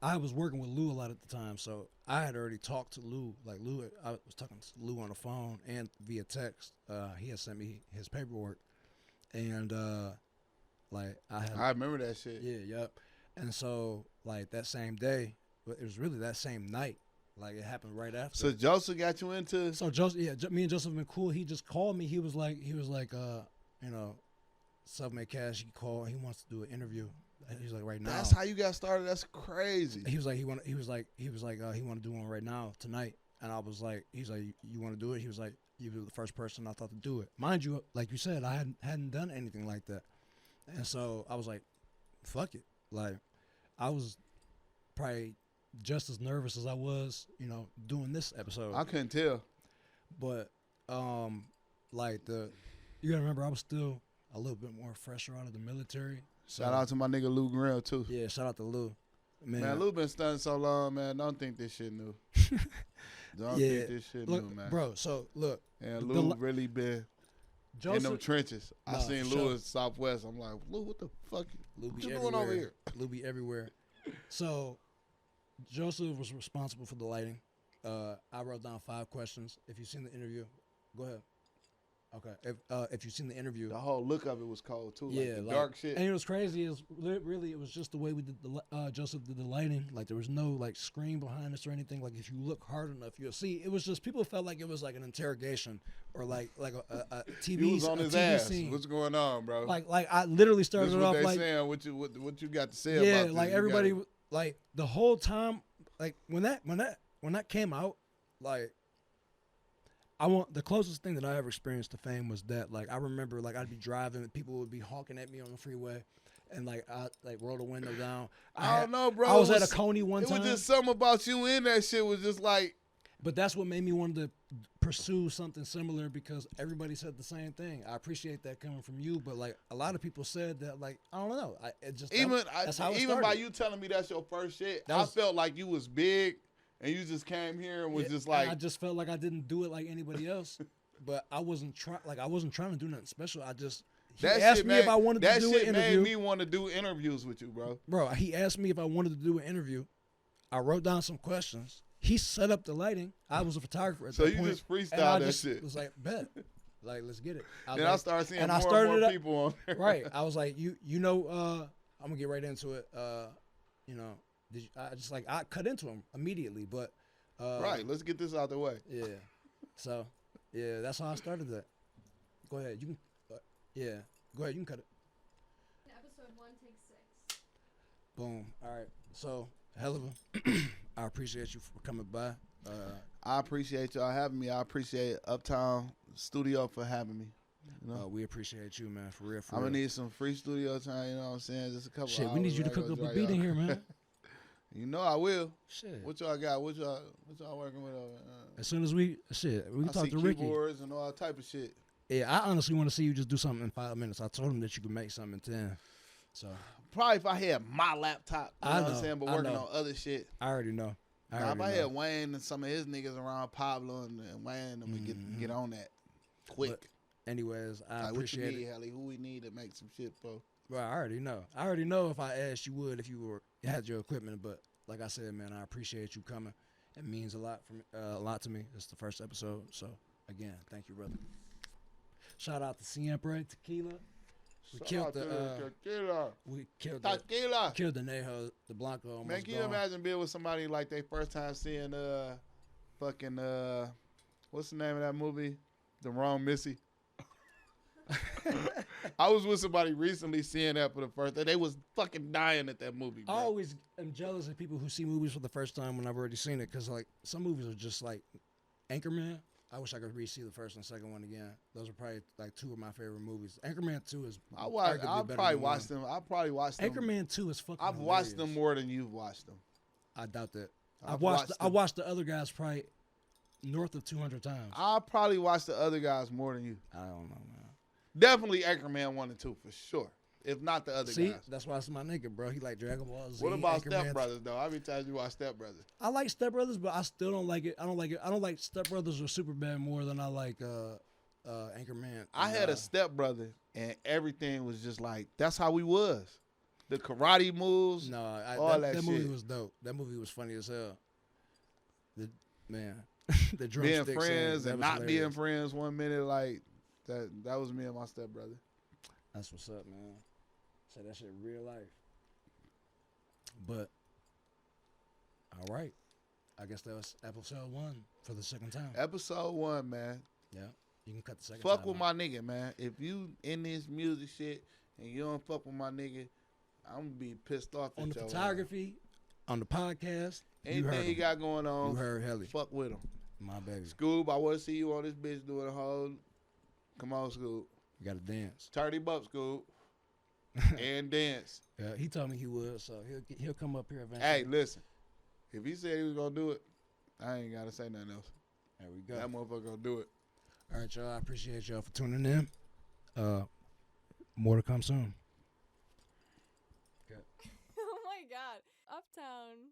I was working with Lou a lot at the time, so I had already talked to Lou. Like I was talking to Lou on the phone and via text. He had sent me his paperwork, and like I remember that shit. yeah, yep. And so like that same day, but it was really that same night. Like it happened right after. So Joseph got you into. So Joseph, me and Joseph have been cool. He just called me. He was like, Self-Made Cash. He called. He wants to do an interview. He's like, right now. That's how you got started. That's crazy. He was like, he want to do one right now tonight. And I was like, he's like, you want to do it? He was like, you were the first person I thought to do it. Mind you, like you said, I hadn't done anything like that. And so I was like, fuck it. Like I was probably just as nervous as I was, doing this episode. I couldn't tell. But like you gotta remember I was still a little bit more fresher out of the military. So, Shout out to my nigga Lou Grill too. Yeah, shout out to Lou. Man, Lou been studying so long, man. Don't think this shit new. Don't Yeah. think this shit Look, new, man. bro, so look. And the- Lou really been in them Joseph, trenches. I Nah, seen for Lou sure. in Southwest. I'm like, Lou, what the fuck? Lou What be you everywhere. doing over here? Lou be everywhere. So Joseph was responsible for the lighting. I wrote down 5 questions. If you've seen the interview, go ahead. Okay. If you've seen the interview, The whole look of it was cold too. yeah, Like the dark shit. And it was crazy. It was really, it was just the way we did Joseph did the lighting. Like there was no like screen behind us or anything. Like if you look hard enough, you'll see. It was just people felt like it was like an interrogation or like a TV. He was on a his TV ass. scene. What's going on, bro? Like I literally this started is it what off they like saying. What you got to say yeah, about this? like You everybody gotta- like the whole time. Like when that came out, like. The closest thing that I ever experienced to fame was that, like, I remember, like, I'd be driving and people would be honking at me on the freeway and, like, I, like, roll the window down. I don't know, bro. I was It at a Coney one It time. was just something about you in that shit was just like. But that's what made me want to pursue something similar because everybody said the same thing. I appreciate that coming from you, but, like, a lot of people said that, like, I don't know. That's how it Even by started. you telling me that's your first shit, That was- I felt like you was big and you just came here and was just And like. I just felt like I didn't do it like anybody else. But I wasn't trying to do nothing special. He asked me if I wanted to do an That shit interview. made me want to do interviews with you, bro. Bro, he asked me if I wanted to do an interview. I wrote down some questions. He set up the lighting. I was a photographer at So that you point. just and I freestyled that just shit. was like, bet. Like, let's get it. Then I started seeing and more I started and it more up- people on there. Right. I was like, I'm gonna get right into it. You know, I cut into him immediately, but Right, let's get this out the way. yeah. So yeah, that's how I started that. Go ahead. You can. Yeah. Go ahead. You can cut it. Episode 1, take 6. Boom. All right. So, Helluva, I appreciate you for coming by. I appreciate y'all having me. I appreciate Uptown Studio for having me. You know? We appreciate you, man. For real. I'm gonna need some free studio time. You know what I'm saying? Just a couple. Shit, we hours need you to I cook go up a dry beat in y'all. here, man. You know I will. Shit. What y'all got? What y'all working with? As soon as we can I talk see to Ricky. keyboards and all type of shit. Yeah, I honestly want to see you just do something in 5 minutes. I told him that you could make something in 10. So Probably if I had my laptop. You know, I what I'm know, saying? But I working know. on other shit. I already know. Now, if I had Wayne and some of his niggas around Pablo and Wayne, and we get on that quick. But anyways, I Like, what you appreciate need, it. Helly? Who we need to make some shit for? Well, I already know. I already know if I asked you would if you had your equipment. But like I said, man, I appreciate you coming. It means a lot to me. It's the first episode, so again, thank you, brother. Shout out to Siempre Tequila. We Shout killed out to the Tequila. we killed Tequila. the Neho, the Blanco. Almost Man, can you gone. imagine being with somebody like they first time seeing fucking what's the name of that movie? The Wrong Missy. I was with somebody recently seeing that for the first time. They was fucking dying at that movie, bro. I always am jealous of people who see movies for the first time when I've already seen it, because like some movies are just like Anchorman. I wish I could re-see the first and second one again. Those are probably like two of my favorite movies. Anchorman 2 is I arguably better probably than watched one. them. I probably watched them. Anchorman 2 is fucking I've watched them hilarious. more than you've watched them. I doubt that. I've I watched the other guys probably north of 200 times. I probably watched the other guys more than you. I don't know, man. Definitely Anchorman 1 and 2 for sure. If not the other See, guys. that's why it's my nigga, bro. He like Dragon Ball Z. What about Anchorman. Step Brothers though? How many times you watch Step Brothers? I like Step Brothers, but I still don't like it. I don't like it. I don't like Step Brothers or Superbad more than I like Anchorman. I had a step brother, and everything was just like that's how we was. The karate moves. No, all that that movie shit. was dope. That movie was funny as hell. The being drumstick friends scene, that and was not being hilarious. friends 1 minute, like that. That was me and my step brother. That's what's up, man. Say that shit real life. But all right, I guess that was episode 1 for the second time. Episode 1, man. Yeah, you can cut the second. Fuck time with out. my nigga, man. If you in this music shit and you don't fuck with my nigga, I'm gonna be pissed off On at the your ass. photography, on the podcast. You heard Anything you him. got going on, You heard Helly, fuck with him. my baby. Scoob, I want to see you on this bitch doing a whole. Come on, Scoob. You got to dance. 30 bucks, Scoob. And dance. Yeah, he told me he would, so he'll come up here eventually. Hey, listen. If he said he was gonna do it, I ain't gotta say nothing else. There we go. That motherfucker gonna do it. All right, y'all. I appreciate y'all for tuning in. More to come soon. Oh my god. Uptown.